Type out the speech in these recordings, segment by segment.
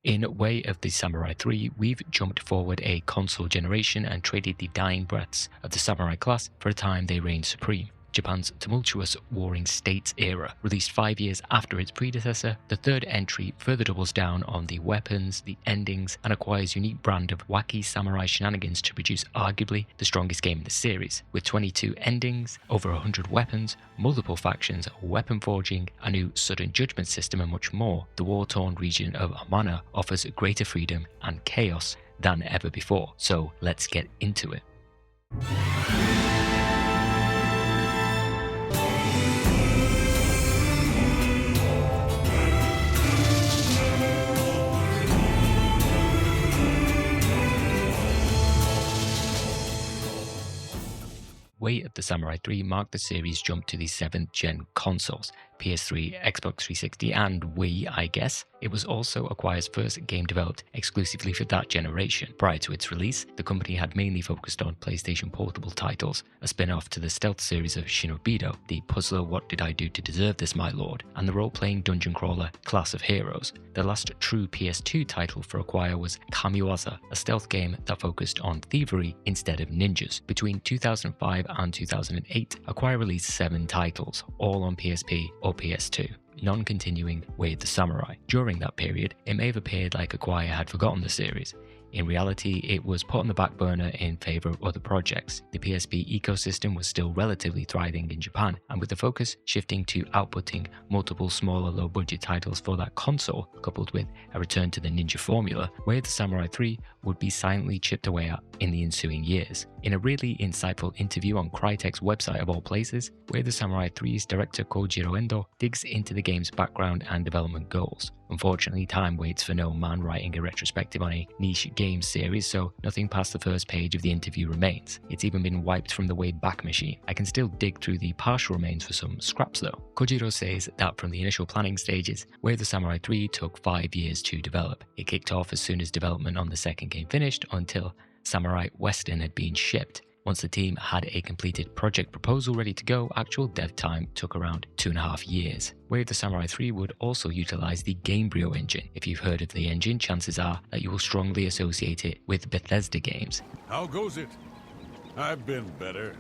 In Way of the Samurai 3, we've jumped forward a console generation and traded the dying breaths of the samurai class for a time they reigned supreme. Japan's tumultuous Warring States era. Released 5 years after its predecessor, the third entry further doubles down on the weapons, the endings, and acquires a unique brand of wacky samurai shenanigans to produce arguably the strongest game in the series. With 22 endings, over 100 weapons, multiple factions, weapon forging, a new sudden judgment system, and much more, the war-torn region of Amana offers greater freedom and chaos than ever before. So let's get into it. Way of the Samurai 3 marked the series' jump to the 7th gen consoles, PS3, Xbox 360 and Wii, I guess. It was also Acquire's first game developed exclusively for that generation. Prior to its release, the company had mainly focused on PlayStation portable titles, a spin-off to the stealth series of Shinobido, the puzzler What Did I Do to Deserve This My Lord, and the role-playing dungeon crawler Class of Heroes. The last true PS2 title for Acquire was Kamiwaza, a stealth game that focused on thievery instead of ninjas. Between 2005 and 2008, Acquire released 7 titles, all on PSP or PS2. Non-continuing Way of the Samurai. During that period, it may have appeared like Acquire had forgotten the series. In reality, it was put on the back burner in favour of other projects. The PSP ecosystem was still relatively thriving in Japan, and with the focus shifting to outputting multiple smaller low-budget titles for that console, coupled with a return to the ninja formula, Way of the Samurai 3 would be silently chipped away at in the ensuing years. In a really insightful interview on Crytek's website of all places, Way of the Samurai 3's director Kojiro Endo digs into the game's background and development goals. Unfortunately, time waits for no man writing a retrospective on a niche game series, so nothing past the first page of the interview remains. It's even been wiped from the Wayback Machine. I can still dig through the partial remains for some scraps though. Kojiro says that from the initial planning stages, Way of the Samurai 3 took 5 years to develop. It kicked off as soon as development on the second game finished until Samurai Western had been shipped. Once the team had a completed project proposal ready to go, actual dev time took around 2.5 years. Way of the Samurai 3 would also utilize the Gameflow engine. If you've heard of the engine, chances are that you will strongly associate it with Bethesda games. How goes it? I've been better.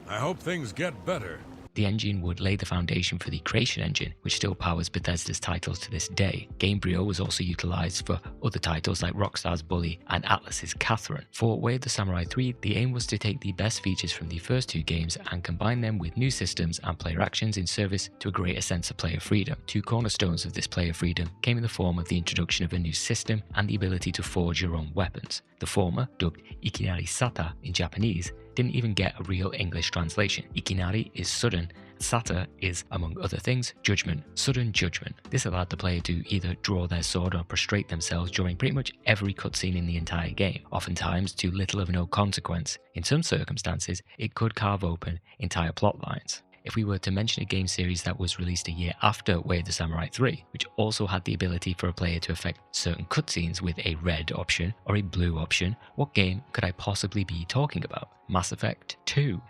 I hope things get better. The engine would lay the foundation for the Creation Engine, which still powers Bethesda's titles to this day. Gamebryo was also utilized for other titles like Rockstar's Bully and Atlas's Catherine. For Way of the Samurai 3, the aim was to take the best features from the first 2 games and combine them with new systems and player actions in service to a greater sense of player freedom. 2 cornerstones of this player freedom came in the form of the introduction of a new system and the ability to forge your own weapons. The former, dubbed Ikinari Sata in Japanese, didn't even get a real English translation. Ikinari is sudden, Sata is, among other things, judgment, sudden judgment. This allowed the player to either draw their sword or prostrate themselves during pretty much every cutscene in the entire game, oftentimes to little of no consequence. In some circumstances, it could carve open entire plot lines. If we were to mention a game series that was released a year after Way of the Samurai 3, which also had the ability for a player to affect certain cutscenes with a red option or a blue option, what game could I possibly be talking about? Mass Effect 2.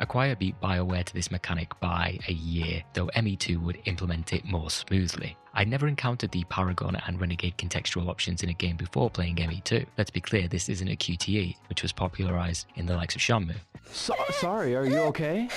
Acquire beat BioWare to this mechanic by a year, though ME2 would implement it more smoothly. I'd never encountered the Paragon and Renegade contextual options in a game before playing ME2. Let's be clear, this isn't a QTE, which was popularized in the likes of Shenmue. Sorry, are you okay?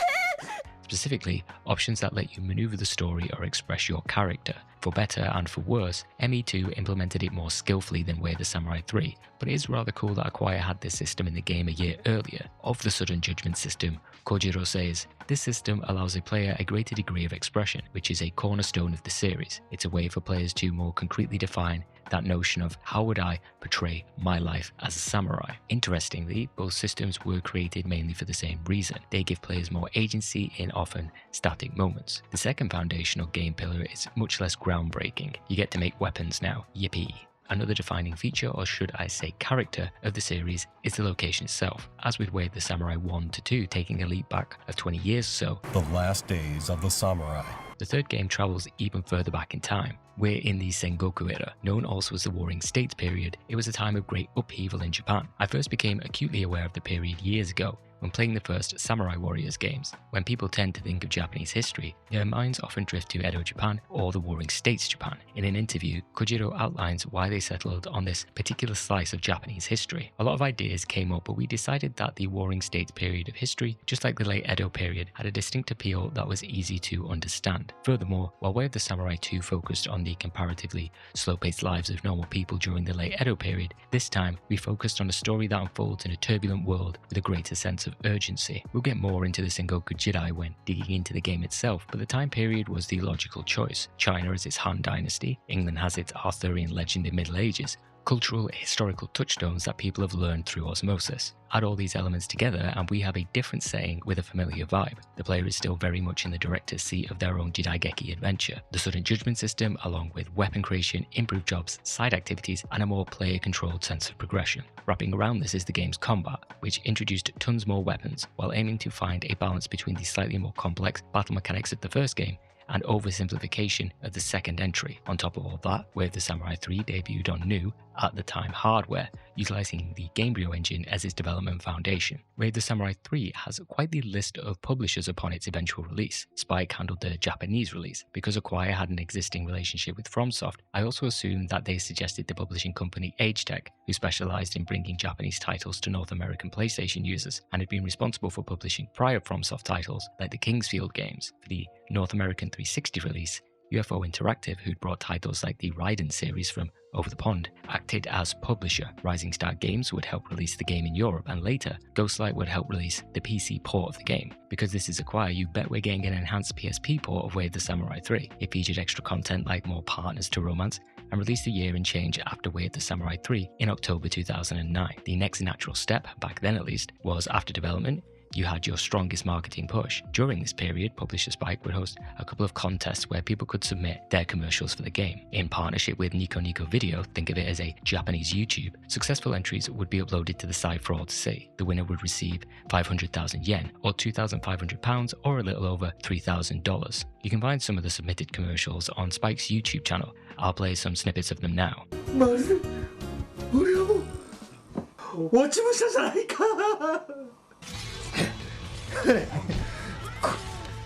Specifically, options that let you maneuver the story or express your character. For better and for worse, ME2 implemented it more skillfully than Way of the Samurai 3, but it is rather cool that Acquire had this system in the game a year earlier. Of the sudden judgment system, Kojiro says, this system allows a player a greater degree of expression, which is a cornerstone of the series. It's a way for players to more concretely define that notion of how would I portray my life as a samurai. Interestingly, both systems were created mainly for the same reason. They give players more agency in often static moments. The second foundational game pillar is much less groundbreaking. You get to make weapons now, yippee. Another defining feature, or should I say character, of the series is the location itself, as with Way of the Samurai 1 to 2 taking a leap back of 20 years or so. The last days of the samurai. The third game travels even further back in time. We're in the Sengoku era, known also as the Warring States period. It was a time of great upheaval in Japan. I first became acutely aware of the period years ago, when playing the first Samurai Warriors games. When people tend to think of Japanese history, their minds often drift to Edo Japan or the Warring States Japan. In an interview, Kojiro outlines why they settled on this particular slice of Japanese history. A lot of ideas came up, but we decided that the Warring States period of history, just like the late Edo period, had a distinct appeal that was easy to understand. Furthermore, while Way of the Samurai 2 focused on the comparatively slow-paced lives of normal people during the late Edo period, this time we focused on a story that unfolds in a turbulent world with a greater sense of urgency. We'll get more into the Sengoku Jidai when digging into the game itself, but the time period was the logical choice. China has its Han Dynasty, England has its Arthurian legend in Middle Ages, cultural historical touchstones that people have learned through osmosis. Add all these elements together and we have a different setting with a familiar vibe. The player is still very much in the director's seat of their own Jidaigeki adventure. The sudden judgment system, along with weapon creation, improved jobs, side activities, and a more player-controlled sense of progression. Wrapping around this is the game's combat, which introduced tons more weapons, while aiming to find a balance between the slightly more complex battle mechanics of the first game and oversimplification of the second entry. On top of all that, Way of the Samurai 3 debuted on new, at the time, hardware, utilizing the Gamebryo engine as its development foundation. Way of the Samurai 3 has quite the list of publishers upon its eventual release. Spike handled the Japanese release. Because Acquire had an existing relationship with FromSoft, I also assumed that they suggested the publishing company AgeTech, who specialized in bringing Japanese titles to North American PlayStation users, and had been responsible for publishing prior FromSoft titles like the Kingsfield games. For the North American 360 release, UFO Interactive, who'd brought titles like the Raiden series from over the pond, acted as publisher. Rising Star Games would help release the game in Europe, and later, Ghostlight would help release the PC port of the game. Because this is Acquire, you bet we're getting an enhanced PSP port of Way of the Samurai 3. It featured extra content like more partners to romance, and released a year and change after Way of the Samurai 3 in October 2009. The next natural step, back then at least, was after development, you had your strongest marketing push. During this period, publisher Spike would host a couple of contests where people could submit their commercials for the game. In partnership with Nico Nico Video, think of it as a Japanese YouTube, successful entries would be uploaded to the site for all to see. The winner would receive 500,000 yen, or £2,500, or a little over $3,000. You can find some of the submitted commercials on Spike's YouTube channel. I'll play some snippets of them now.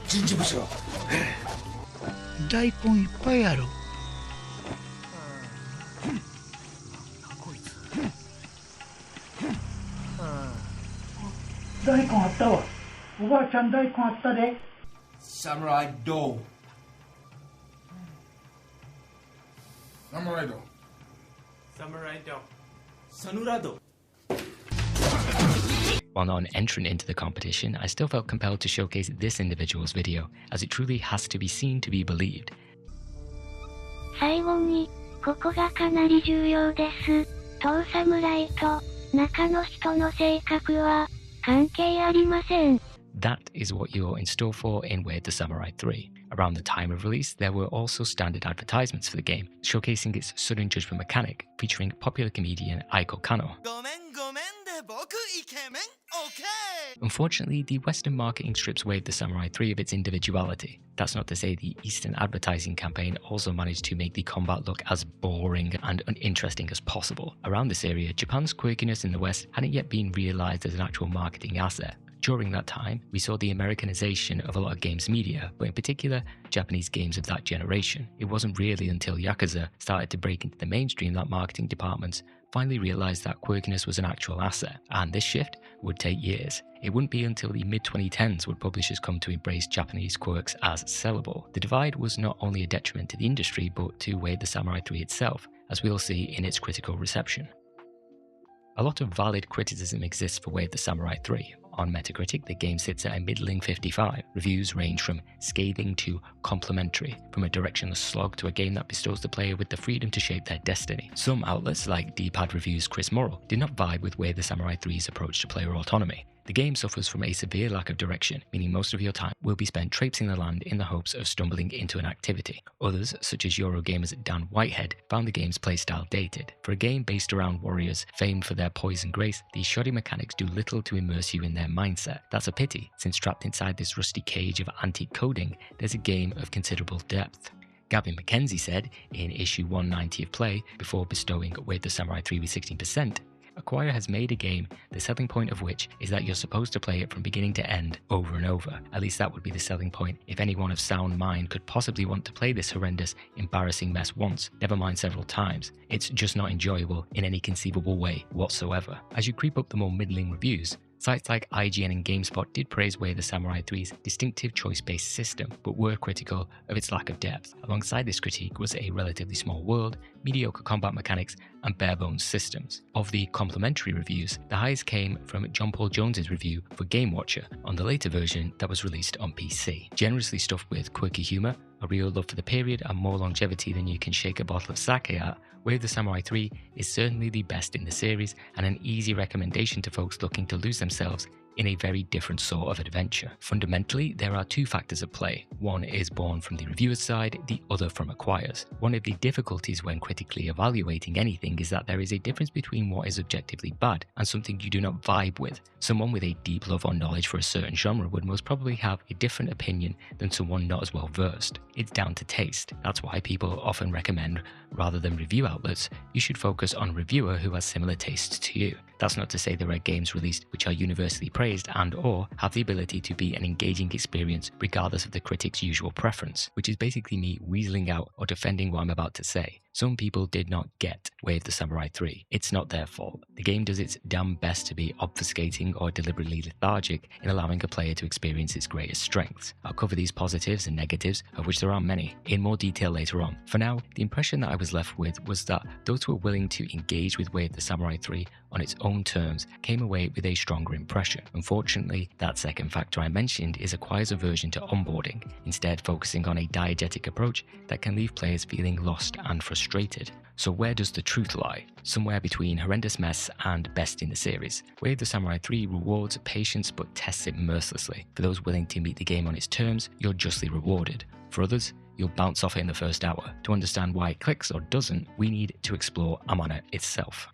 人事部長大根いっぱいある大根あったわおばあちゃん大根あったでサムライドサムライドサムライドサムライド While not an entrant into the competition, I still felt compelled to showcase this individual's video, as it truly has to be seen to be believed. 最後に、ここがかなり重要です。当侍と中の人の性格は関係ありません。That is what you're in store for in Way of the Samurai 3. Around the time of release, there were also standard advertisements for the game, showcasing its sudden judgment mechanic, featuring popular comedian Aiko Kano. Unfortunately, the Western marketing strips Way of the Samurai 3 of its individuality. That's not to say the Eastern advertising campaign also managed to make the combat look as boring and uninteresting as possible. Around this area, Japan's quirkiness in the West hadn't yet been realized as an actual marketing asset. During that time, we saw the Americanization of a lot of games media, but in particular, Japanese games of that generation. It wasn't really until Yakuza started to break into the mainstream that marketing departments finally realized that quirkiness was an actual asset, and this shift would take years. It wouldn't be until the mid-2010s would publishers come to embrace Japanese quirks as sellable. The divide was not only a detriment to the industry, but to Way of the Samurai 3 itself, as we'll see in its critical reception. A lot of valid criticism exists for Way of the Samurai 3. On Metacritic, the game sits at a middling 55. Reviews range from scathing to complimentary, from a directionless slog to a game that bestows the player with the freedom to shape their destiny. Some outlets, like D-Pad Reviews' Chris Morrill, did not vibe with Way of the Samurai 3's approach to player autonomy. The game suffers from a severe lack of direction, meaning most of your time will be spent traipsing the land in the hopes of stumbling into an activity. Others, such as Eurogamer's Dan Whitehead, found the game's playstyle dated. For a game based around warriors famed for their poise and grace, these shoddy mechanics do little to immerse you in their mindset. That's a pity, since trapped inside this rusty cage of antique coding, there's a game of considerable depth. Gavin McKenzie said, in issue 190 of Play, before bestowing Way of the Samurai 3 with 16%, Acquire has made a game, the selling point of which is that you're supposed to play it from beginning to end over and over. At least that would be the selling point if anyone of sound mind could possibly want to play this horrendous, embarrassing mess once, never mind several times. It's just not enjoyable in any conceivable way whatsoever. As you creep up the more middling reviews, sites like IGN and GameSpot did praise Way of the Samurai 3's distinctive choice-based system, but were critical of its lack of depth. Alongside this critique was a relatively small world, mediocre combat mechanics, and bare-bones systems. Of the complimentary reviews, the highest came from John Paul Jones's review for Game Watcher on the later version that was released on PC. Generously stuffed with quirky humour, a real love for the period, and more longevity than you can shake a bottle of sake at, Way of the Samurai 3 is certainly the best in the series and an easy recommendation to folks looking to lose themselves in a very different sort of adventure. Fundamentally, there are two factors at play. One is born from the reviewer's side, the other from Acquire's. One of the difficulties when critically evaluating anything is that there is a difference between what is objectively bad and something you do not vibe with. Someone with a deep love or knowledge for a certain genre would most probably have a different opinion than someone not as well versed. It's down to taste. That's why people often recommend, rather than review outlets, you should focus on a reviewer who has similar tastes to you. That's not to say there are games released which are universally praised and or have the ability to be an engaging experience regardless of the critic's usual preference, which is basically me weaseling out or defending what I'm about to say. Some people did not get Way of the Samurai 3. It's not their fault. The game does its damn best to be obfuscating or deliberately lethargic in allowing a player to experience its greatest strengths. I'll cover these positives and negatives, of which there are many, in more detail later on. For now, the impression that I was left with was that those who were willing to engage with Way of the Samurai 3 on its own terms came away with a stronger impression. Unfortunately, that second factor I mentioned is Acquire's aversion to onboarding, instead focusing on a diegetic approach that can leave players feeling lost and frustrated. So where does the truth lie? Somewhere between horrendous mess and best in the series. Way of the Samurai 3 rewards patience but tests it mercilessly. For those willing to meet the game on its terms, you're justly rewarded. For others, you'll bounce off it in the first hour. To understand why it clicks or doesn't, we need to explore Amana itself.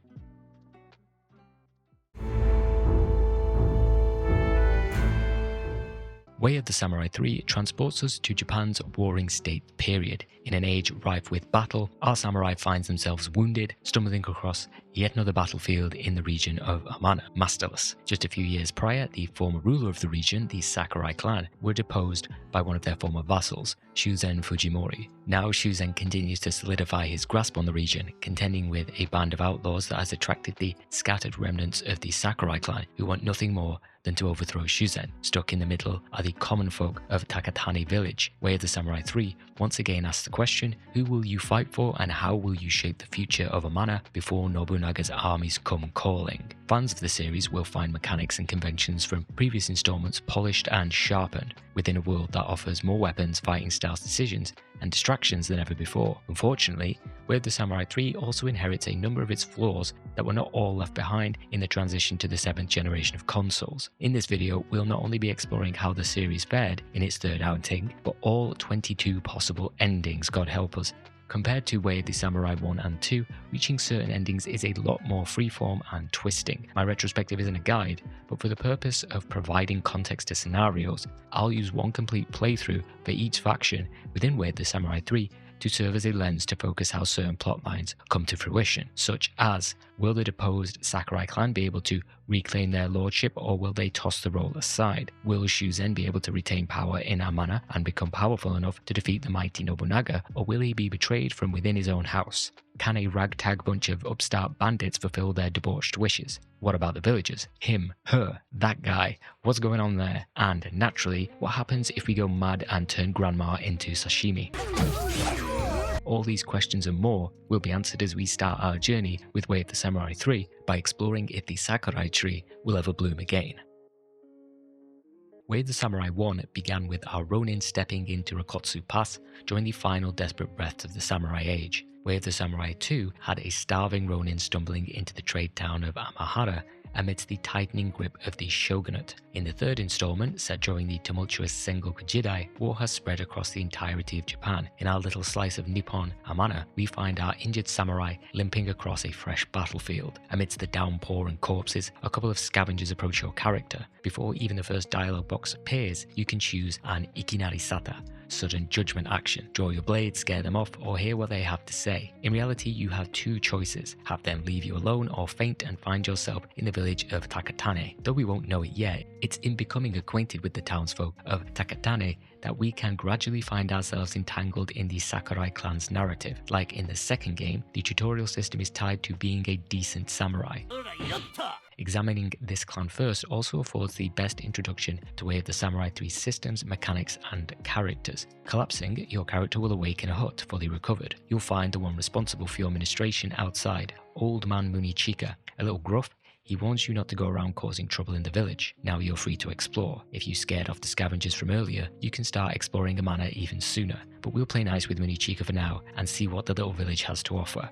Way of the Samurai 3 transports us to Japan's Warring State period. In an age rife with battle, our samurai finds themselves wounded, stumbling across yet another battlefield in the region of Amana, masterless. Just a few years prior, the former ruler of the region, the Sakurai clan, were deposed by one of their former vassals, Shuzen Fujimori. Now Shuzen continues to solidify his grasp on the region, contending with a band of outlaws that has attracted the scattered remnants of the Sakurai clan, who want nothing more than to overthrow Shuzen. Stuck in the middle are the common folk of Takatani village. Way of the Samurai 3 once again asks the question, who will you fight for and how will you shape the future of Amana before Nobunaga's armies come calling? Fans of the series will find mechanics and conventions from previous installments polished and sharpened, within a world that offers more weapons, fighting styles, decisions, and distractions than ever before. Unfortunately, Way of the Samurai 3 also inherits a number of its flaws that were not all left behind in the transition to the 7th generation of consoles. In this video, we'll not only be exploring how the series fared in its third outing, but all 22 possible endings, God help us. Compared to Way of the Samurai 1 and 2, reaching certain endings is a lot more freeform and twisting. My retrospective isn't a guide, but for the purpose of providing context to scenarios, I'll use one complete playthrough for each faction within Way of the Samurai 3 to serve as a lens to focus how certain plot lines come to fruition, such as, will the deposed Sakurai clan be able to reclaim their lordship or will they toss the role aside? Will Shuzen be able to retain power in Amana and become powerful enough to defeat the mighty Nobunaga, or will he be betrayed from within his own house? Can a ragtag bunch of upstart bandits fulfill their debauched wishes? What about the villagers? Him, her, that guy. What's going on there? And naturally, what happens if we go mad and turn grandma into sashimi? All these questions and more will be answered as we start our journey with Way of the Samurai 3 by exploring if the Sakurai tree will ever bloom again. Way of the Samurai 1 began with our Ronin stepping into Rokotsu Pass during the final desperate breaths of the Samurai Age. Way of the Samurai 2 had a starving Ronin stumbling into the trade town of Amahara amidst the tightening grip of the shogunate. In the third installment, set during the tumultuous Sengoku Jidai, war has spread across the entirety of Japan. In our little slice of Nippon, Amana, we find our injured samurai limping across a fresh battlefield. Amidst the downpour and corpses, a couple of scavengers approach your character. Before even the first dialogue box appears, you can choose an Ikinari Sata, sudden judgment action. Draw your blade, scare them off, or hear what they have to say. In reality, you have two choices. Have them leave you alone or faint and find yourself in the village of Takatane. Though we won't know it yet, it's in becoming acquainted with the townsfolk of Takatane that we can gradually find ourselves entangled in the Sakurai clan's narrative. Like in the second game, the tutorial system is tied to being a decent samurai. Examining this clan first also affords the best introduction to Way of the Samurai 3 systems, mechanics, and characters. Collapsing, your character will awake in a hut, fully recovered. You'll find the one responsible for your administration outside, Old Man Munichika. A little gruff, he warns you not to go around causing trouble in the village. Now you're free to explore. If you scared off the scavengers from earlier, you can start exploring Amana even sooner. But we'll play nice with Munichika for now and see what the little village has to offer.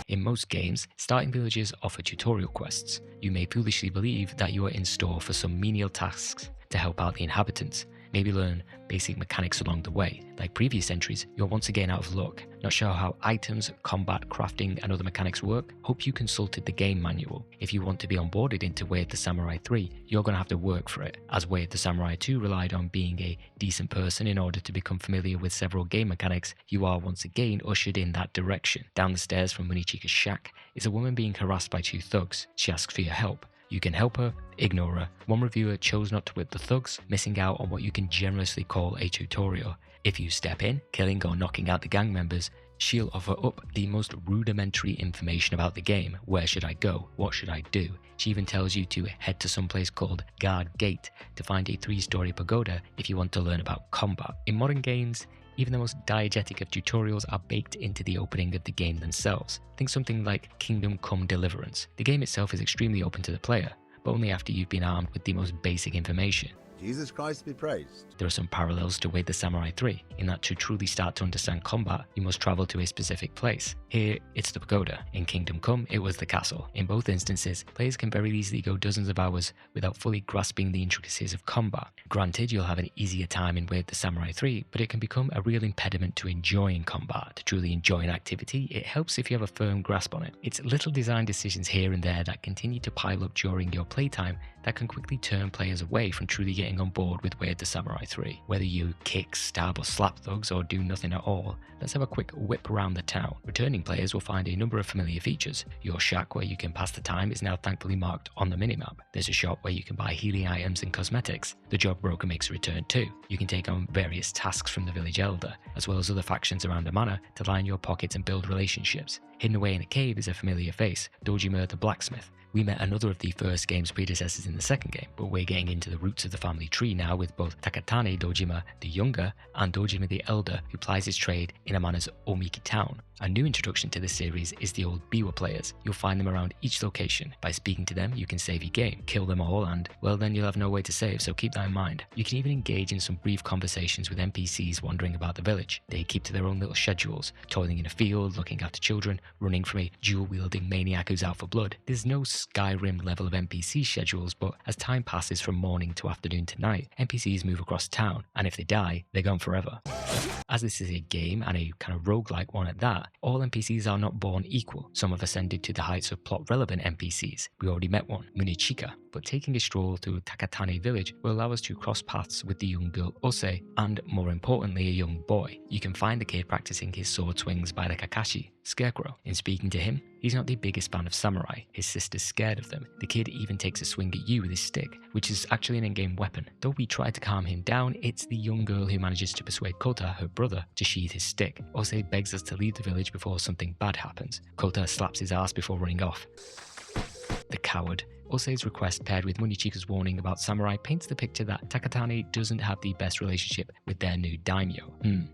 In most games, starting villages offer tutorial quests. You may foolishly believe that you are in store for some menial tasks to help out the inhabitants, maybe learn basic mechanics along the way. Like previous entries, you're once again out of luck. Not sure how items, combat, crafting, and other mechanics work? Hope you consulted the game manual. If you want to be onboarded into Way of the Samurai 3, you're going to have to work for it, as Way of the Samurai 2 relied on being a decent person in order to become familiar with several game mechanics. You are once again ushered in that direction. Down the stairs from Munichika's shack is a woman being harassed by two thugs. She asks for your help. You can help her, ignore her. One reviewer chose not to whip the thugs, missing out on what you can generously call a tutorial. If you step in, killing or knocking out the gang members, she'll offer up the most rudimentary information about the game. Where should I go? What should I do? She even tells you to head to some place called Guard Gate to find a 3-story pagoda if you want to learn about combat. In modern games, even the most diegetic of tutorials are baked into the opening of the game themselves. Think something like Kingdom Come Deliverance. The game itself is extremely open to the player, but only after you've been armed with the most basic information. Jesus Christ be praised. There are some parallels to Way of the Samurai 3, in that to truly start to understand combat, you must travel to a specific place. Here, it's the pagoda. In Kingdom Come, it was the castle. In both instances, players can very easily go dozens of hours without fully grasping the intricacies of combat. Granted, you'll have an easier time in Way of the Samurai 3, but it can become a real impediment to enjoying combat. To truly enjoy an activity, it helps if you have a firm grasp on it. It's little design decisions here and there that continue to pile up during your playtime that can quickly turn players away from truly getting on board with Way of the Samurai 3. Whether you kick, stab, or slap thugs, or do nothing at all, let's have a quick whip around the town. Returning players will find a number of familiar features. Your shack, where you can pass the time, is now thankfully marked on the minimap. There's a shop where you can buy healing items and cosmetics. The job broker makes a return too. You can take on various tasks from the village elder, as well as other factions around Amana to line your pockets and build relationships. Hidden away in a cave is a familiar face, Dojima the blacksmith. We met another of the first game's predecessors in the second game, but we're getting into the roots of the family tree now with both Takatane Dojima the younger and Dojima the elder, who plies his trade in Amana's Omiki town. A new introduction to this series is the old Biwa players. You'll find them around each location. By speaking to them, you can save your game, kill them all, and, well, then you'll have no way to save, so keep that in mind. You can even engage in some brief conversations with NPCs wandering about the village. They keep to their own little schedules, toiling in a field, looking after children, running from a dual-wielding maniac who's out for blood. There's no Skyrim level of NPC schedules, but as time passes from morning to afternoon to night, NPCs move across town, and if they die, they're gone forever. As this is a game, and a kind of roguelike one at that, all NPCs are not born equal. Some have ascended to the heights of plot-relevant NPCs. We already met one, Munichika, but taking a stroll through Takatane village will allow us to cross paths with the young girl Ose, and more importantly, a young boy. You can find the kid practicing his sword swings by the Kakashi, Scarecrow. In speaking to him, he's not the biggest fan of samurai. His sister's scared of them. The kid even takes a swing at you with his stick, which is actually an in-game weapon. Though we try to calm him down, it's the young girl who manages to persuade Kota, her brother, to sheathe his stick. Ose begs us to leave the village before something bad happens. Kota slaps his ass before running off. The coward. Ose's request, paired with Munichika's warning about samurai, paints the picture that Takatane doesn't have the best relationship with their new daimyo.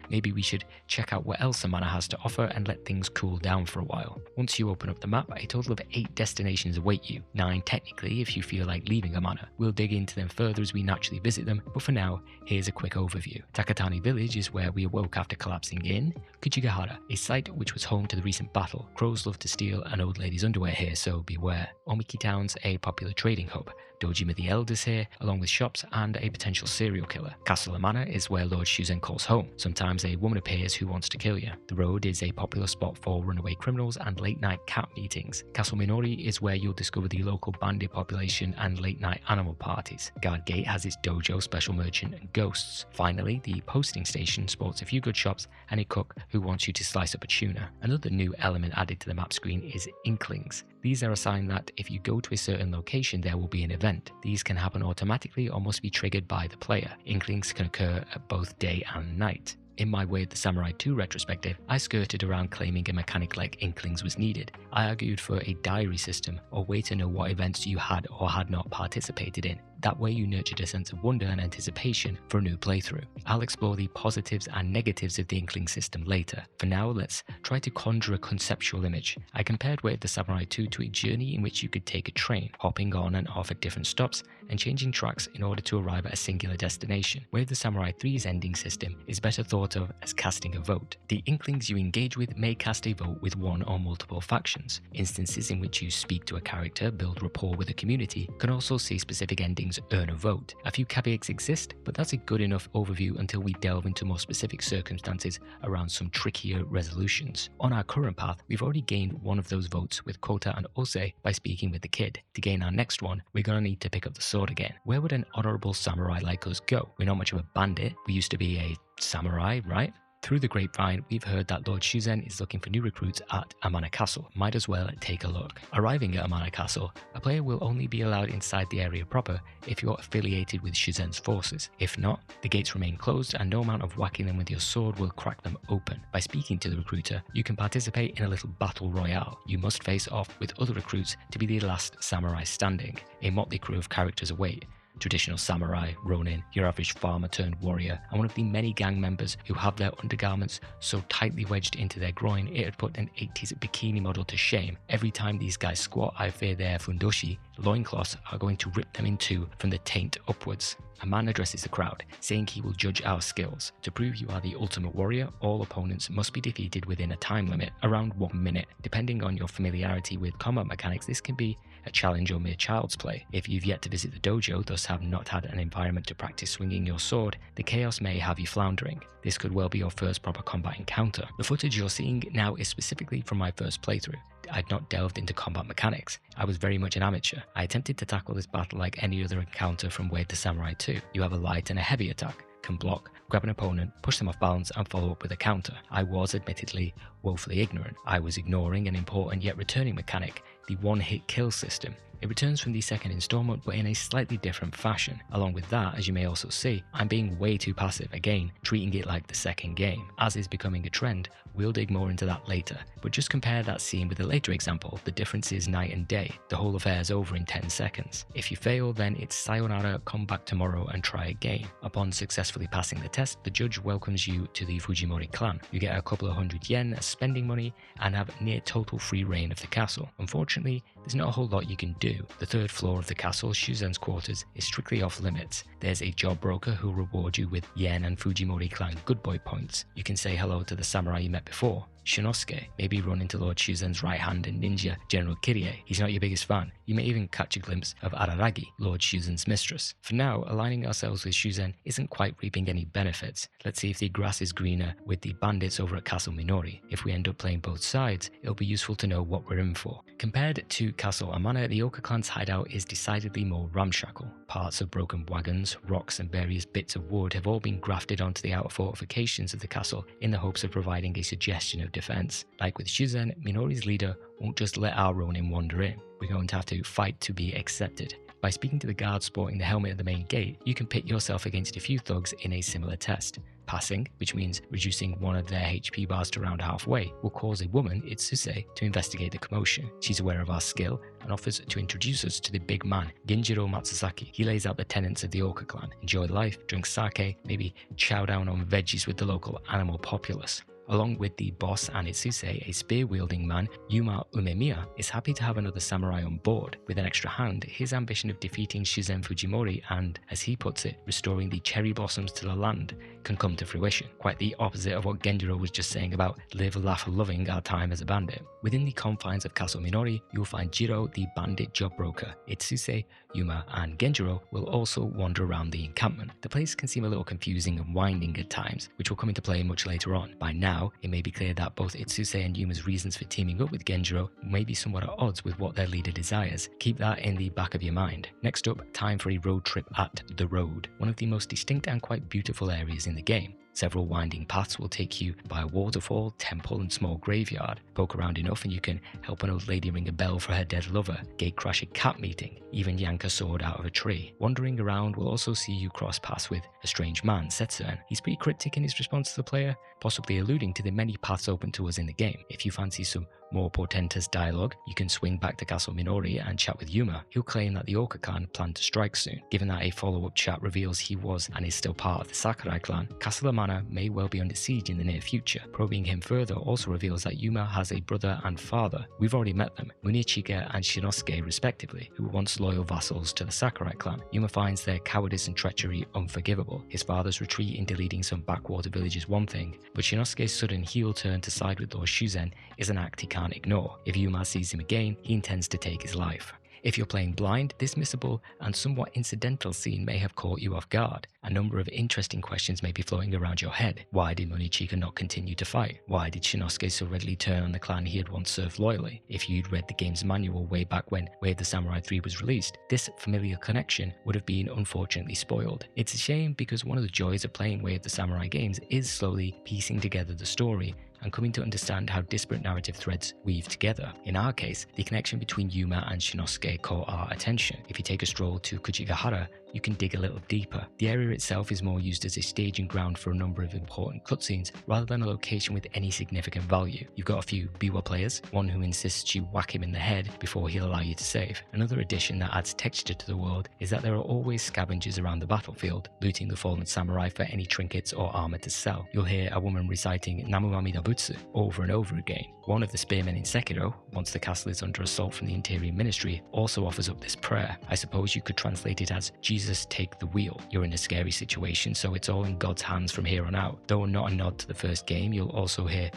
Maybe we should check out what else Amana has to offer and let things cool down for a while. Once you open up the map, a total of 8 destinations await you. 9 technically if you feel like leaving Amana. We'll dig into them further as we naturally visit them, but for now, here's a quick overview. Takatane village is where we awoke after collapsing in Kuchigahara, a site which was home to the recent battle. Crows love to steal an old lady's underwear here, so beware. Omiki town's a popular trading hub. Dojima the Elder's here, along with shops and a potential serial killer. Castle Amana is where Lord Shuzen calls home. Sometimes a woman appears who wants to kill you. The road is a popular spot for runaway criminals and late-night cat meetings. Castle Minori is where you'll discover the local bandit population and late-night animal parties. Guard Gate has its dojo, special merchant, and ghosts. Finally, the posting station sports a few good shops and a cook who wants you to slice up a tuna. Another new element added to the map screen is Inklings. These are a sign that if you go to a certain location, there will be an event. These can happen automatically or must be triggered by the player. Inklings can occur at both day and night. In my Way of the Samurai 2 retrospective, I skirted around claiming a mechanic like Inklings was needed. I argued for a diary system or way to know what events you had or had not participated in. That way you nurtured a sense of wonder and anticipation for a new playthrough. I'll explore the positives and negatives of the Inkling system later. For now, let's try to conjure a conceptual image. I compared Way of the Samurai 2 to a journey in which you could take a train, hopping on and off at different stops and changing tracks in order to arrive at a singular destination. Way of the Samurai 3's ending system is better thought of as casting a vote. The Inklings you engage with may cast a vote with one or multiple factions. Instances in which you speak to a character, build rapport with a community, can also see specific endings earn a vote. A few caveats exist, but that's a good enough overview until we delve into more specific circumstances around some trickier resolutions. On our current path, we've already gained one of those votes with Kota and Ose by speaking with the kid. To gain our next one, we're gonna need to pick up the sword again. Where would an honorable samurai like us go? We're not much of a bandit. We used to be a samurai, right? Through the grapevine, we've heard that Lord Shuzen is looking for new recruits at Amana Castle. Might as well take a look. Arriving at Amana Castle, a player will only be allowed inside the area proper if you're affiliated with Shuzen's forces. If not, the gates remain closed and no amount of whacking them with your sword will crack them open. By speaking to the recruiter, you can participate in a little battle royale. You must face off with other recruits to be the last samurai standing. A motley crew of characters await. Traditional samurai, ronin, your average farmer turned warrior, and one of the many gang members who have their undergarments so tightly wedged into their groin it had put an 80s bikini model to shame. Every time these guys squat, I fear their fundoshi loincloths are going to rip them in two from the taint upwards. A man addresses the crowd, saying he will judge our skills. To prove you are the ultimate warrior, all opponents must be defeated within a time limit, around 1 minute. Depending on your familiarity with combat mechanics, this can be a challenge or mere child's play. If you've yet to visit the dojo, thus have not had an environment to practice swinging your sword, the chaos may have you floundering. This could well be your first proper combat encounter. The footage you're seeing now is specifically from my first playthrough. I'd not delved into combat mechanics. I was very much an amateur. I attempted to tackle this battle like any other encounter from Way of the Samurai 2. You have a light and a heavy attack, can block, grab an opponent, push them off balance and follow up with a counter. I was admittedly woefully ignorant. I was ignoring an important yet returning mechanic, the one-hit kill system. It returns from the second installment but in a slightly different fashion. Along with that, as you may also see, I'm being way too passive, again, treating it like the second game. As is becoming a trend, we'll dig more into that later, but just compare that scene with a later example. The difference is night and day. The whole affair is over in 10 seconds. If you fail, then it's sayonara, come back tomorrow and try again. Upon successfully passing the test, the judge welcomes you to the Fujimori clan. You get a couple of hundred yen as spending money and have near total free reign of the castle. Unfortunately, there's not a whole lot you can do. The third floor of the castle, Shuzen's quarters, is strictly off limits. There's a job broker who'll reward you with yen and Fujimori clan good boy points. You can say hello to the samurai you met before, Shinosuke. Maybe run into Lord Shuzen's right hand and ninja, General Kirie. He's not your biggest fan. You may even catch a glimpse of Araragi, Lord Shuzen's mistress. For now, aligning ourselves with Shuzen isn't quite reaping any benefits. Let's see if the grass is greener with the bandits over at Castle Minori. If we end up playing both sides, it'll be useful to know what we're in for. Compared to Castle Amana, the Oka clan's hideout is decidedly more ramshackle. Parts of broken wagons, rocks and various bits of wood have all been grafted onto the outer fortifications of the castle in the hopes of providing a suggestion of defense. Like with Shuzen, Minori's leader won't just let our ronin wander in. We're going to have to fight to be accepted. By speaking to the guard sporting the helmet at the main gate, you can pit yourself against a few thugs in a similar test. Passing, which means reducing one of their HP bars to around halfway, will cause a woman, Itsuse, to investigate the commotion. She's aware of our skill and offers to introduce us to the big man, Genjiro Matsuzaki. He lays out the tenets of the Oka clan: enjoy life, drink sake, maybe chow down on veggies with the local animal populace. Along with the boss and Itsuse, a spear-wielding man, Yuma Umemiya is happy to have another samurai on board. With an extra hand, his ambition of defeating Shuzen Fujimori and, as he puts it, restoring the cherry blossoms to the land can come to fruition. Quite the opposite of what Genjiro was just saying about live, laugh, loving our time as a bandit. Within the confines of Castle Minori, you'll find Jiro, the bandit job broker. Itsuse, Yuma, and Genjiro will also wander around the encampment. The place can seem a little confusing and winding at times, which will come into play much later on. By now, it may be clear that both Itsuse and Yuma's reasons for teaming up with Genjiro may be somewhat at odds with what their leader desires. Keep that in the back of your mind. Next up, time for a road trip at The Road, one of the most distinct and quite beautiful areas in the game. Several winding paths will take you by a waterfall, temple and small graveyard. Poke around enough and you can help an old lady ring a bell for her dead lover, gatecrash a cat meeting, even yank a sword out of a tree. Wandering around will also see you cross paths with a strange man, Setsuen. He's pretty cryptic in his response to the player, possibly alluding to the many paths open to us in the game. If you fancy some more portentous dialogue, you can swing back to Castle Minori and chat with Yuma. He'll claim that the Orca clan plan to strike soon. Given that a follow-up chat reveals he was and is still part of the Sakurai clan, Castle Amana may well be under siege in the near future. Probing him further also reveals that Yuma has a brother and father. We've already met them, Munichika and Shinosuke respectively, who were once loyal vassals to the Sakurai clan. Yuma finds their cowardice and treachery unforgivable. His father's retreat into leading some backwater village is one thing, but Shinosuke's sudden heel turn to side with Lord Shuzen is an act he can't ignore. If Yuma sees him again, he intends to take his life. If you're playing blind, this missable and somewhat incidental scene may have caught you off guard. A number of interesting questions may be floating around your head. Why did Munichika not continue to fight? Why did Shinosuke so readily turn on the clan he had once served loyally? If you'd read the game's manual way back when Way of the Samurai 3 was released, this familiar connection would have been unfortunately spoiled. It's a shame because one of the joys of playing Way of the Samurai games is slowly piecing together the story and coming to understand how disparate narrative threads weave together. In our case, the connection between Yuma and Shinosuke caught our attention. If you take a stroll to Kujigahara, you can dig a little deeper. The area itself is more used as a staging ground for a number of important cutscenes, rather than a location with any significant value. You've got a few Biwa players, one who insists you whack him in the head before he'll allow you to save. Another addition that adds texture to the world is that there are always scavengers around the battlefield, looting the fallen samurai for any trinkets or armor to sell. You'll hear a woman reciting Namu Amida Butsu over and over again. One of the spearmen in Sekiro, once the castle is under assault from the Interior Ministry, also offers up this prayer. I suppose you could translate it as, Jesus, take the wheel. You're in a scary situation, so it's all in God's hands from here on out. Though not a nod to the first game, you'll also hear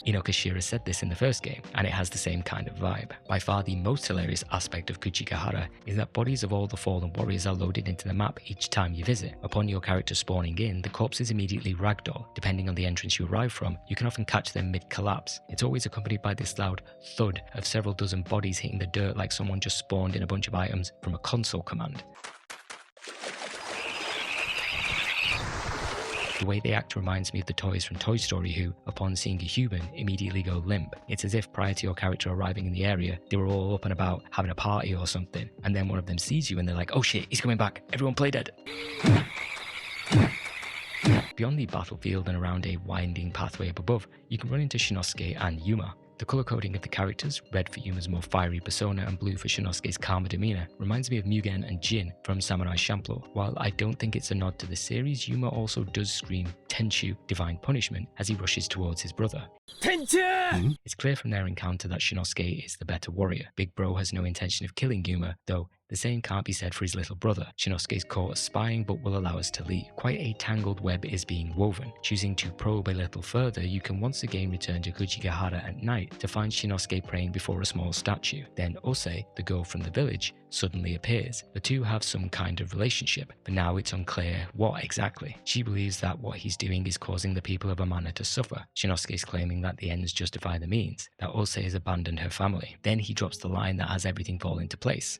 Inokashira said this in the first game, and it has the same kind of vibe. By far the most hilarious aspect of Kujigahara is that bodies of all the fallen warriors are loaded into the map each time you visit. Upon your character spawning in, the corpses immediately ragdoll. Depending on the entrance you arrive from, you can often catch them mid-collapse. It's always accompanied by this loud thud of several dozen bodies hitting the dirt like someone just spawned in a bunch of items from a console command. The way they act reminds me of the toys from Toy Story who, upon seeing a human, immediately go limp. It's as if prior to your character arriving in the area, they were all up and about having a party or something, and then one of them sees you and they're like, oh shit, he's coming back, everyone play dead. Beyond the battlefield and around a winding pathway up above, you can run into Shinosuke and Yuma. The colour coding of the characters, red for Yuma's more fiery persona and blue for Shinosuke's calmer demeanour, reminds me of Mugen and Jin from Samurai Champloo. While I don't think it's a nod to the series, Yuma also does scream Tenchu, divine punishment, as he rushes towards his brother. Tenchu! It's clear from their encounter that Shinosuke is the better warrior. Big Bro has no intention of killing Yuma, though the same can't be said for his little brother. Shinosuke's caught us spying but will allow us to leave. Quite a tangled web is being woven. Choosing to probe a little further, you can once again return to Kujigahara at night to find Shinosuke praying before a small statue. Then Ose, the girl from the village, suddenly appears. The two have some kind of relationship, but now it's unclear what exactly. She believes that what he's doing is causing the people of Amana to suffer. Shinosuke's claiming that the ends justify the means, that Ose has abandoned her family. Then he drops the line that has everything fall into place.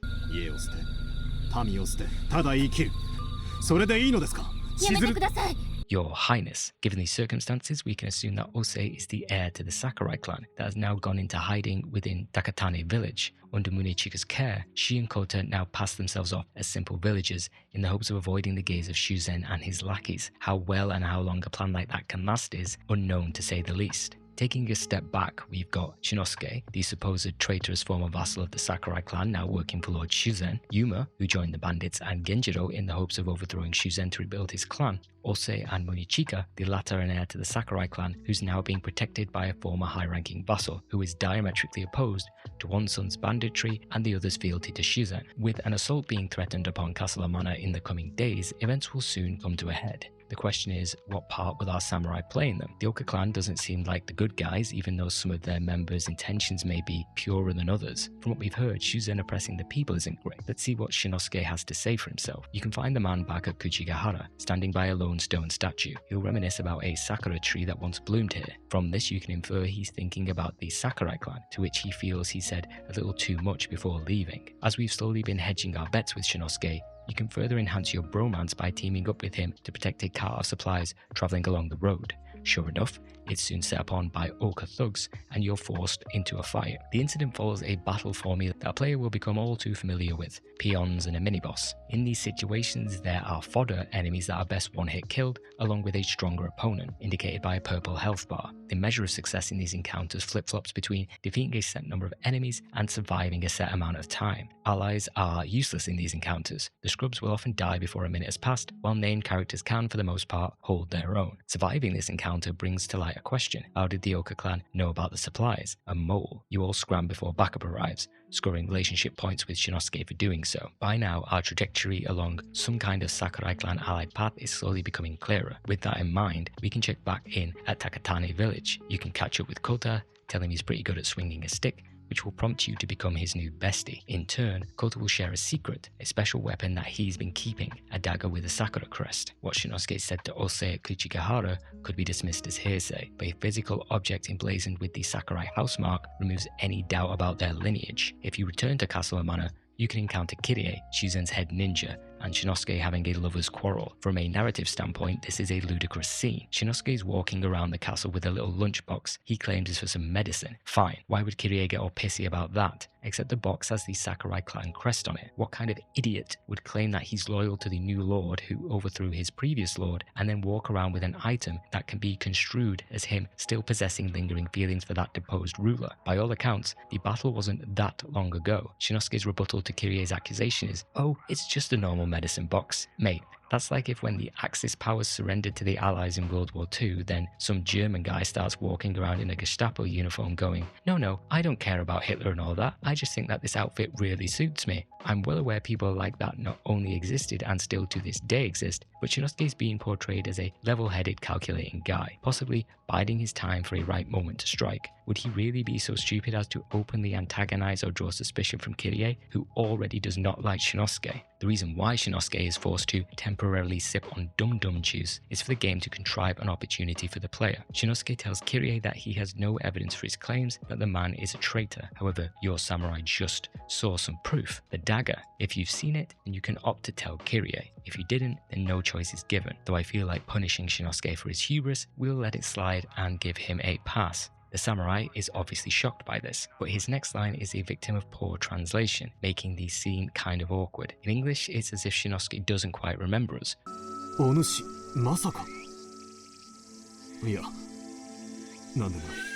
Your Highness, given these circumstances, we can assume that Ose is the heir to the Sakurai clan that has now gone into hiding within Takatane village. Under Munichika's care, she and Kota now pass themselves off as simple villagers in the hopes of avoiding the gaze of Shuzen and his lackeys. How well and how long a plan like that can last is unknown to say the least. Taking a step back, we've got Shinosuke, the supposed traitorous former vassal of the Sakurai clan now working for Lord Shuzen, Yuma, who joined the Bandits, and Genjiro in the hopes of overthrowing Shuzen to rebuild his clan. Ose and Munichika, the latter an heir to the Sakurai clan, who's now being protected by a former high-ranking vassal, who is diametrically opposed to one son's banditry and the other's fealty to Shuzen. With an assault being threatened upon Castle Amana in the coming days, events will soon come to a head. The question is, what part will our samurai play in them? The Oka clan doesn't seem like the good guys, even though some of their members' intentions may be purer than others. From what we've heard, Shuzen oppressing the people isn't great. Let's see what Shinosuke has to say for himself. You can find the man back at Kuchigahara, standing by a lone stone statue. He'll reminisce about a sakura tree that once bloomed here. From this you can infer he's thinking about the Sakurai clan, to which he feels he said a little too much before leaving. As we've slowly been hedging our bets with Shinosuke, you can further enhance your bromance by teaming up with him to protect a cart of supplies travelling along the road. Sure enough, it's soon set upon by Oka thugs and you're forced into a fight. The incident follows a battle formula that a player will become all too familiar with, peons and a mini-boss. In these situations there are fodder enemies that are best one-hit killed, along with a stronger opponent, indicated by a purple health bar. The measure of success in these encounters flip-flops between defeating a set number of enemies and surviving a set amount of time. Allies are useless in these encounters. The scrubs will often die before a minute has passed, while named characters can, for the most part, hold their own. Surviving this encounter brings to light a question. How did the Oka clan know about the supplies? A mole. You all scram before backup arrives, scoring relationship points with Shinosuke for doing so. By now, our trajectory along some kind of Sakurai clan allied path is slowly becoming clearer. With that in mind, we can check back in at Takatane village. You can catch up with Kota, tell him he's pretty good at swinging a stick, which will prompt you to become his new bestie. In turn, Kota will share a secret, a special weapon that he's been keeping, a dagger with a Sakura crest. What Shinosuke said to Ose at Kuchigahara could be dismissed as hearsay, but a physical object emblazoned with the Sakurai housemark removes any doubt about their lineage. If you return to Castle Amana, you can encounter Kirie, Shuzen's head ninja, and Shinosuke having a lover's quarrel. From a narrative standpoint, this is a ludicrous scene. Shinosuke is walking around the castle with a little lunchbox he claims is for some medicine. Fine, why would Kirie get all pissy about that? Except the box has the Sakurai clan crest on it. What kind of idiot would claim that he's loyal to the new lord who overthrew his previous lord and then walk around with an item that can be construed as him still possessing lingering feelings for that deposed ruler? By all accounts, the battle wasn't that long ago. Shinosuke's rebuttal to Kirie's accusation is, oh, it's just a normal medicine box. Mate, that's like if when the Axis powers surrendered to the Allies in World War II, then some German guy starts walking around in a Gestapo uniform going, no, I don't care about Hitler and all that, I just think that this outfit really suits me. I'm well aware people like that not only existed and still to this day exist, but Shinosuke is being portrayed as a level-headed, calculating guy, possibly biding his time for a right moment to strike. Would he really be so stupid as to openly antagonize or draw suspicion from Kirie, who already does not like Shinosuke? The reason why Shinosuke is forced to temporarily sip on dum-dum juice is for the game to contrive an opportunity for the player. Shinosuke tells Kirie that he has no evidence for his claims that the man is a traitor. However, your samurai just saw some proof. The dagger. If you've seen it, then you can opt to tell Kirie. If you didn't, then no choice is given. Though I feel like punishing Shinosuke for his hubris, we'll let it slide and give him a pass. The samurai is obviously shocked by this, but his next line is a victim of poor translation, making the scene kind of awkward. In English, it's as if Shinosuke doesn't quite remember us. お主、まさか。いや、なんでもない。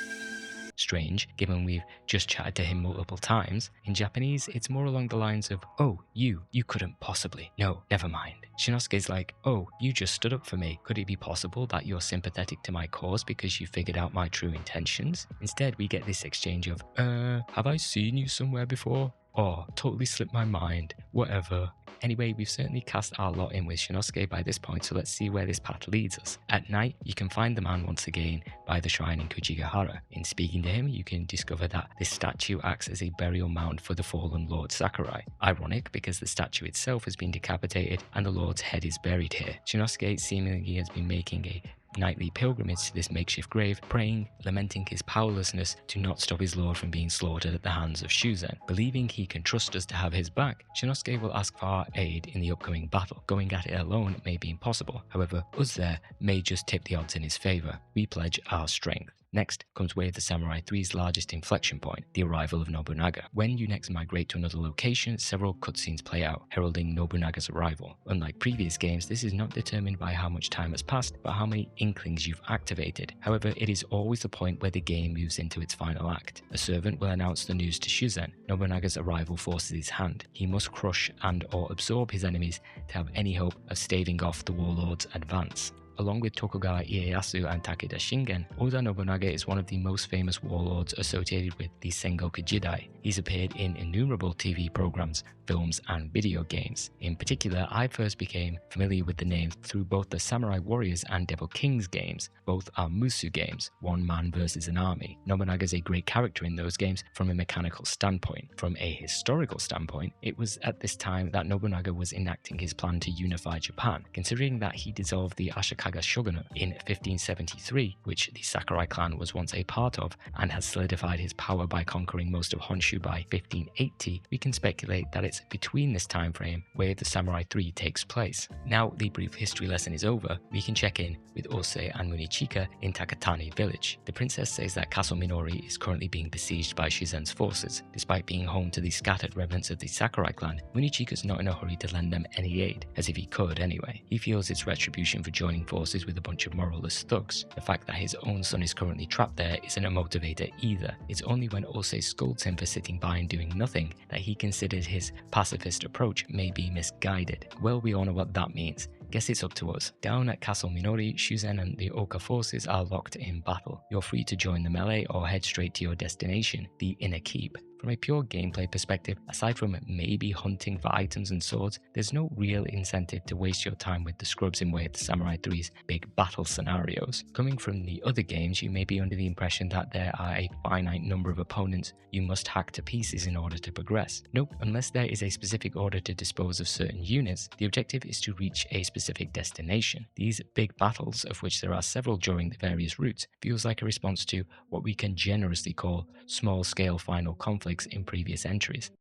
Strange, given we've just chatted to him multiple times. In Japanese, it's more along the lines of, oh, you couldn't possibly. No, never mind. Shinosuke's like, oh, you just stood up for me. Could it be possible that you're sympathetic to my cause because you figured out my true intentions? Instead, we get this exchange of, have I seen you somewhere before? Oh, totally slipped my mind. Whatever. Anyway, we've certainly cast our lot in with Shinosuke by this point, so let's see where this path leads us. At night, you can find the man once again by the shrine in Kuchigahara. In speaking to him, you can discover that this statue acts as a burial mound for the fallen Lord Sakurai. Ironic, because the statue itself has been decapitated and the Lord's head is buried here. Shinosuke seemingly has been making a nightly pilgrimage to this makeshift grave, praying, lamenting his powerlessness to not stop his lord from being slaughtered at the hands of Shuzen. Believing he can trust us to have his back, Shinosuke will ask for our aid in the upcoming battle. Going at it alone may be impossible. However, us there may just tip the odds in his favour. We pledge our strength. Next comes Way of the Samurai 3's largest inflection point, the arrival of Nobunaga. When you next migrate to another location, several cutscenes play out, heralding Nobunaga's arrival. Unlike previous games, this is not determined by how much time has passed, but how many inklings you've activated. However, it is always the point where the game moves into its final act. A servant will announce the news to Shuzen. Nobunaga's arrival forces his hand. He must crush and or absorb his enemies to have any hope of staving off the warlord's advance. Along with Tokugawa Ieyasu and Takeda Shingen, Oda Nobunaga is one of the most famous warlords associated with the Sengoku Jidai. He's appeared in innumerable TV programs, films, and video games. In particular, I first became familiar with the name through both the Samurai Warriors and Devil Kings games. Both are Musu games, one man versus an army. Nobunaga is a great character in those games from a mechanical standpoint. From a historical standpoint, it was at this time that Nobunaga was enacting his plan to unify Japan, considering that he dissolved the Ashikaga shogunate in 1573, which the Sakurai clan was once a part of, and has solidified his power by conquering most of Honshu by 1580. We can speculate that it's between this time frame where the Samurai 3 takes place. Now the brief history lesson is over, we can check in with Ose and Munichika in Takatani village. The princess says that Castle Minori is currently being besieged by Shuzen's forces. Despite being home to the scattered remnants of the Sakurai clan, Munichika's not in a hurry to lend them any aid, as if he could anyway. He feels it's retribution for joining forces with a bunch of moralless thugs. The fact that his own son is currently trapped there isn't a motivator either. It's only when Ose scolds him for sitting by and doing nothing that he considered his pacifist approach may be misguided. Well, we all know what that means. Guess it's up to us. Down at Castle Minori, Shuzen and the Oka forces are locked in battle. You're free to join the melee or head straight to your destination, the Inner Keep. From a pure gameplay perspective, aside from maybe hunting for items and swords, there's no real incentive to waste your time with the scrubs in Way of the Samurai 3's big battle scenarios. Coming from the other games, you may be under the impression that there are a finite number of opponents you must hack to pieces in order to progress. Nope, unless there is a specific order to dispose of certain units, the objective is to reach a specific destination. These big battles, of which there are several during the various routes, feels like a response to what we can generously call small-scale final conflicts in previous entries.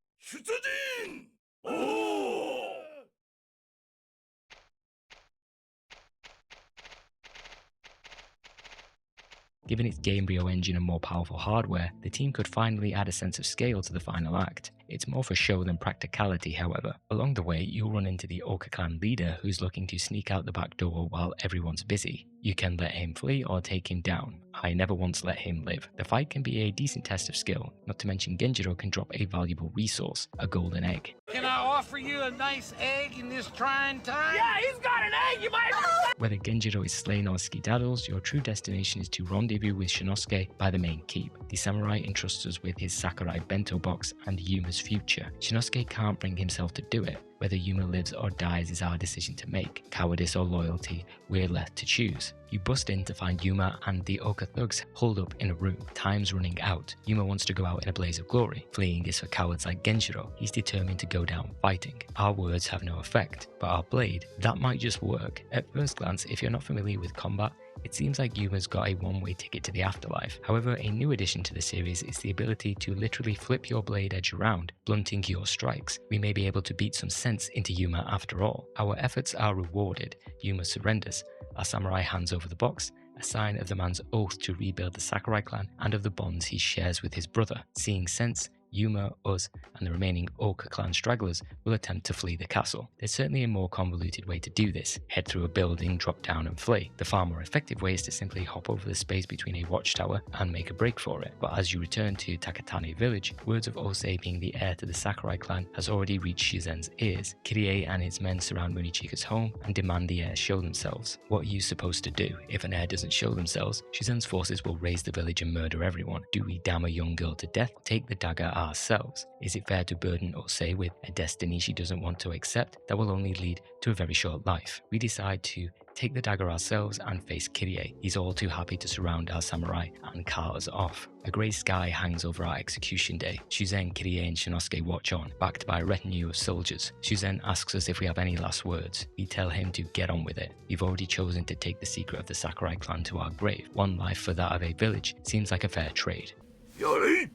Given its Gamebryo engine and more powerful hardware, the team could finally add a sense of scale to the final act. It's more for show than practicality, however. Along the way, you'll run into the Oka clan leader who's looking to sneak out the back door while everyone's busy. You can let him flee or take him down. I never once let him live. The fight can be a decent test of skill, not to mention Genjiro can drop a valuable resource, a golden egg. Can I offer you a nice egg in this trying time? Yeah, he's got an egg, you might. Whether Genjiro is slain or skedaddles, your true destination is to rendezvous with Shinosuke by the main keep. The samurai entrusts us with his Sakurai bento box and Yuma's future. Shinosuke can't bring himself to do it. Whether Yuma lives or dies is our decision to make. Cowardice or loyalty, we're left to choose. You bust in to find Yuma and the Oka thugs holed up in a room. Time's running out. Yuma wants to go out in a blaze of glory. Fleeing is for cowards like Genjiro. He's determined to go down fighting. Our words have no effect, but our blade, that might just work. At first glance, if you're not familiar with combat, it seems like Yuma's got a one-way ticket to the afterlife. However, a new addition to the series is the ability to literally flip your blade edge around, blunting your strikes. We may be able to beat some sense into Yuma after all. Our efforts are rewarded. Yuma surrenders. Our samurai hands over the box, a sign of the man's oath to rebuild the Sakurai clan and of the bonds he shares with his brother. Seeing sense, Yuma, us, and the remaining Oka clan stragglers will attempt to flee the castle. There's certainly a more convoluted way to do this. Head through a building, drop down and flee. The far more effective way is to simply hop over the space between a watchtower and make a break for it. But as you return to Takatani village, words of Ose being the heir to the Sakurai clan has already reached Shuzen's ears. Kirie and his men surround Munichika's home and demand the heir show themselves. What are you supposed to do? If an heir doesn't show themselves, Shuzen's forces will raise the village and murder everyone. Do we damn a young girl to death? Take the dagger ourselves. Is it fair to burden Ose with a destiny she doesn't want to accept that will only lead to a very short life? We decide to take the dagger ourselves and face Kirie. He's all too happy to surround our samurai and cart us off. A grey sky hangs over our execution day. Shuzen, Kirie and Shinosuke watch on, backed by a retinue of soldiers. Shuzen asks us if we have any last words. We tell him to get on with it. We've already chosen to take the secret of the Sakurai clan to our grave. One life for that of a village seems like a fair trade. Yori!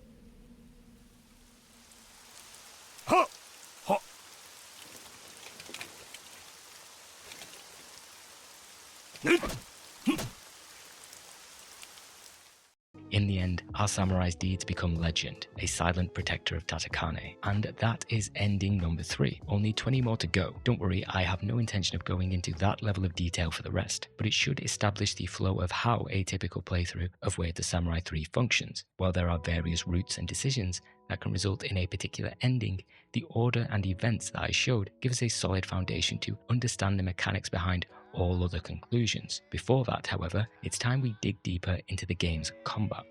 Ha! Ha! our samurai's deeds become legend, a silent protector of Tatakane. And that is ending number 3. Only 20 more to go. Don't worry, I have no intention of going into that level of detail for the rest, but it should establish the flow of how a typical playthrough of Way of the Samurai 3 functions. While there are various routes and decisions that can result in a particular ending, the order and events that I showed give us a solid foundation to understand the mechanics behind all other conclusions. Before that, however, it's time we dig deeper into the game's combat.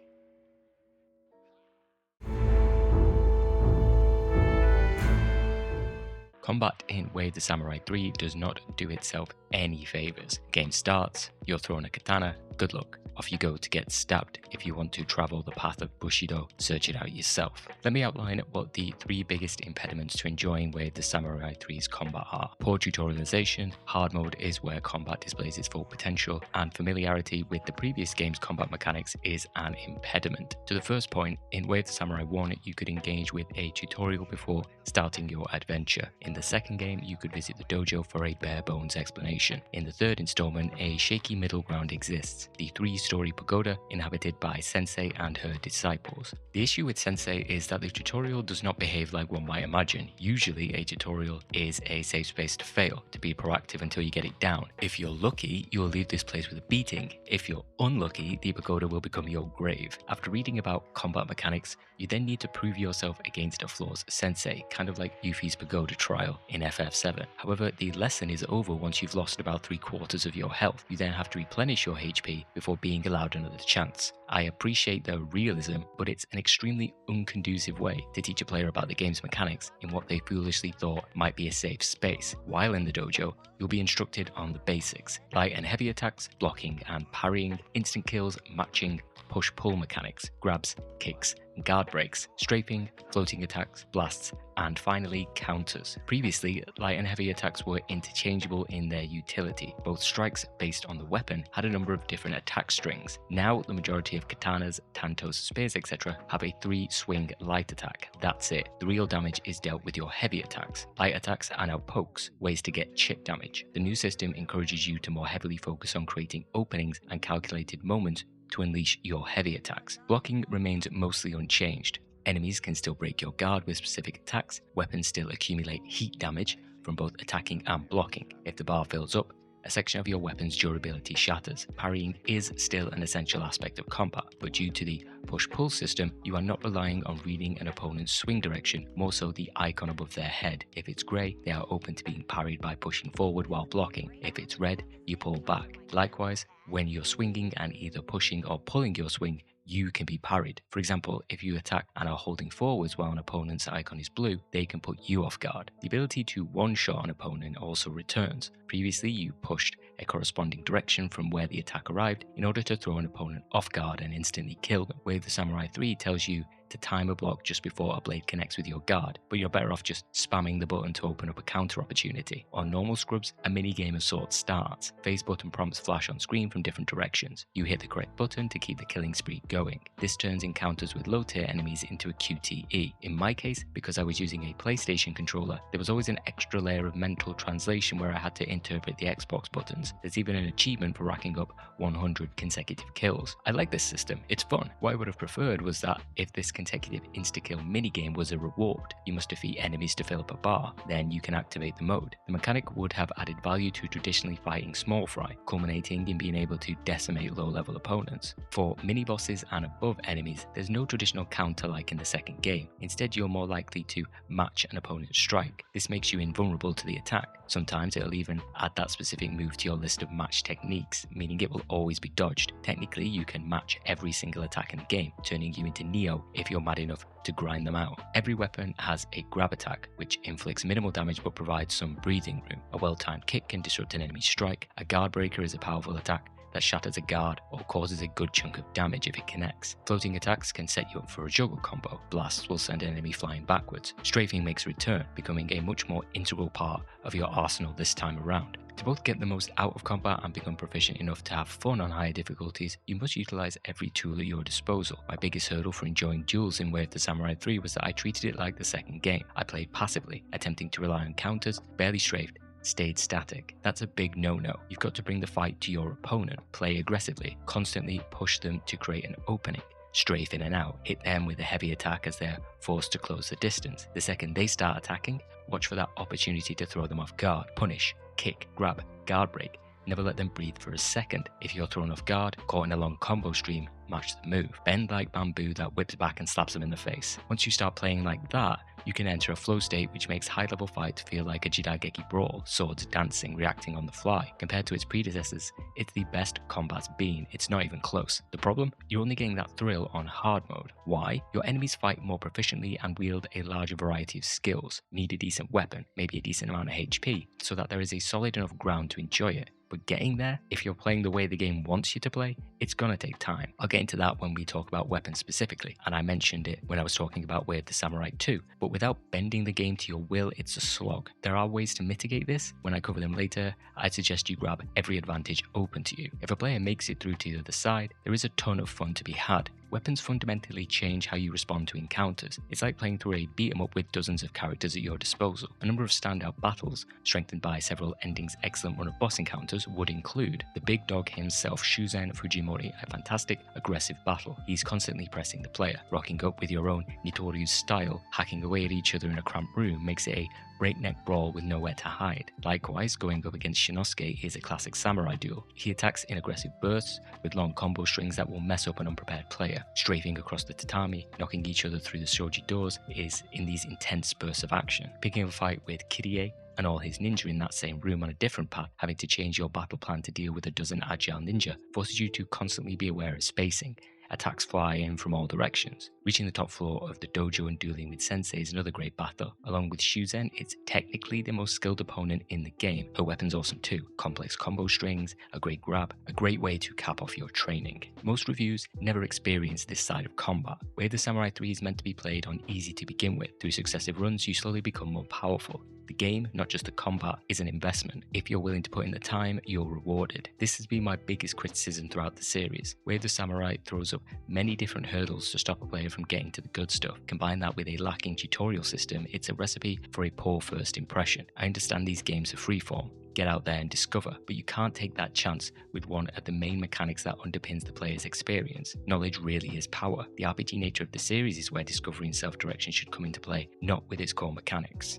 Combat in Way of the Samurai 3 does not do itself any favours. Game starts, you're thrown a katana, good luck. Off you go to get stabbed. If you want to travel the path of Bushido, search it out yourself. Let me outline what the 3 biggest impediments to enjoying Way of the Samurai 3's combat are. Poor tutorialization, hard mode is where combat displays its full potential, and familiarity with the previous game's combat mechanics is an impediment. To the first point, in Way of the Samurai 1 you could engage with a tutorial before starting your adventure. In the second game you could visit the dojo for a bare bones explanation. In the third installment, a shaky middle ground exists, the 3-story pagoda inhabited by Sensei and her disciples. The issue with Sensei is that the tutorial does not behave like one might imagine. Usually a tutorial is a safe space to fail, to be proactive until you get it down. If you're lucky, you'll leave this place with a beating. If you're unlucky, the pagoda will become your grave. After reading about combat mechanics, you then need to prove yourself against a flawless Sensei, kind of like Yuffie's pagoda trial in FF7. However, the lesson is over once you've lost about 3/4 of your health. You then have to replenish your HP before being allowed another chance. I appreciate the realism, but it's an extremely unconducive way to teach a player about the game's mechanics in what they foolishly thought might be a safe space. While in the dojo, you'll be instructed on the basics: light and heavy attacks, blocking and parrying, instant kills, matching, push-pull mechanics, grabs, kicks, guard breaks, strafing, floating attacks, blasts, and finally counters. Previously, light and heavy attacks were interchangeable in their utility. Both strikes based on the weapon had a number of different attack strings. Now the majority of katanas, tantos, spears, etc. have a 3-swing light attack. That's it. The real damage is dealt with your heavy attacks. Light attacks are now pokes, ways to get chip damage. The new system encourages you to more heavily focus on creating openings and calculated moments to unleash your heavy attacks. Blocking remains mostly unchanged. Enemies can still break your guard with specific attacks, weapons still accumulate heat damage from both attacking and blocking. If the bar fills up, a section of your weapon's durability shatters. Parrying is still an essential aspect of combat, but due to the push-pull system, you are not relying on reading an opponent's swing direction, more so the icon above their head. If it's grey, they are open to being parried by pushing forward while blocking. If it's red, you pull back. Likewise, when you're swinging and either pushing or pulling your swing, you can be parried. For example, if you attack and are holding forwards while an opponent's icon is blue, they can put you off guard. The ability to one-shot an opponent also returns. Previously, you pushed a corresponding direction from where the attack arrived in order to throw an opponent off guard and instantly kill them. Way of the Samurai 3 tells you to time a block just before a blade connects with your guard, but you're better off just spamming the button to open up a counter opportunity. On normal scrubs, a mini-game of sorts starts. Phase button prompts flash on screen from different directions. You hit the correct button to keep the killing spree going. This turns encounters with low-tier enemies into a QTE. In my case, because I was using a PlayStation controller, there was always an extra layer of mental translation where I had to interpret the Xbox buttons. There's even an achievement for racking up 100 consecutive kills. I like this system, it's fun. What I would have preferred was that if this consecutive insta-kill minigame was a reward, you must defeat enemies to fill up a bar, then you can activate the mode. The mechanic would have added value to traditionally fighting small fry, culminating in being able to decimate low-level opponents. For mini-bosses and above enemies, there's no traditional counter like in the second game. Instead, you're more likely to match an opponent's strike. This makes you invulnerable to the attack. Sometimes it'll even add that specific move to your list of match techniques, meaning it will always be dodged. Technically, you can match every single attack in the game, turning you into Neo if you're mad enough to grind them out. Every weapon has a grab attack, which inflicts minimal damage but provides some breathing room. A well-timed kick can disrupt an enemy's strike. A guard breaker is a powerful attack that shatters a guard or causes a good chunk of damage if it connects. Floating attacks can set you up for a juggle combo. Blasts will send an enemy flying backwards. Strafing makes a return, becoming a much more integral part of your arsenal this time around. To both get the most out of combat and become proficient enough to have fun on higher difficulties, you must utilize every tool at your disposal. My biggest hurdle for enjoying duels in Way of the Samurai 3 was that I treated it like the second game. I played passively, attempting to rely on counters, barely strafed, stayed static. That's a big no-no. You've got to bring the fight to your opponent, play aggressively, constantly push them to create an opening. strafe in and out, hit them with a heavy attack as they're forced to close the distance. The second they start attacking, watch for that opportunity to throw them off guard, punish, kick, grab, guard break. Never let them breathe for a second. If you're thrown off guard, caught in a long combo stream, match the move. Bend like bamboo that whips back and slaps them in the face. Once you start playing like that, you can enter a flow state which makes high-level fights feel like a Jidaigeki brawl, swords dancing, reacting on the fly. Compared to its predecessors, it's the best combat's been. It's not even close. The problem? You're only getting that thrill on hard mode. Why? Your enemies fight more proficiently and wield a larger variety of skills. Need a decent weapon, maybe a decent amount of HP, so that there is a solid enough ground to enjoy it. But getting there, if you're playing the way the game wants you to play, it's gonna take time. I'll get into that when we talk about weapons specifically, and I mentioned it when I was talking about Way of the Samurai 2, but without bending the game to your will, it's a slog. There are ways to mitigate this. When I cover them later, I'd suggest you grab every advantage open to you. If a player makes it through to the other side, there is a ton of fun to be had. Weapons fundamentally change how you respond to encounters. It's like playing through a beat 'em up with dozens of characters at your disposal. A number of standout battles, strengthened by several endings' excellent run of boss encounters, would include the big dog himself, Shuzen Fujimori, a fantastic, aggressive battle. He's constantly pressing the player. Rocking up with your own Nitoryu's style, hacking away at each other in a cramped room makes it a breakneck brawl with nowhere to hide. Likewise, going up against Shinosuke is a classic samurai duel. He attacks in aggressive bursts with long combo strings that will mess up an unprepared player. Strafing across the tatami, knocking each other through the shoji doors is in these intense bursts of action. Picking up a fight with Kirie and all his ninja in that same room on a different path, having to change your battle plan to deal with a dozen agile ninja, forces you to constantly be aware of spacing. Attacks fly in from all directions. Reaching the top floor of the dojo and dueling with Sensei is another great battle. Along with Shuzen, it's technically the most skilled opponent in the game. Her weapon's awesome too. Complex combo strings, a great grab, a great way to cap off your training. Most reviews never experience this side of combat. Way of the Samurai 3 is meant to be played on easy to begin with. Through successive runs, you slowly become more powerful. The game, not just the combat, is an investment. If you're willing to put in the time, you're rewarded. This has been my biggest criticism throughout the series. Way of the Samurai throws up many different hurdles to stop a player from getting to the good stuff. Combine that with a lacking tutorial system, it's a recipe for a poor first impression. I understand these games are freeform. Get out there and discover, but you can't take that chance with one of the main mechanics that underpins the player's experience. Knowledge really is power. The RPG nature of the series is where discovery and self-direction should come into play, not with its core mechanics.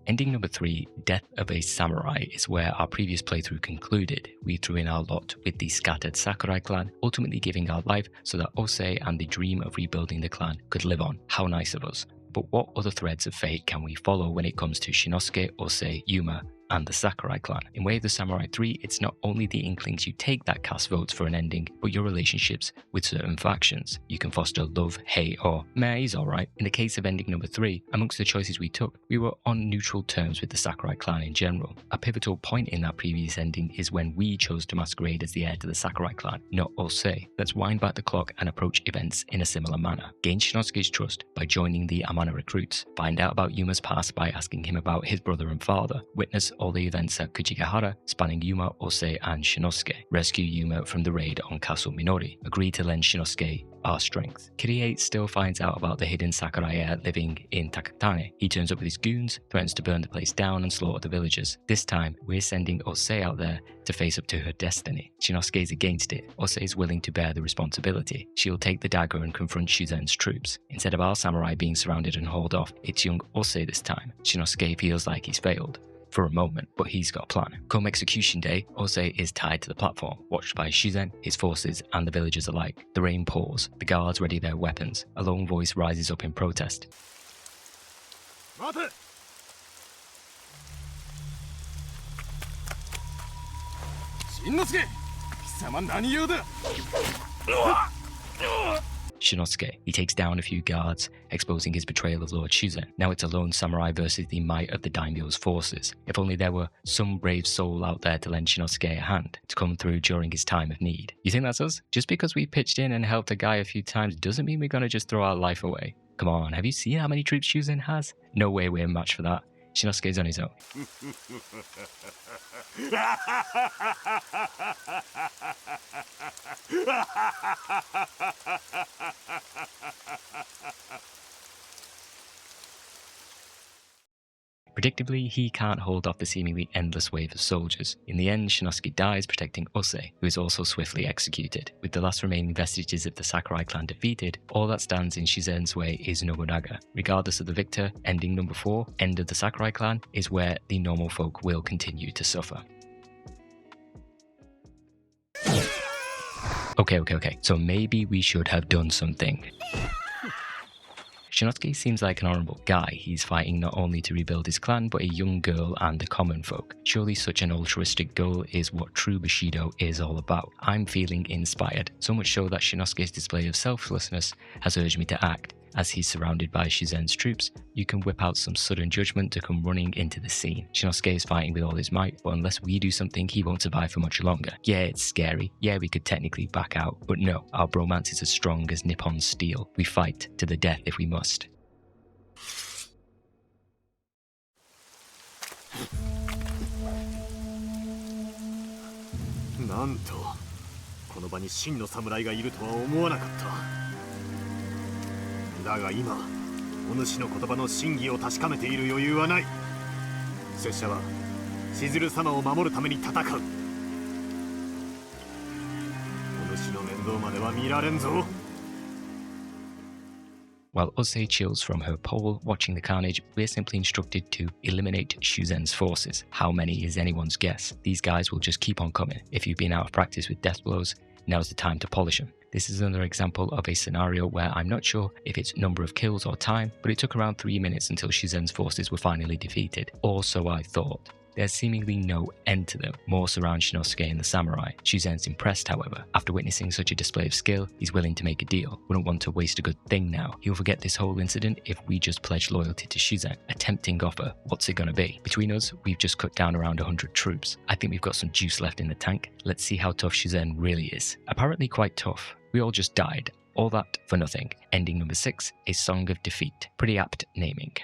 Ending number 3, Death of a Samurai, is where our previous playthrough concluded. We threw in our lot with the scattered Sakurai clan, ultimately giving our life so that Osei and the dream of rebuilding the clan could live on. How nice of us. But what other threads of fate can we follow when it comes to Shinosuke, Osei, Yuma, and the Sakurai clan? In Way of the Samurai 3, it's not only the inklings you take that cast votes for an ending, but your relationships with certain factions. You can foster love, hate, or meh, he's alright. In the case of ending number 3, amongst the choices we took, we were on neutral terms with the Sakurai clan in general. A pivotal point in that previous ending is when we chose to masquerade as the heir to the Sakurai clan, not Osei. Let's wind back the clock and approach events in a similar manner. Gain Shinosuke's trust by joining the Amana recruits. Find out about Yuma's past by asking him about his brother and father. Witness all the events at Kujigahara, spanning Yuma, Osei, and Shinosuke. Rescue Yuma from the raid on Castle Minori. Agree to lend Shinosuke our strength. Kirie still finds out about the hidden Sakurai heir living in Takatane. He turns up with his goons, threatens to burn the place down and slaughter the villagers. This time, we're sending Osei out there to face up to her destiny. Shinosuke is against it. Osei is willing to bear the responsibility. She'll take the dagger and confront Shuzen's troops. Instead of our samurai being surrounded and hauled off, it's young Osei this time. Shinosuke feels like he's failed. For a moment, but he's got a plan. Come execution day, Osei is tied to the platform, watched by Shuzen, his forces, and the villagers alike. The rain pours, the guards ready their weapons. A lone voice rises up in protest. Shinosuke. He takes down a few guards, exposing his betrayal of Lord Shuzen. Now it's a lone samurai versus the might of the daimyo's forces. If only there were some brave soul out there to lend Shinosuke a hand, to come through during his time of need. You think that's us? Just because we pitched in and helped a guy a few times doesn't mean we're gonna just throw our life away. Come on, have you seen how many troops Shuzen has? No way we're a match for that. Shinosuke's on his own. Predictably, he can't hold off the seemingly endless wave of soldiers. In the end, Shinosuke dies protecting Ose, who is also swiftly executed. With the last remaining vestiges of the Sakurai clan defeated, all that stands in Shuzen's way is Nobunaga. Regardless of the victor, ending number 4, end of the Sakurai clan, is where the normal folk will continue to suffer. Okay, so maybe we should have done something. Shinosuke seems like an honourable guy. He's fighting not only to rebuild his clan, but a young girl and the common folk. Surely such an altruistic goal is what true Bushido is all about. I'm feeling inspired, so much so that Shinosuke's display of selflessness has urged me to act. As he's surrounded by Shuzen's troops, you can whip out some sudden judgment to come running into the scene. Shinosuke is fighting with all his might, but unless we do something, he won't survive for much longer. Yeah, it's scary. Yeah, we could technically back out. But no, our bromance is as strong as Nippon steel. We fight to the death if we must. Nanto, この場に真の侍がいるとは思わなかった。だが今、お主の言葉の真偽を確かめている余裕はない。拙者はしずる様を守るために戦う。お主の面倒までは見られんぞ。 While Ose chills from her pole, watching the carnage, we're simply instructed to eliminate Shuzen's forces. How many is anyone's guess? These guys will just keep on coming. If you've been out of practice with death blows, now's the time to polish them. This is another example of a scenario where I'm not sure if it's number of kills or time, but it took around 3 minutes until Shuzen's forces were finally defeated. Or so I thought. There's seemingly no end to them. More surround Shinosuke and the samurai. Shuzen's impressed, however. After witnessing such a display of skill, he's willing to make a deal. Wouldn't want to waste a good thing now. He'll forget this whole incident if we just pledge loyalty to Shuzen. A tempting offer. What's it gonna be? Between us, we've just cut down around 100 troops. I think we've got some juice left in the tank. Let's see how tough Shuzen really is. Apparently quite tough. We all just died. All that for nothing. Ending number 6, a song of defeat. Pretty apt naming.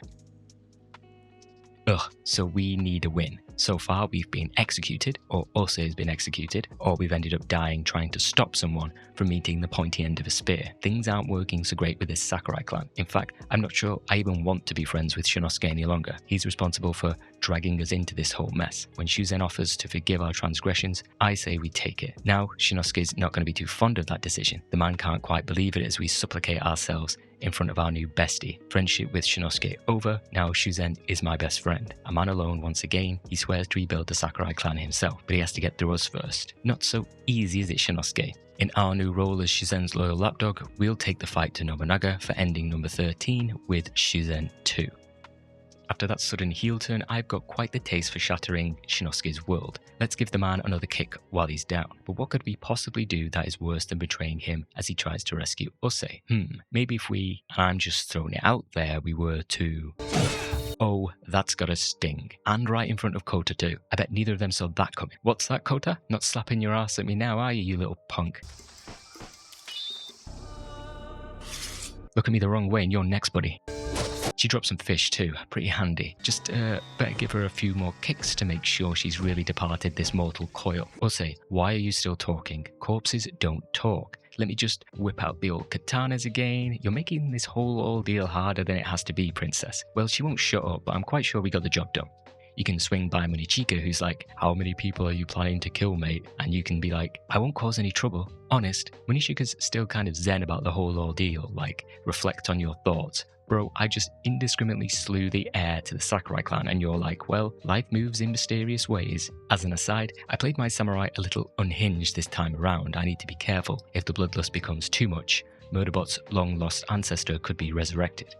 Ugh, so we need a win. So far we've been executed, or Ose has been executed, or we've ended up dying trying to stop someone from meeting the pointy end of a spear. Things aren't working so great with this Sakurai clan. In fact, I'm not sure I even want to be friends with Shinosuke any longer. He's responsible for dragging us into this whole mess. When Shuzen offers to forgive our transgressions, I say we take it. Now, Shinosuke's not going to be too fond of that decision. The man can't quite believe it as we supplicate ourselves in front of our new bestie. Friendship with Shinosuke over, now Shuzen is my best friend. A man alone once again, he swears to rebuild the Sakurai clan himself, but he has to get through us first. Not so easy is it, Shinosuke? In our new role as Shuzen's loyal lapdog, we'll take the fight to Nobunaga for ending number 13 with Shuzen 2. After that sudden heel turn, I've got quite the taste for shattering Shinosuke's world. Let's give the man another kick while he's down. But what could we possibly do that is worse than betraying him as he tries to rescue Ose? Maybe if we, and I'm just throwing it out there, we were to... Oh, that's got a sting. And right in front of Kota too. I bet neither of them saw that coming. What's that, Kota? Not slapping your ass at me now, are you, you little punk? Look at me the wrong way and you're next, buddy. She dropped some fish too, pretty handy. Just better give her a few more kicks to make sure she's really departed this mortal coil. Ose, why are you still talking? Corpses don't talk. Let me just whip out the old katanas again. You're making this whole ordeal harder than it has to be, princess. Well, she won't shut up, but I'm quite sure we got the job done. You can swing by Munichika, who's like, how many people are you planning to kill, mate? And you can be like, I won't cause any trouble. Honest, Munichika's still kind of zen about the whole ordeal, like, reflect on your thoughts. Bro, I just indiscriminately slew the heir to the Sakurai clan and you're like, well, life moves in mysterious ways. As an aside, I played my samurai a little unhinged this time around. I need to be careful. If the bloodlust becomes too much, Murderbot's long-lost ancestor could be resurrected.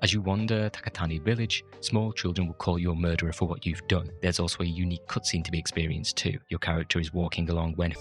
As you wander Takatani village, small children will call you a murderer for what you've done. There's also a unique cutscene to be experienced too. Your character is walking along when...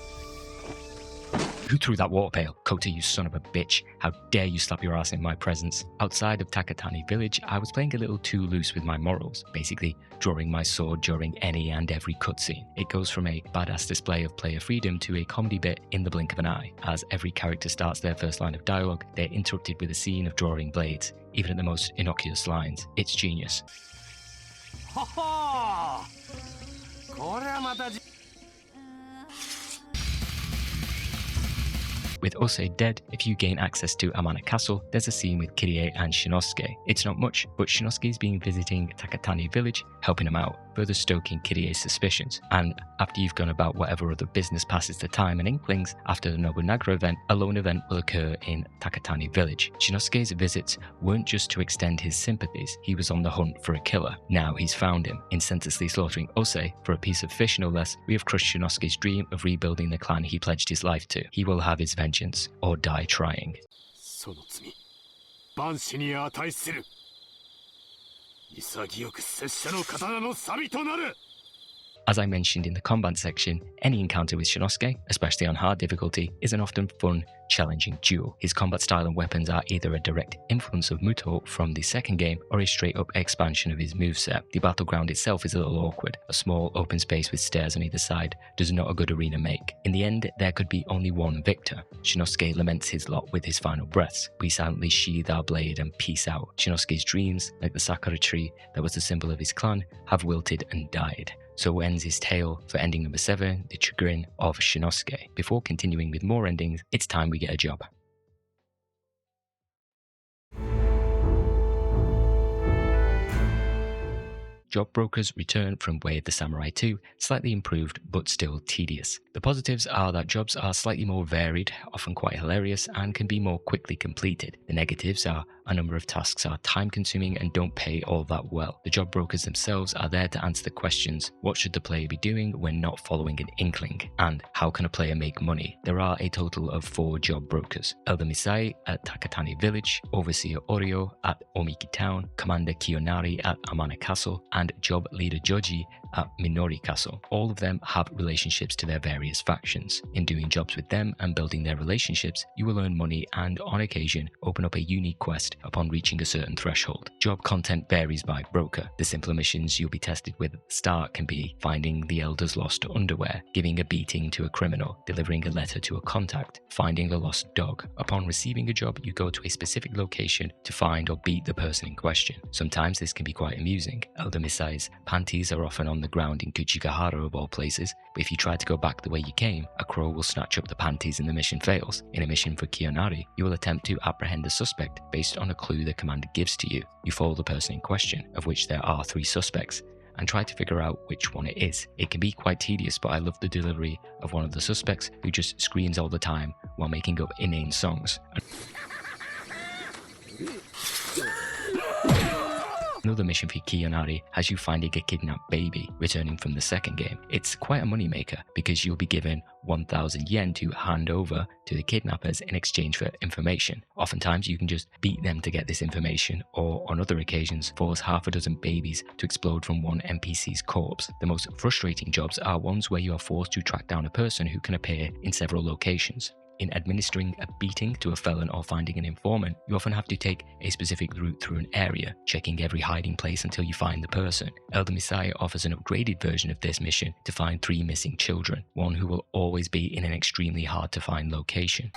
Who threw that water pail? Kota, you son of a bitch. How dare you slap your ass in my presence? Outside of Takatani village, I was playing a little too loose with my morals. Basically, drawing my sword during any and every cutscene. It goes from a badass display of player freedom to a comedy bit in the blink of an eye. As every character starts their first line of dialogue, they're interrupted with a scene of drawing blades. Even at the most innocuous lines. It's genius. With Osei dead, if you gain access to Amana Castle, there's a scene with Kirie and Shinosuke. It's not much, but Shinosuke's been visiting Takatani village, helping him out, further stoking Kirie's suspicions. And after you've gone about whatever other business passes the time and inklings, after the Nobunaga event, a lone event will occur in Takatani village. Shinosuke's visits weren't just to extend his sympathies, he was on the hunt for a killer. Now he's found him. In senselessly slaughtering Osei for a piece of fish no less, we have crushed Shinosuke's dream of rebuilding the clan he pledged his life to. He will have his vengeance, or die trying. As I mentioned in the combat section, any encounter with Shinosuke, especially on hard difficulty, is an often fun, challenging duel. His combat style and weapons are either a direct influence of Muto from the second game or a straight up expansion of his moveset. The battleground itself is a little awkward. A small open space with stairs on either side does not a good arena make. In the end, there could be only one victor. Shinosuke laments his lot with his final breaths. We silently sheathe our blade and peace out. Shinosuke's dreams, like the Sakurai tree that was the symbol of his clan, have wilted and died. So ends his tale for ending number 7, The Chagrin of Shinosuke. Before continuing with more endings, it's time we get a job. Job brokers return from Way of the Samurai 2, slightly improved but still tedious. The positives are that jobs are slightly more varied, often quite hilarious, and can be more quickly completed. The negatives are a number of tasks are time consuming and don't pay all that well. The job brokers themselves are there to answer the questions, what should the player be doing when not following an inkling? And how can a player make money? There are a total of 4 job brokers. Elder Misai at Takatani Village, Overseer Oryo at Omiki Town, Commander Kiyonari at Amana Castle, and Job Leader Joji at Minori Castle. All of them have relationships to their various factions. In doing jobs with them and building their relationships, you will earn money and, on occasion, open up a unique quest upon reaching a certain threshold. Job content varies by broker. The simpler missions you'll be tested with at the start can be finding the Elder's lost underwear, giving a beating to a criminal, delivering a letter to a contact, finding a lost dog. Upon receiving a job, you go to a specific location to find or beat the person in question. Sometimes this can be quite amusing. Elder Misai's panties are often on the ground in Kuchigahara of all places, but if you try to go back the way you came, a crow will snatch up the panties and the mission fails. In a mission for Kiyonari, you will attempt to apprehend a suspect based on a clue the commander gives to you. You follow the person in question, of which there are 3 suspects, and try to figure out which one it is. It can be quite tedious, but I love the delivery of one of the suspects who just screams all the time while making up inane songs. Another mission for Kiyonari has you finding a kidnapped baby returning from the second game. It's quite a moneymaker because you'll be given 1,000 yen to hand over to the kidnappers in exchange for information. Oftentimes you can just beat them to get this information, or on other occasions force half a dozen babies to explode from one NPC's corpse. The most frustrating jobs are ones where you are forced to track down a person who can appear in several locations. In administering a beating to a felon or finding an informant, you often have to take a specific route through an area, checking every hiding place until you find the person. Elder Misai offers an upgraded version of this mission to find 3 missing children, one who will always be in an extremely hard to find location.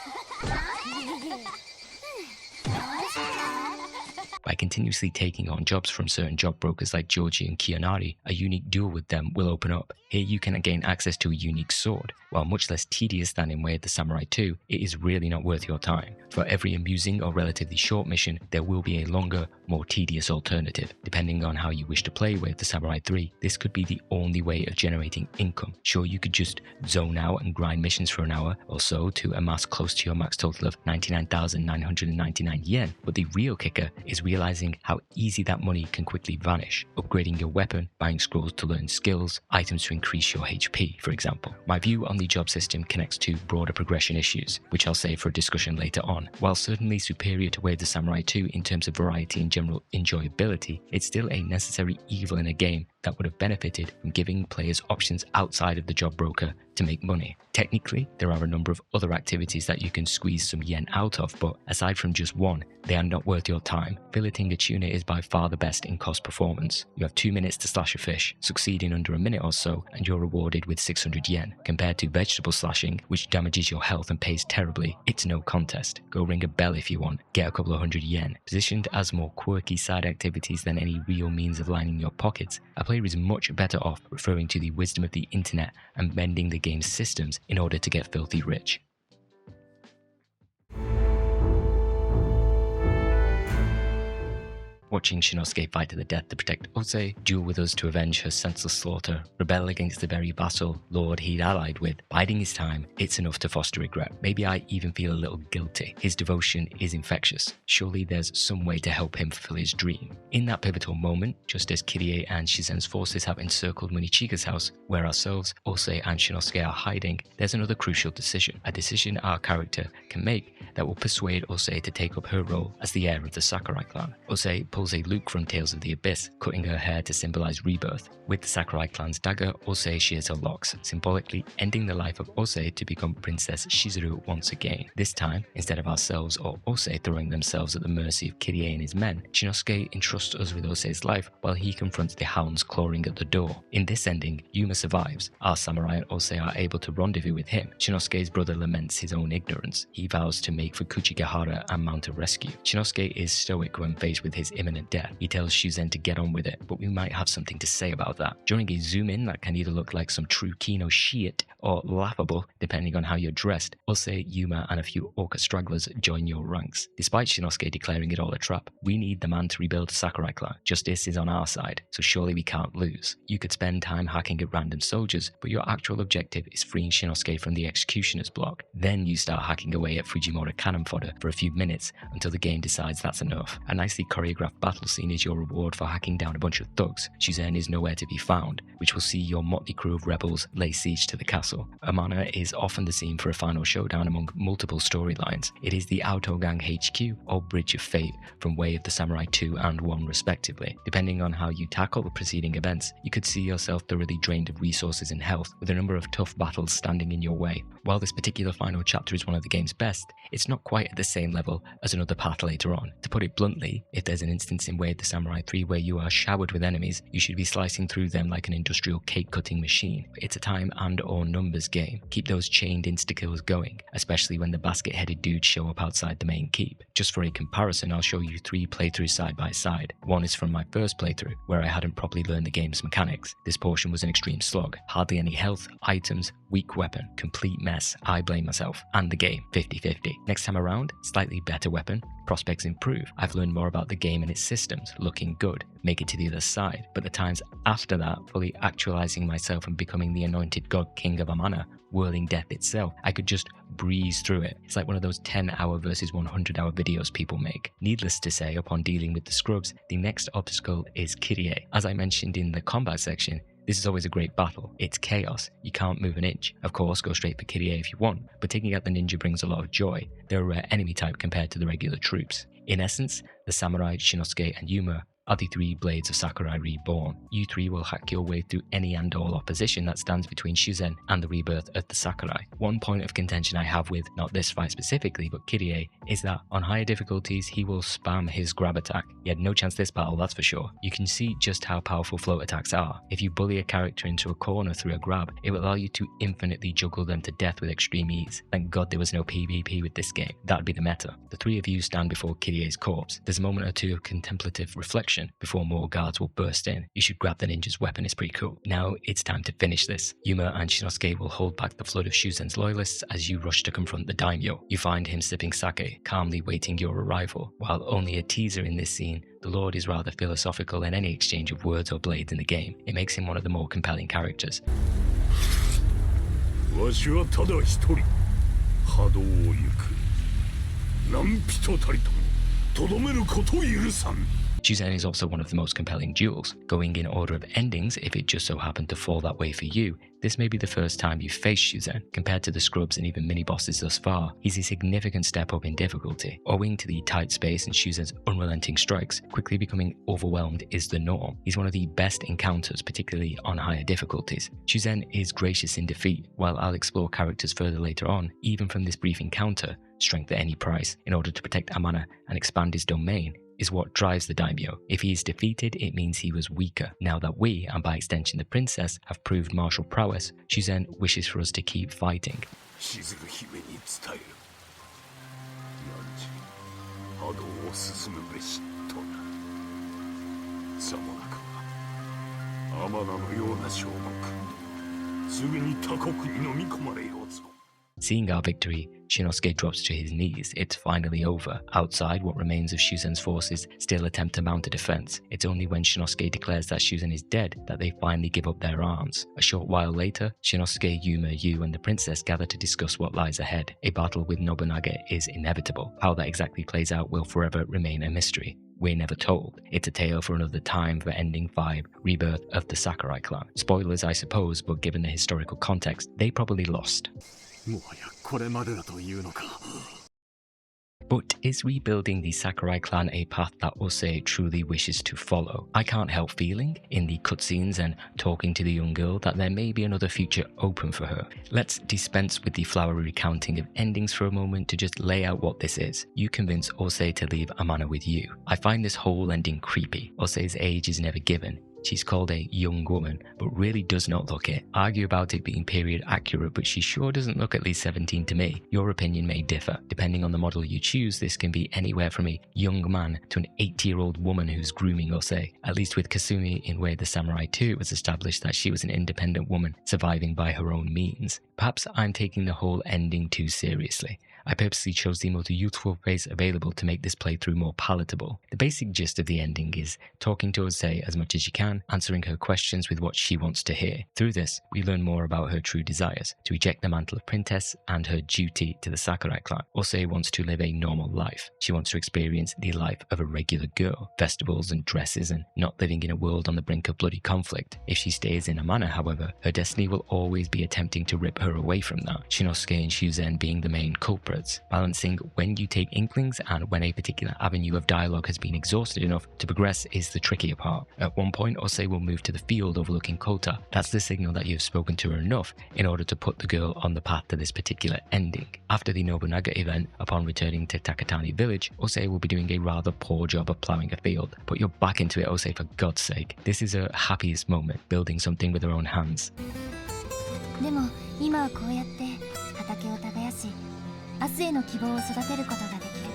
By continuously taking on jobs from certain job brokers like Georgie and Kiyonari, a unique duel with them will open up. Here you can gain access to a unique sword. While much less tedious than in Way of the Samurai 2, it is really not worth your time. For every amusing or relatively short mission, there will be a longer, more tedious alternative. Depending on how you wish to play Way of the Samurai 3, this could be the only way of generating income. Sure, you could just zone out and grind missions for an hour or so to amass close to your max total of 99,999 yen, but the real kicker is realizing how easy that money can quickly vanish. Upgrading your weapon, buying scrolls to learn skills, items to increase your HP, for example. My view on the job system connects to broader progression issues, which I'll save for a discussion later on. While certainly superior to Way of the Samurai 2 in terms of variety and general enjoyability, it's still a necessary evil in a game that would have benefited from giving players options outside of the job broker to make money. Technically, there are a number of other activities that you can squeeze some yen out of, but aside from just one, they are not worth your time. Filleting a tuna is by far the best in cost performance. You have 2 minutes to slash a fish, succeed in under a minute or so, and you're rewarded with 600 yen. Compared to vegetable slashing, which damages your health and pays terribly, it's no contest. Go ring a bell if you want, get a couple of hundred yen. Positioned as more quirky side activities than any real means of lining your pockets, a player is much better off referring to the wisdom of the internet and bending the game's systems in order to get filthy rich. watching Shinosuke fight to the death to protect Ose, duel with us to avenge her senseless slaughter, rebel against the very vassal lord he'd allied with, biding his time, it's enough to foster regret. Maybe I even feel a little guilty. His devotion is infectious. Surely there's some way to help him fulfill his dream. In that pivotal moment, just as Kirie and Shuzen's forces have encircled Munichika's house, where ourselves, Ose and Shinosuke are hiding, there's another crucial decision. A decision our character can make that will persuade Ose to take up her role as the heir of the Sakurai clan. Ose pulls a Luke from Tales of the Abyss, cutting her hair to symbolize rebirth. With the Sakurai clan's dagger, Ose shears her locks, symbolically ending the life of Ose to become Princess Shizuru once again. This time, instead of ourselves or Ose throwing themselves at the mercy of Kirie and his men, Shinosuke entrusts us with Ose's life while he confronts the hounds clawing at the door. In this ending, Yuma survives. Our samurai and Ose are able to rendezvous with him. Shinosuke's brother laments his own ignorance. He vows to make for Kuchigahara and mount a rescue. Shinosuke is stoic when faced with his imminent death. He tells Shuzen to get on with it, but we might have something to say about that. During a zoom in that can either look like some true Kino shit or laughable, depending on how you're dressed, Ose, Yuma, and a few Orca stragglers join your ranks. Despite Shinosuke declaring it all a trap, we need the man to rebuild Sakurai clan. Justice is on our side, so surely we can't lose. You could spend time hacking at random soldiers, but your actual objective is freeing Shinosuke from the executioner's block. Then you start hacking away at Fujimura cannon fodder for a few minutes until the game decides that's enough. A nicely choreographed battle scene is your reward for hacking down a bunch of thugs. Shuzen is nowhere to be found, which will see your motley crew of rebels lay siege to the castle. Amana is often the scene for a final showdown among multiple storylines. It is the Autogang HQ or Bridge of Fate from Way of the Samurai 2 and 1 respectively. Depending on how you tackle the preceding events, you could see yourself thoroughly drained of resources and health, with a number of tough battles standing in your way. While this particular final chapter is one of the game's best, it's not quite at the same level as another path later on. To put it bluntly, if there's an instance in Way of the Samurai 3 where you are showered with enemies, you should be slicing through them like an industrial cake-cutting machine. It's a time and or numbers game. Keep those chained insta-kills going, especially when the basket-headed dudes show up outside the main keep. Just for a comparison, I'll show you 3 playthroughs side by side. One is from my first playthrough, where I hadn't properly learned the game's mechanics. This portion was an extreme slog. Hardly any health, items, weak weapon, complete mess. I blame myself. And the game, 50-50. Next time around, slightly better weapon, prospects improve. I've learned more about the game and its systems, looking good, make it to the other side. But the times after that, fully actualizing myself and becoming the anointed god king of Amana, whirling death itself, I could just breeze through it. It's like one of those 10-hour versus 100-hour videos people make. Needless to say, upon dealing with the scrubs, the next obstacle is Kirie. As I mentioned in the combat section, this is always a great battle. It's chaos. You can't move an inch. Of course, go straight for Kirie if you want, but taking out the ninja brings a lot of joy. They're a rare enemy type compared to the regular troops. In essence, the samurai, Shinosuke, and Yuma are the 3 blades of Sakurai reborn. You 3 will hack your way through any and all opposition that stands between Shuzen and the rebirth of the Sakurai. One point of contention I have with, not this fight specifically, but Kirie, is that on higher difficulties he will spam his grab attack. He had no chance this battle, that's for sure. You can see just how powerful float attacks are. If you bully a character into a corner through a grab, it will allow you to infinitely juggle them to death with extreme ease. Thank God there was no PvP with this game. That'd be the meta. The 3 of you stand before Kirie's corpse. There's a moment or two of contemplative reflection before more guards will burst in. You should grab the ninja's weapon, it's pretty cool. Now it's time to finish this. Yuma and Shinosuke will hold back the flood of Shuzen's loyalists as you rush to confront the daimyo. You find him sipping sake, calmly waiting your arrival. While only a teaser in this scene, the Lord is rather philosophical in any exchange of words or blades in the game. It makes him one of the more compelling characters. Shuzen is also one of the most compelling duels. Going in order of endings, if it just so happened to fall that way for you, this may be the first time you've faced Shuzen. Compared to the scrubs and even mini-bosses thus far, he's a significant step up in difficulty. Owing to the tight space and Shuzen's unrelenting strikes, quickly becoming overwhelmed is the norm. He's one of the best encounters, particularly on higher difficulties. Shuzen is gracious in defeat. While I'll explore characters further later on, even from this brief encounter, strength at any price, in order to protect Amana and expand his domain, is what drives the daimyo. If he is defeated, it means he was weaker. Now that we, and by extension the princess, have proved martial prowess, Shuzen wishes for us to keep fighting. Seeing our victory, Shinosuke drops to his knees. It's finally over. Outside, what remains of Shuzen's forces still attempt to mount a defense. It's only when Shinosuke declares that Shuzen is dead that they finally give up their arms. A short while later, Shinosuke, Yuma, Yu, and the princess gather to discuss what lies ahead. A battle with Nobunaga is inevitable. How that exactly plays out will forever remain a mystery. We're never told. It's a tale for another time for Ending 5, Rebirth of the Sakurai clan. Spoilers, I suppose, but given the historical context, they probably lost. But is rebuilding the Sakurai clan a path that Ose truly wishes to follow? I can't help feeling, in the cutscenes and talking to the young girl, that there may be another future open for her. Let's dispense with the flowery recounting of endings for a moment to just lay out what this is. You convince Ose to leave Amana with you. I find this whole ending creepy. Ose's age is never given. She's called a young woman, but really does not look it. Argue about it being period accurate, but she sure doesn't look at least 17 to me. Your opinion may differ. Depending on the model you choose, this can be anywhere from a young man to an 80-year-old woman who's grooming Ose. At least with Kasumi in Way of the Samurai 2, it was established that she was an independent woman, surviving by her own means. Perhaps I'm taking the whole ending too seriously. I purposely chose the most youthful face available to make this playthrough more palatable. The basic gist of the ending is talking to Ose as much as you can, answering her questions with what she wants to hear. Through this, we learn more about her true desires, to eject the mantle of princess and her duty to the Sakurai clan. Ose wants to live a normal life. She wants to experience the life of a regular girl, festivals and dresses, and not living in a world on the brink of bloody conflict. If she stays in Amana, however, her destiny will always be attempting to rip her away from that, Shinosuke and Shuzen being the main culprits. Balancing when you take inklings and when a particular avenue of dialogue has been exhausted enough to progress is the trickier part. At one point, Ose will move to the field overlooking Kota. That's the signal that you've spoken to her enough in order to put the girl on the path to this particular ending. After the Nobunaga event, upon returning to Takatani village, Ose will be doing a rather poor job of ploughing a field. Put your back into it, Ose, for God's sake. This is her happiest moment, building something with her own hands. でも今はこうやって畑を耕し明日への希望を育てることができる。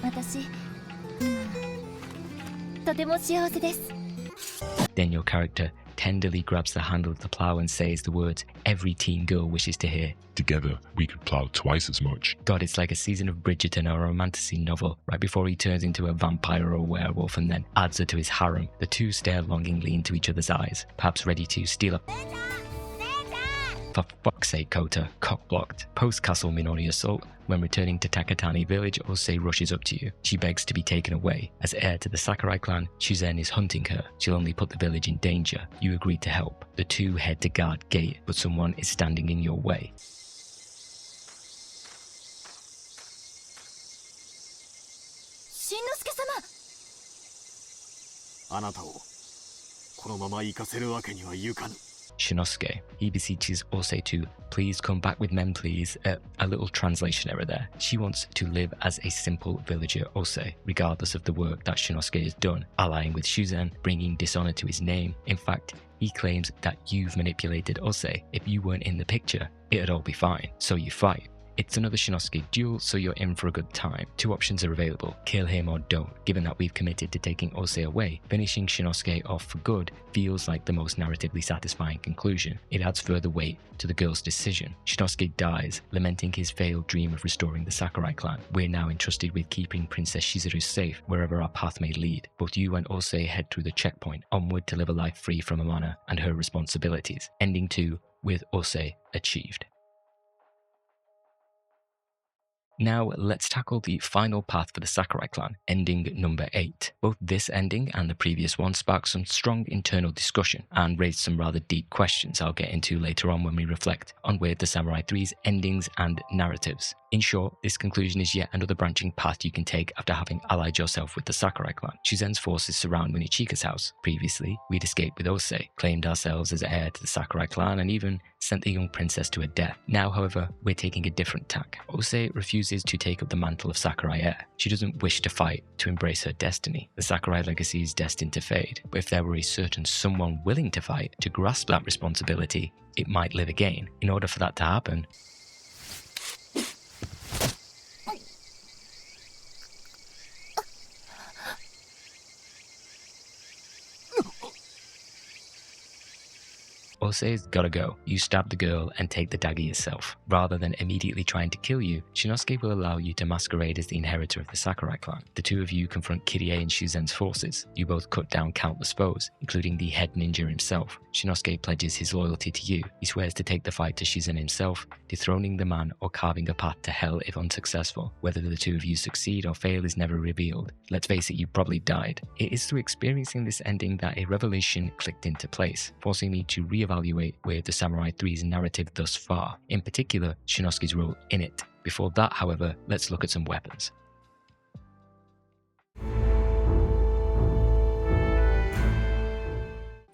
私、今とても幸せです。 Then your character tenderly grabs the handle of the plow and says the words every teen girl wishes to hear. Together, we could plow twice as much. God, it's like a season of Bridgerton or a romantasy novel, right before he turns into a vampire or a werewolf and then adds her to his harem. The two stare longingly into each other's eyes, perhaps ready to steal a... For fuck's sake, Kota, cock-blocked. Post-Castle Minori assault, when returning to Takatani village, Ose rushes up to you. She begs to be taken away. As heir to the Sakurai clan, Shuzen is hunting her. She'll only put the village in danger. You agree to help. The two head to guard gate, but someone is standing in your way. しんのすけ様。あなたをこのまま行かせるわけにはいかぬ。 Shinosuke. He beseeches Ose to please come back with men, please. A little translation error there. She wants to live as a simple villager Ose, regardless of the work that Shinosuke has done, allying with Shuzen, bringing dishonor to his name. In fact, he claims that you've manipulated Ose. If you weren't in the picture, it'd all be fine. So you fight. It's another Shinosuke duel, so you're in for a good time. Two options are available, kill him or don't. Given that we've committed to taking Ose away, finishing Shinosuke off for good feels like the most narratively satisfying conclusion. It adds further weight to the girl's decision. Shinosuke dies, lamenting his failed dream of restoring the Sakurai clan. We're now entrusted with keeping Princess Shizuru safe wherever our path may lead. Both you and Ose head through the checkpoint, onward to live a life free from Amana and her responsibilities. Ending 2 with Ose achieved. Now let's tackle the final path for the Sakurai clan, ending number 8. Both this ending and the previous one sparked some strong internal discussion and raised some rather deep questions I'll get into later on when we reflect on Way of the Samurai 3's endings and narratives. In short, this conclusion is yet another branching path you can take after having allied yourself with the Sakurai clan. Shuzen's forces surround Munichika's house. Previously, we'd escaped with Ose, claimed ourselves as heir to the Sakurai clan, and even sent the young princess to her death. Now, however, we're taking a different tack. Ose refuses to take up the mantle of Sakurai heir. She doesn't wish to fight, to embrace her destiny. The Sakurai legacy is destined to fade, but if there were a certain someone willing to fight, to grasp that responsibility, it might live again. In order for that to happen, Osei's gotta go. You stab the girl and take the dagger yourself. Rather than immediately trying to kill you, Shinosuke will allow you to masquerade as the inheritor of the Sakurai clan. The two of you confront Kirie and Shuzen's forces. You both cut down countless foes, including the head ninja himself. Shinosuke pledges his loyalty to you. He swears to take the fight to Shuzen himself, dethroning the man or carving a path to hell if unsuccessful. Whether the two of you succeed or fail is never revealed. Let's face it, you probably died. It is through experiencing this ending that a revelation clicked into place, forcing me to reevaluate Way of the Samurai 3's narrative thus far, in particular Shinosuke's role in it. Before that, however, let's look at some weapons.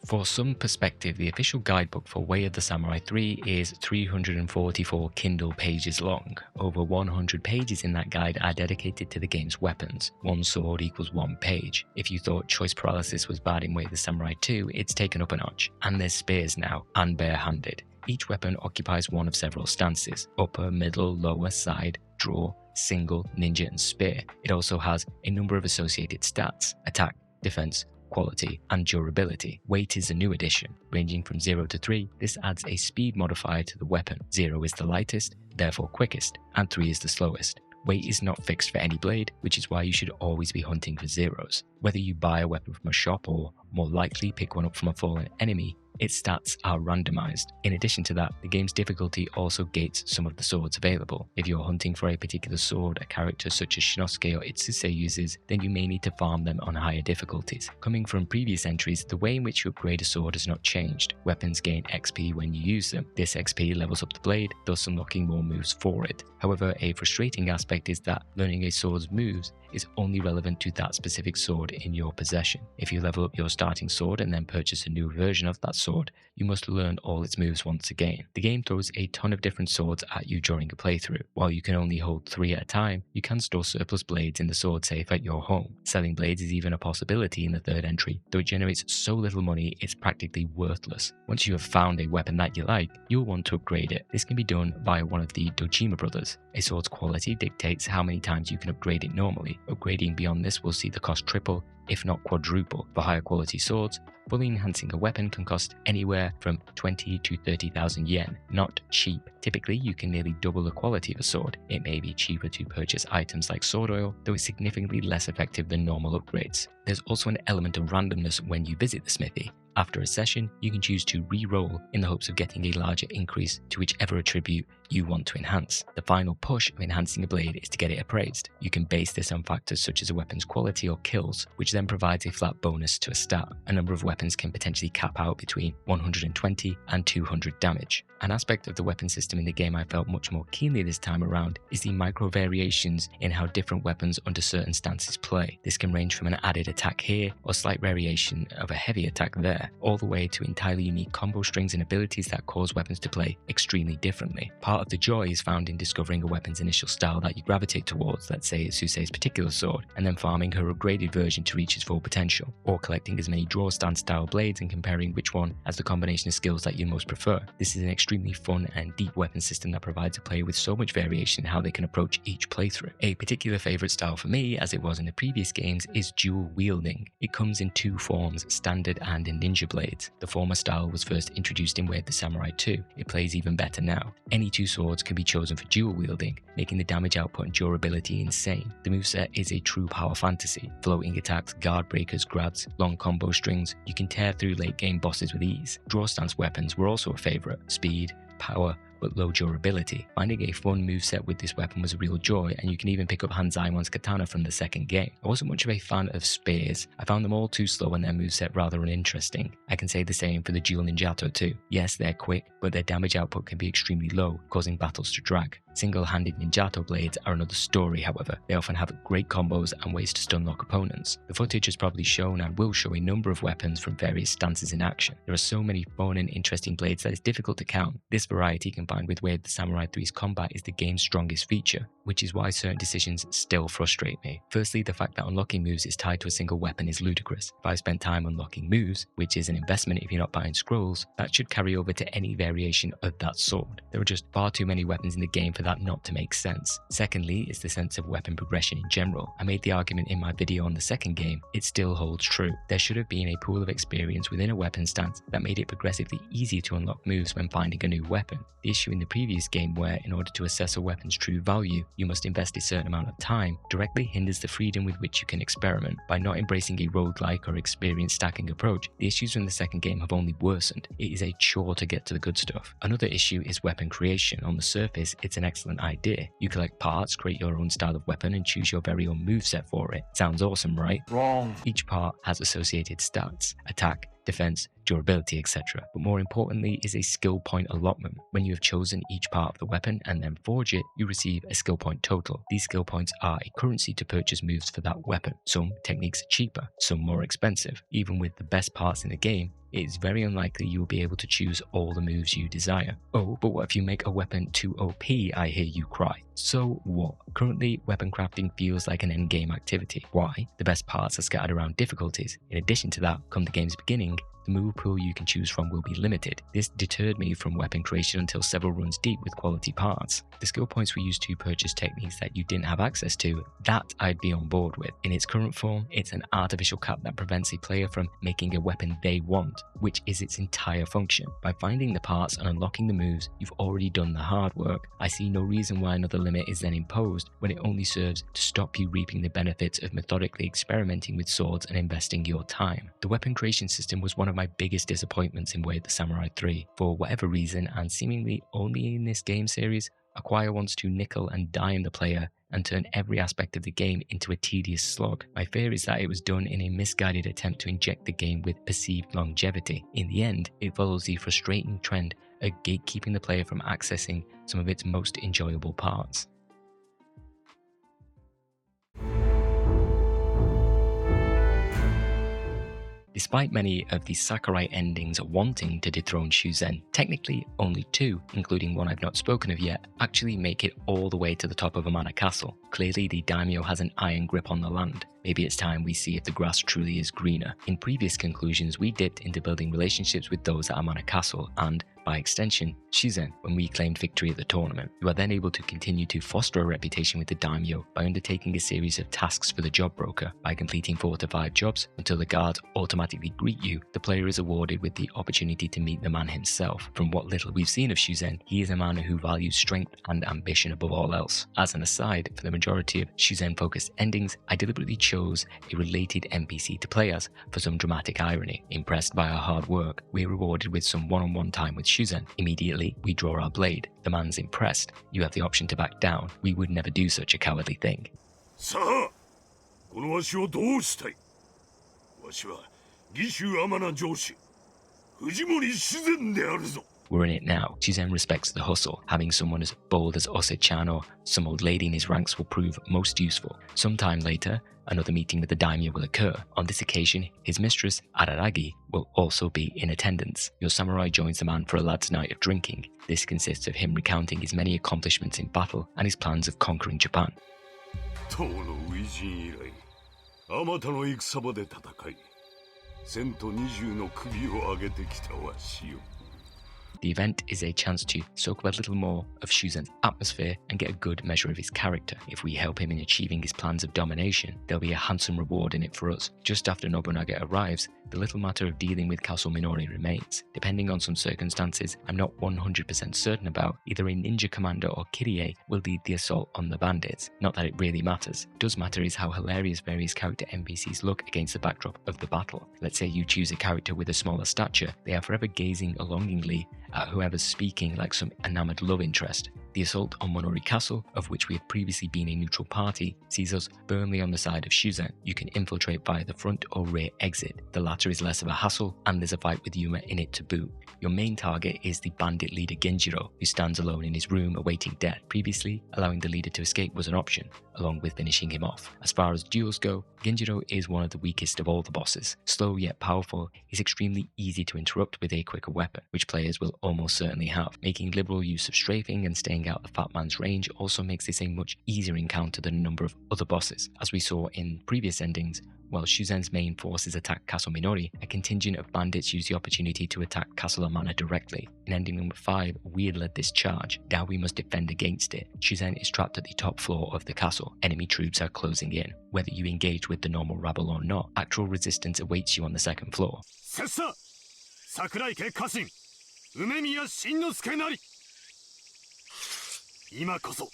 For some perspective, the official guidebook for Way of the Samurai 3 is 344 Kindle pages long. Over 100 pages in that guide are dedicated to the game's weapons. One sword equals one page. If you thought choice paralysis was bad in Way of the Samurai 2, it's taken up a notch. And there's spears now, and barehanded. Each weapon occupies one of several stances: upper, middle, lower, side, draw, single, ninja, and spear. It also has a number of associated stats: attack, defense, quality, and durability. Weight is a new addition. Ranging from 0 to 3, this adds a speed modifier to the weapon. 0 is the lightest, therefore quickest, and 3 is the slowest. Weight is not fixed for any blade, which is why you should always be hunting for zeros. Whether you buy a weapon from a shop or, more likely, pick one up from a fallen enemy, its stats are randomized. In addition to that, the game's difficulty also gates some of the swords available. If you're hunting for a particular sword a character such as Shinosuke or Itsuse uses, then you may need to farm them on higher difficulties. Coming from previous entries, the way in which you upgrade a sword has not changed. Weapons gain XP when you use them. This XP levels up the blade, thus unlocking more moves for it. However, a frustrating aspect is that learning a sword's moves is only relevant to that specific sword in your possession. If you level up your starting sword and then purchase a new version of that sword, you must learn all its moves once again. The game throws a ton of different swords at you during a playthrough. While you can only hold 3 at a time, you can store surplus blades in the sword safe at your home. Selling blades is even a possibility in the third entry, though it generates so little money it's practically worthless. Once you have found a weapon that you like, you'll want to upgrade it. This can be done via one of the Dojima brothers. A sword's quality dictates how many times you can upgrade it normally. Upgrading beyond this will see the cost triple, if not quadruple. For higher quality swords, fully enhancing a weapon can cost anywhere from 20 to 30,000 yen. Not cheap. Typically, you can nearly double the quality of a sword. It may be cheaper to purchase items like sword oil, though it's significantly less effective than normal upgrades. There's also an element of randomness when you visit the smithy. After a session, you can choose to re-roll in the hopes of getting a larger increase to whichever attribute you want to enhance. The final push of enhancing a blade is to get it appraised. You can base this on factors such as a weapon's quality or kills, which then provides a flat bonus to a stat. A number of weapons can potentially cap out between 120 and 200 damage. An aspect of the weapon system in the game I felt much more keenly this time around is the micro variations in how different weapons under certain stances play. This can range from an added attack here or slight variation of a heavy attack there, all the way to entirely unique combo strings and abilities that cause weapons to play extremely differently. Part of the joy is found in discovering a weapon's initial style that you gravitate towards, let's say Itsuse's particular sword, and then farming her upgraded version to reach its full potential, or collecting as many draw stand style blades and comparing which one has the combination of skills that you most prefer. This is an extremely fun and deep weapon system that provides a player with so much variation in how they can approach each playthrough. A particular favourite style for me, as it was in the previous games, is dual wielding. It comes in 2 forms, standard and in ninja blades. The former style was first introduced in Way of the Samurai 2. It plays even better now. Any 2 swords can be chosen for dual wielding, making the damage output and durability insane. The moveset is a true power fantasy. Floating attacks, guard breakers, grads, long combo strings. You can tear through late game bosses with ease. Draw stance weapons were also a favourite. Speed, power, but low durability. Finding a fun moveset with this weapon was a real joy, and you can even pick up Hanzaimon's katana from the second game. I wasn't much of a fan of spears. I found them all too slow and their moveset rather uninteresting. I can say the same for the dual ninjato too. Yes, they're quick, but their damage output can be extremely low, causing battles to drag. Single-handed ninjato blades are another story, however. They often have great combos and ways to stun-lock opponents. The footage has probably shown and will show a number of weapons from various stances in action. There are so many fun and interesting blades that it's difficult to count. This variety combined with Way of the Samurai 3's combat is the game's strongest feature, which is why certain decisions still frustrate me. Firstly, the fact that unlocking moves is tied to a single weapon is ludicrous. If I spent time unlocking moves, which is an investment if you're not buying scrolls, that should carry over to any variation of that sword. There are just far too many weapons in the game for that not to make sense. Secondly is the sense of weapon progression in general. I made the argument in my video on the second game, it still holds true. There should have been a pool of experience within a weapon stance that made it progressively easier to unlock moves when finding a new weapon. The issue in the previous game where, in order to assess a weapon's true value, you must invest a certain amount of time, directly hinders the freedom with which you can experiment. By not embracing a roguelike or experience stacking approach, the issues from the second game have only worsened. It is a chore to get to the good stuff. Another issue is weapon creation. On the surface, it's an excellent idea. You collect parts, create your own style of weapon, and choose your very own moveset for it. Sounds awesome, right? Wrong. Each part has associated stats: attack, defense, durability, etc. But more importantly is a skill point allotment. When you have chosen each part of the weapon and then forge it, you receive a skill point total. These skill points are a currency to purchase moves for that weapon. Some techniques are cheaper, some more expensive. Even with the best parts in the game, it is very unlikely you will be able to choose all the moves you desire. Oh, but what if you make a weapon too OP, I hear you cry. So what? Currently, weapon crafting feels like an endgame activity. Why? The best parts are scattered around difficulties. In addition to that, come the game's beginning, the move pool you can choose from will be limited. This deterred me from weapon creation until several runs deep with quality parts. The skill points were used to purchase techniques that you didn't have access to. That I'd be on board with. In its current form, it's an artificial cap that prevents a player from making a weapon they want, which is its entire function. By finding the parts and unlocking the moves, you've already done the hard work. I see no reason why another limit is then imposed when it only serves to stop you reaping the benefits of methodically experimenting with swords and investing your time. The weapon creation system was one of my biggest disappointments in Way of the Samurai 3. For whatever reason, and seemingly only in this game series, Acquire wants to nickel and dime the player and turn every aspect of the game into a tedious slog. My fear is that it was done in a misguided attempt to inject the game with perceived longevity. In the end, it follows the frustrating trend of gatekeeping the player from accessing some of its most enjoyable parts. Despite many of the Sakurai endings wanting to dethrone Shuzen, technically only 2, including one I've not spoken of yet, actually make it all the way to the top of Amana Castle. Clearly the daimyo has an iron grip on the land. Maybe it's time we see if the grass truly is greener. In previous conclusions, we dipped into building relationships with those at Amana Castle and, by extension, Shuzen when we claimed victory at the tournament. You are then able to continue to foster a reputation with the daimyo by undertaking a series of tasks for the job broker. By completing 4 to 5 jobs until the guards automatically greet you, the player is awarded with the opportunity to meet the man himself. From what little we've seen of Shuzen, he is a man who values strength and ambition above all else. As an aside, for the majority of Shuzen-focused endings, I deliberately chose a related NPC to play as for some dramatic irony. Impressed by our hard work, we're rewarded with some one-on-one time with Shuzen. Immediately, we draw our blade. The man's impressed. You have the option to back down. We would never do such a cowardly thing. Sir, このわしをどうしたい? わしは義手天名城主藤森修善であるぞ。 We're in it now. Shuzen respects the hustle. Having someone as bold as Ose-chan or some old lady in his ranks will prove most useful. Sometime later, another meeting with the daimyo will occur. On this occasion, his mistress, Araragi, will also be in attendance. Your samurai joins the man for a lad's night of drinking. This consists of him recounting his many accomplishments in battle and his plans of conquering Japan. 唐の初陣以来、あまたの戦場で戦い、千と二十の首を上げてきたわしよ。 The event is a chance to soak up a little more of Shuzen's atmosphere and get a good measure of his character. If we help him in achieving his plans of domination, there'll be a handsome reward in it for us. Just after Nobunaga arrives, the little matter of dealing with Castle Minori remains. Depending on some circumstances I'm not 100% certain about, either a ninja commander or Kirie will lead the assault on the bandits. Not that it really matters. What does matter is how hilarious various character NPCs look against the backdrop of the battle. Let's say you choose a character with a smaller stature, they are forever gazing longingly at whoever's speaking like some enamored love interest. The assault on Minori Castle, of which we had previously been a neutral party, sees us firmly on the side of Shuzen. You can infiltrate via the front or rear exit. The latter is less of a hassle, and there's a fight with Yuma in it to boot. Your main target is the bandit leader Genjiro, who stands alone in his room awaiting death. Previously, allowing the leader to escape was an option, along with finishing him off. As far as duels go, Genjiro is one of the weakest of all the bosses. Slow yet powerful, he's extremely easy to interrupt with a quicker weapon, which players will almost certainly have. Making liberal use of strafing and staying clearing out the Fat Man's range also makes this a much easier encounter than a number of other bosses. As we saw in previous endings, while Shuzen's main forces attack Castle Minori, a contingent of bandits use the opportunity to attack Castle Amana directly. In ending number 5, we had led this charge. Now we must defend against it. Shuzen is trapped at the top floor of the castle. Enemy troops are closing in. Whether you engage with the normal rabble or not, actual resistance awaits you on the second floor. Sakurai ke kasin, Umemiya Shinnosuke nari. Ima koso,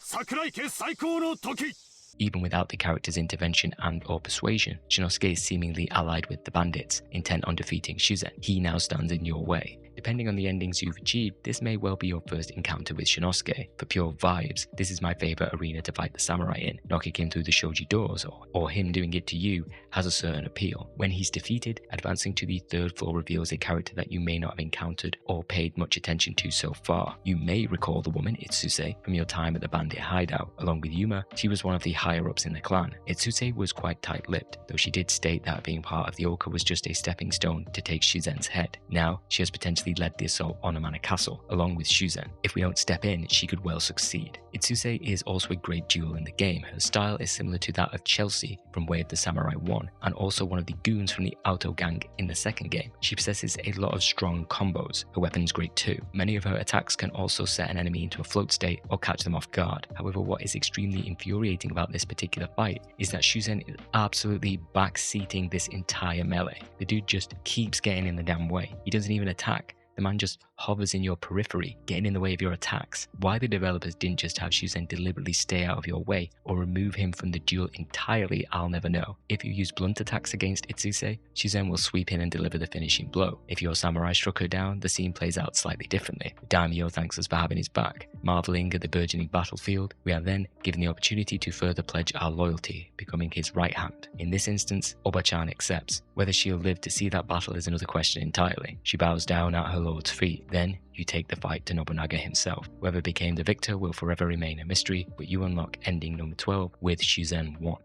Sakurai ke saikou no toki. Even without the character's intervention and or persuasion, Shinosuke is seemingly allied with the bandits, intent on defeating Shuzen. He now stands in your way. Depending on the endings you've achieved, this may well be your first encounter with Shinosuke. For pure vibes, this is my favourite arena to fight the samurai in. Knocking him through the shoji doors, or him doing it to you, has a certain appeal. When he's defeated, advancing to the third floor reveals a character that you may not have encountered or paid much attention to so far. You may recall the woman, Itsuse, from your time at the bandit hideout. Along with Yuma, she was one of the higher-ups in the clan. Itsuse was quite tight-lipped, though she did state that being part of the Oka was just a stepping stone to take Shuzen's head. Now, she has potentially led the assault on Amana Castle, along with Shuzen. If we don't step in, she could well succeed. Itsuse is also a great duel in the game. Her style is similar to that of Chelsea from Way of the Samurai 1, and also one of the goons from the Auto Gang in the second game. She possesses a lot of strong combos. Her weapon is great too. Many of her attacks can also set an enemy into a float state or catch them off guard. However, what is extremely infuriating about this particular fight is that Shuzen is absolutely backseating this entire melee. The dude just keeps getting in the damn way. He doesn't even attack. The man just hovers in your periphery, getting in the way of your attacks. Why the developers didn't just have Shuzen deliberately stay out of your way or remove him from the duel entirely, I'll never know. If you use blunt attacks against Itsuse, Shuzen will sweep in and deliver the finishing blow. If your samurai struck her down, the scene plays out slightly differently. The daimyo thanks us for having his back. Marveling at the burgeoning battlefield, we are then given the opportunity to further pledge our loyalty, becoming his right hand. In this instance, Oba-chan accepts. Whether she'll live to see that battle is another question entirely. She bows down at her lord's feet. Then, you take the fight to Nobunaga himself. Whoever became the victor will forever remain a mystery, but you unlock ending number 12 with Shuzen 1.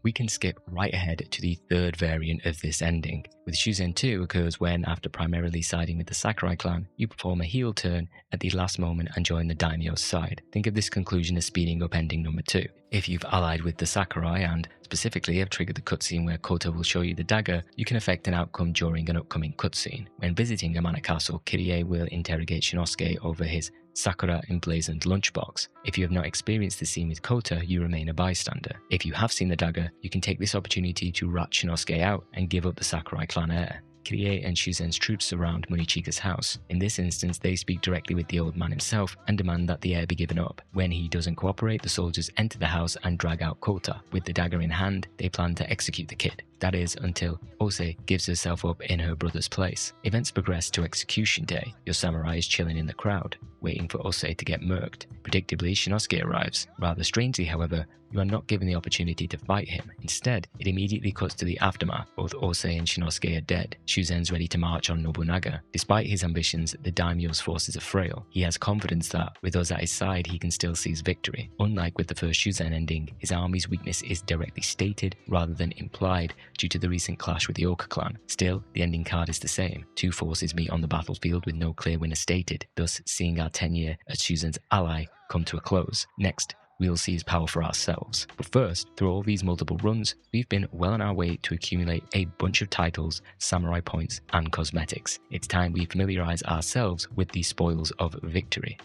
We can skip right ahead to the third variant of this ending. With Shuzen 2 occurs when, after primarily siding with the Sakurai clan, you perform a heel turn at the last moment and join the daimyo's side. Think of this conclusion as speeding up ending number 2. If you've allied with the Sakurai and, specifically, have triggered the cutscene where Kota will show you the dagger, you can affect an outcome during an upcoming cutscene. When visiting Amana Castle, Kirie will interrogate Shinosuke over his Sakura emblazoned lunchbox. If you have not experienced the scene with Kota, you remain a bystander. If you have seen the dagger, you can take this opportunity to rat Shinosuke out and give up the Sakurai clan heir. Kirie and Shuzen's troops surround Murichika's house. In this instance, they speak directly with the old man himself and demand that the heir be given up. When he doesn't cooperate, the soldiers enter the house and drag out Kota. With the dagger in hand, they plan to execute the kid. That is, until Ose gives herself up in her brother's place. Events progress to execution day. Your samurai is chilling in the crowd, waiting for Ose to get murked. Predictably, Shinosuke arrives. Rather strangely, however, you are not given the opportunity to fight him. Instead, it immediately cuts to the aftermath. Both Ose and Shinosuke are dead. Shuzen's ready to march on Nobunaga. Despite his ambitions, the daimyo's forces are frail. He has confidence that, with us at his side, he can still seize victory. Unlike with the first Shuzen ending, his army's weakness is directly stated rather than implied due to the recent clash with the Oka clan. Still, the ending card is the same. Two forces meet on the battlefield with no clear winner stated, thus seeing our tenure as Shuzen's ally come to a close. Next, we'll see his power for ourselves. But first, through all these multiple runs, we've been well on our way to accumulate a bunch of titles, samurai points, and cosmetics. It's time we familiarize ourselves with the spoils of victory.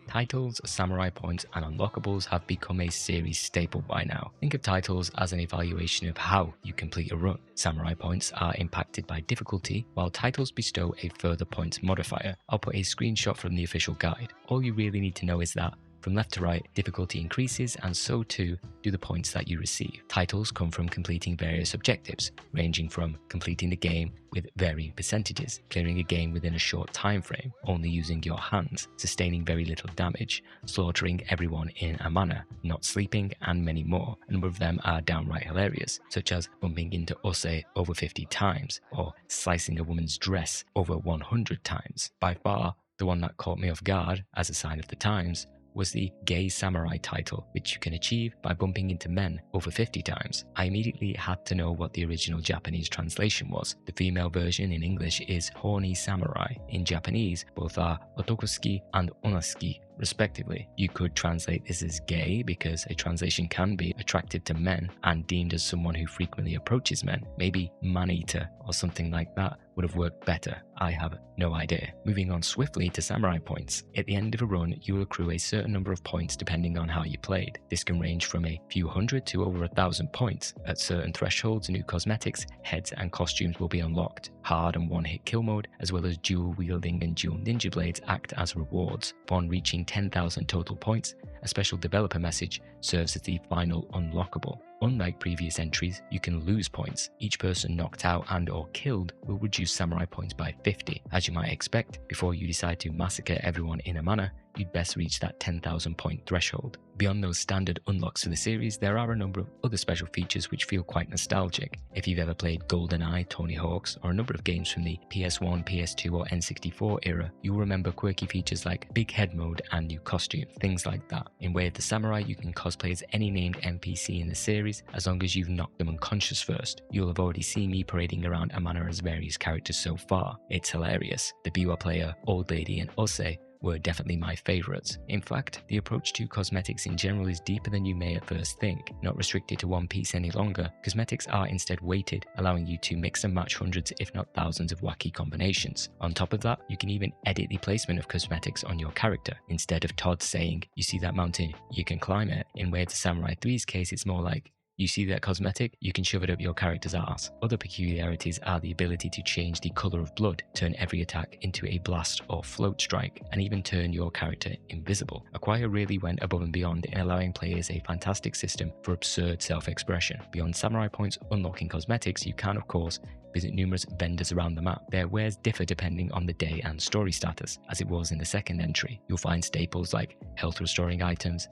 Titles, samurai points, and unlockables have become a series staple by now. Think of titles as an evaluation of how you complete a run. Samurai points are impacted by difficulty, while titles bestow a further points modifier. I'll put a screenshot from the official guide. All you really need to know is that from left to right, difficulty increases, and so too do the points that you receive. Titles come from completing various objectives, ranging from completing the game with varying percentages, clearing a game within a short time frame, only using your hands, sustaining very little damage, slaughtering everyone in Amana, not sleeping, and many more. A number of them are downright hilarious, such as bumping into Ose over 50 times, or slicing a woman's dress over 100 times. By far, the one that caught me off guard, as a sign of the times, was the Gay Samurai title, which you can achieve by bumping into men over 50 times. I immediately had to know what the original Japanese translation was. The female version in English is Horny Samurai. In Japanese, both are otokosuki and onaski, respectively. You could translate this as gay because a translation can be attractive to men and deemed as someone who frequently approaches men. Maybe man-eater or something like that would have worked better. I have no idea. Moving on swiftly to samurai points. At the end of a run, you will accrue a certain number of points depending on how you played. This can range from a few hundred to over 1,000 points. At certain thresholds, new cosmetics, heads and costumes will be unlocked. Hard and one-hit kill mode, as well as dual wielding and dual ninja blades act as rewards. Upon reaching 10,000 total points, a special developer message serves as the final unlockable. Unlike previous entries, you can lose points. Each person knocked out and or killed will reduce samurai points by 50. As you might expect, before you decide to massacre everyone in Amana, you'd best reach that 10,000 point threshold. Beyond those standard unlocks for the series, there are a number of other special features which feel quite nostalgic. If you've ever played GoldenEye, Tony Hawk's, or a number of games from the PS1, PS2 or N64 era, you'll remember quirky features like big head mode and new costumes, things like that. In Way of the Samurai, you can cosplay as any named NPC in the series as long as you've knocked them unconscious first. You'll have already seen me parading around Amana as various characters so far. It's hilarious. The Biwa player, Old Lady and Ose were definitely my favourites. In fact, the approach to cosmetics in general is deeper than you may at first think. Not restricted to one piece any longer, cosmetics are instead weighted, allowing you to mix and match hundreds if not thousands of wacky combinations. On top of that, you can even edit the placement of cosmetics on your character. Instead of Todd saying, "You see that mountain? You can climb it." In Way of the Samurai 3's case, it's more like, "You see that cosmetic? You can shove it up your character's arse." Other peculiarities are the ability to change the colour of blood, turn every attack into a blast or float strike, and even turn your character invisible. Acquire really went above and beyond in allowing players a fantastic system for absurd self-expression. Beyond samurai points unlocking cosmetics, you can of course visit numerous vendors around the map. Their wares differ depending on the day and story status, as it was in the second entry. You'll find staples like health restoring items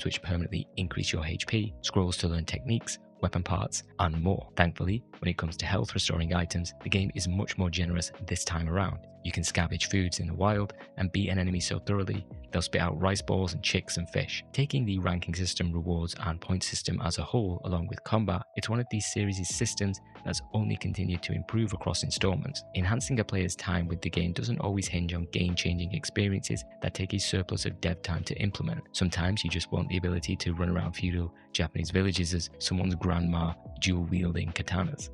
which permanently increase your HP, scrolls to learn techniques, weapon parts, and more. Thankfully, when it comes to health restoring items, the game is much more generous this time around. You can scavenge foods in the wild and beat an enemy so thoroughly, they'll spit out rice balls and chicks and fish. Taking the ranking system, rewards, and point system as a whole, along with combat, it's one of these series' systems that's only continued to improve across installments. Enhancing a player's time with the game doesn't always hinge on game-changing experiences that take a surplus of dev time to implement. Sometimes you just want the ability to run around feudal Japanese villages as someone's grandma dual-wielding katanas.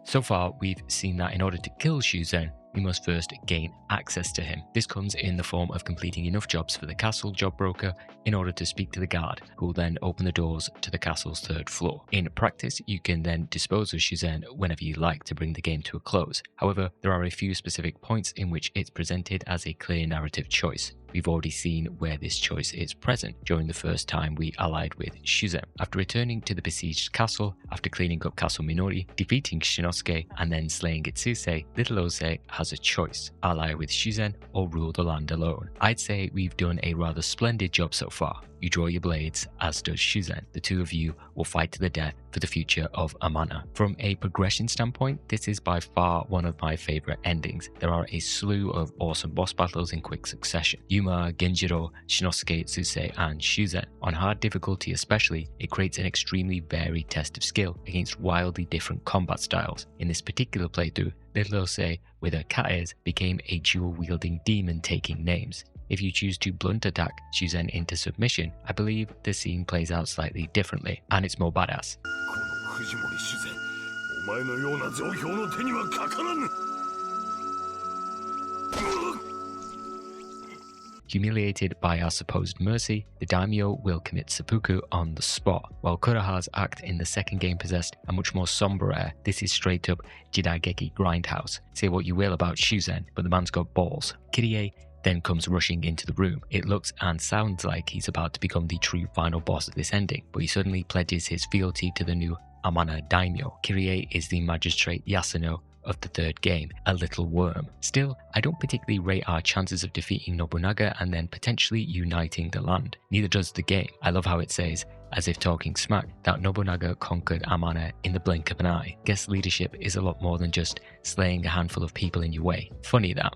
So far, we've seen that in order to kill Shuzen, we must first gain access to him. This comes in the form of completing enough jobs for the castle job broker in order to speak to the guard, who will then open the doors to the castle's 3rd floor. In practice, you can then dispose of Shuzen whenever you like to bring the game to a close. However, there are a few specific points in which it's presented as a clear narrative choice. We've already seen where this choice is present during the first time we allied with Shuzen. After returning to the besieged castle, after cleaning up Castle Minori, defeating Shinosuke, and then slaying Itsuse, Little Ose has a choice: ally with Shuzen or rule the land alone. I'd say we've done a rather splendid job so far. You draw your blades, as does Shuzen. The two of you will fight to the death for the future of Amana. From a progression standpoint, this is by far one of my favourite endings. There are a slew of awesome boss battles in quick succession. Yuma, Genjiro, Shinosuke, Itsuse, and Shuzen. On hard difficulty especially, it creates an extremely varied test of skill against wildly different combat styles. In this particular playthrough, Little Ose with her kates became a dual-wielding demon taking names. If you choose to blunt attack Shuzen into submission, I believe the scene plays out slightly differently, and it's more badass. Humiliated by our supposed mercy, the daimyo will commit seppuku on the spot. While Kuraha's act in the second game possessed a much more somber air, this is straight up Jidaigeki Grindhouse. Say what you will about Shuzen, but the man's got balls. Kirie then comes rushing into the room. It looks and sounds like he's about to become the true final boss of this ending, but he suddenly pledges his fealty to the new Amana daimyo. Kirie is the magistrate Yasuno, of the third game, a little worm. Still, I don't particularly rate our chances of defeating Nobunaga and then potentially uniting the land. Neither does the game. I love how it says, as if talking smack, that Nobunaga conquered Amana in the blink of an eye. Guess leadership is a lot more than just slaying a handful of people in your way. Funny that.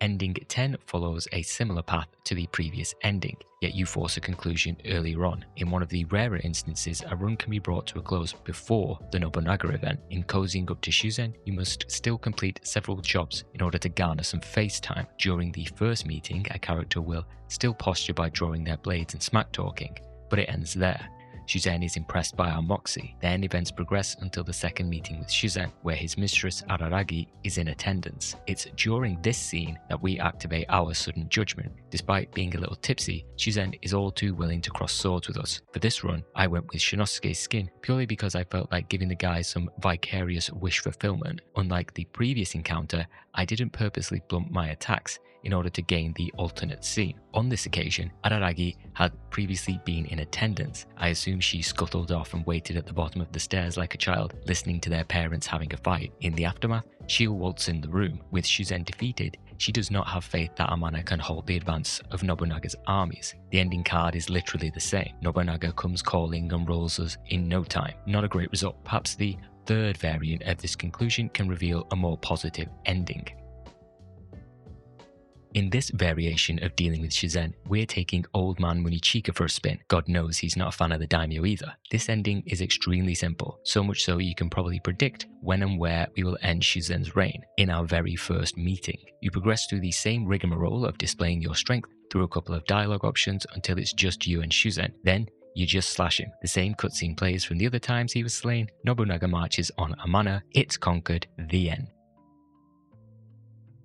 Ending 10 follows a similar path to the previous ending, yet you force a conclusion earlier on. In one of the rarer instances, a run can be brought to a close before the Nobunaga event. In cozying up to Shuzen, you must still complete several jobs in order to garner some face time. During the first meeting, a character will still posture by drawing their blades and smack talking, but it ends there. Shuzen is impressed by our moxie. Then events progress until the second meeting with Shuzen, where his mistress Araragi is in attendance. It's during this scene that we activate our sudden judgment. Despite being a little tipsy, Shuzen is all too willing to cross swords with us. For this run, I went with Shinosuke's skin purely because I felt like giving the guy some vicarious wish fulfillment. Unlike the previous encounter, I didn't purposely blunt my attacks in order to gain the alternate scene. On this occasion, Araragi had previously been in attendance. I assume she scuttled off and waited at the bottom of the stairs like a child, listening to their parents having a fight. In the aftermath, she'll waltz in the room. With Shuzen defeated, she does not have faith that Amana can halt the advance of Nobunaga's armies. The ending card is literally the same. Nobunaga comes calling and rolls us in no time. Not a great result. Perhaps the third variant of this conclusion can reveal a more positive ending. In this variation of dealing with Shuzen, we're taking Old Man Munichika for a spin. God knows he's not a fan of the daimyo either. This ending is extremely simple, so much so you can probably predict when and where we will end Shuzen's reign. In our very first meeting, you progress through the same rigmarole of displaying your strength through a couple of dialogue options until it's just you and Shuzen. Then, you just slash him. The same cutscene plays from the other times he was slain. Nobunaga marches on Amana. It's conquered. The end.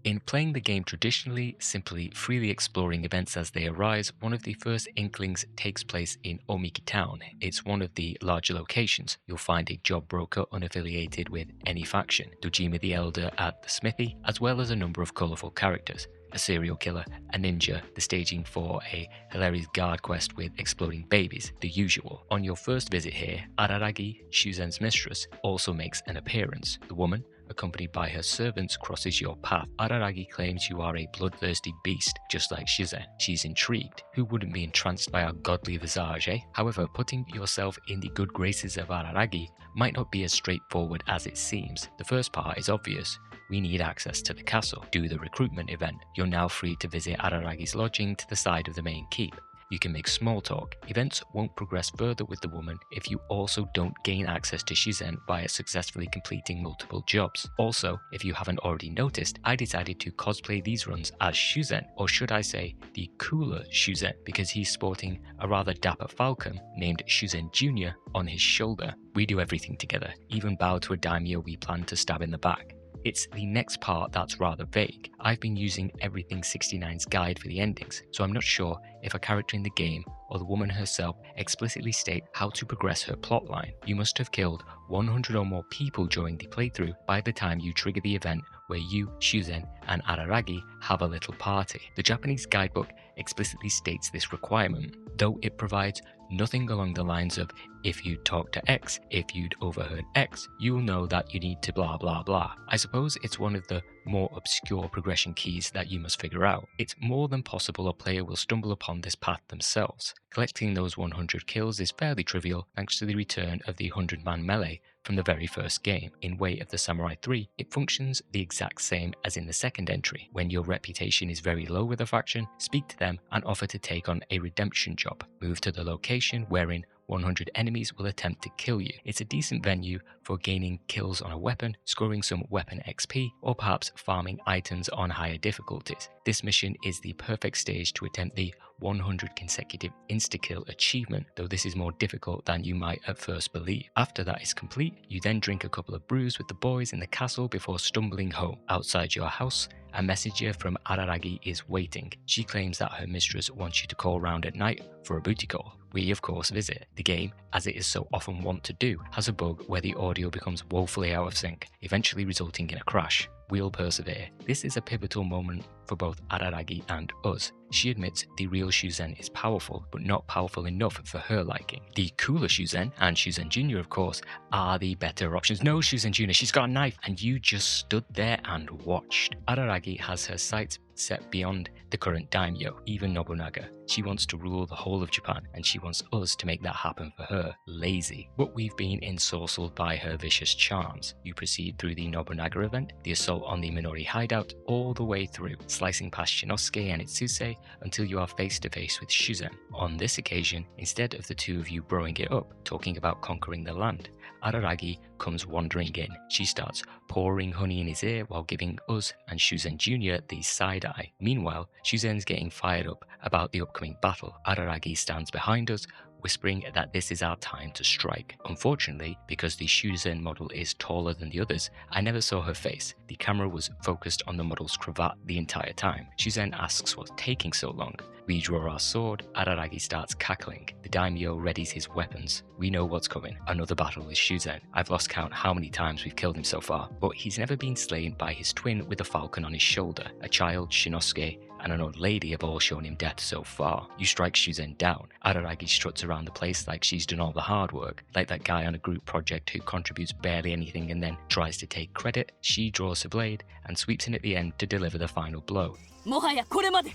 In playing the game traditionally, simply freely exploring events as they arise, one of the first inklings takes place in Omiki Town. It's one of the larger locations. You'll find a job broker unaffiliated with any faction, Dojima the Elder at the smithy, as well as a number of colourful characters. A serial killer, a ninja, the staging for a hilarious guard quest with exploding babies, the usual. On your first visit here, Araragi, Shuzen's mistress, also makes an appearance. The woman, accompanied by her servants, crosses your path. Araragi claims you are a bloodthirsty beast, just like Shuzen. She's intrigued. Who wouldn't be entranced by our godly visage, eh? However, putting yourself in the good graces of Araragi might not be as straightforward as it seems. The first part is obvious. We need access to the castle. Do the recruitment event. You're now free to visit Araragi's lodging to the side of the main keep. You can make small talk. Events won't progress further with the woman if you also don't gain access to Shuzen via successfully completing multiple jobs. Also, if you haven't already noticed, I decided to cosplay these runs as Shuzen, or should I say the cooler Shuzen, because he's sporting a rather dapper falcon named Shuzen Jr. on his shoulder. We do everything together, even bow to a daimyo we plan to stab in the back. It's the next part that's rather vague. I've been using Everything 69's guide for the endings, so I'm not sure if a character in the game or the woman herself explicitly state how to progress her plotline. You must have killed 100 or more people during the playthrough by the time you trigger the event where you, Shuzen, and Araragi have a little party. The Japanese guidebook explicitly states this requirement, though it provides nothing along the lines of if you talk to X, if you'd overheard X, you'll know that you need to blah blah blah. I suppose it's one of the more obscure progression keys that you must figure out. It's more than possible a player will stumble upon this path themselves. Collecting those 100 kills is fairly trivial thanks to the return of the 100-man melee from the very first game. In Way of the Samurai 3, it functions the exact same as in the second entry. When your reputation is very low with a faction, speak to them and offer to take on a redemption job. Move to the location wherein 100 enemies will attempt to kill you. It's a decent venue for gaining kills on a weapon, scoring some weapon XP, or perhaps farming items on higher difficulties. This mission is the perfect stage to attempt the 100 consecutive insta-kill achievement, though this is more difficult than you might at first believe. After that is complete, you then drink a couple of brews with the boys in the castle before stumbling home. Outside your house, a messenger from Araragi is waiting. She claims that her mistress wants you to call round at night for a booty call. We of course visit. The game, as it is so often wont to do, has a bug where the audio becomes woefully out of sync, eventually resulting in a crash. We'll persevere. This is a pivotal moment for both Araragi and us. She admits the real Shuzen is powerful, but not powerful enough for her liking. The cooler Shuzen, and Shuzen Jr. of course, are the better options. No, Shuzen Jr., she's got a knife, and you just stood there and watched. Araragi has her sights set beyond the current daimyo, even Nobunaga. She wants to rule the whole of Japan, and she wants us to make that happen for her. Lazy. But we've been ensorcelled by her vicious charms. You proceed through the Nobunaga event, the assault on the Minori hideout, all the way through, slicing past Shinosuke and Itsuse until you are face to face with Shuzen. On this occasion, instead of the two of you broing it up, talking about conquering the land, Araragi comes wandering in. She starts pouring honey in his ear while giving us and Shuzen Jr. the side eye. Meanwhile, Shuzen's getting fired up about the upcoming battle. Araragi stands behind us, whispering that this is our time to strike. Unfortunately, because the Shuzen model is taller than the others, I never saw her face. The camera was focused on the model's cravat the entire time. Shuzen asks what's taking so long. We draw our sword, Araragi starts cackling. The daimyo readies his weapons. We know what's coming. Another battle with Shuzen. I've lost count how many times we've killed him so far, but he's never been slain by his twin with a falcon on his shoulder. A child, Shinosuke, and an old lady have all shown him death so far. You strike Shuzen down. Araragi struts around the place like she's done all the hard work, like that guy on a group project who contributes barely anything and then tries to take credit. She draws her blade and sweeps in at the end to deliver the final blow. もはやこれまで。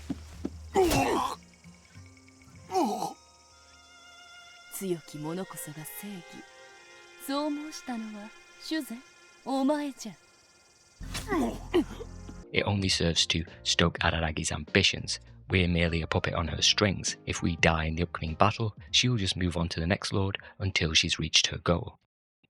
強き者こそが正義。そう申したのは主膳、お前じゃ。It only serves to stoke Araragi's ambitions. We're merely a puppet on her strings. If we die in the upcoming battle, she'll just move on to the next lord until she's reached her goal.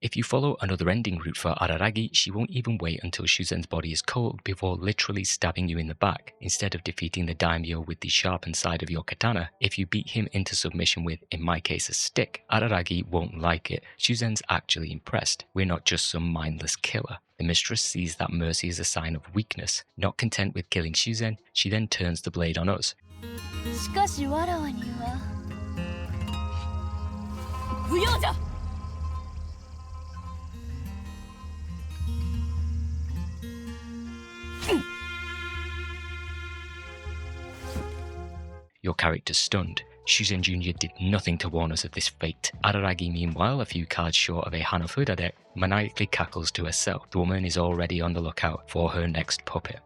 If you follow another ending route for Araragi, she won't even wait until Shuzen's body is cold before literally stabbing you in the back. Instead of defeating the daimyo with the sharpened side of your katana, if you beat him into submission with, in my case, a stick, Araragi won't like it. Shuzen's actually impressed. We're not just some mindless killer. The mistress sees that mercy as a sign of weakness. Not content with killing Shuzen, she then turns the blade on us. しかしわらわには不要じゃ。Your character's stunned. Shuzen Jr. did nothing to warn us of this fate. Araragi, meanwhile, a few cards short of a Hanafuda deck, maniacally cackles to herself. The woman is already on the lookout for her next puppet.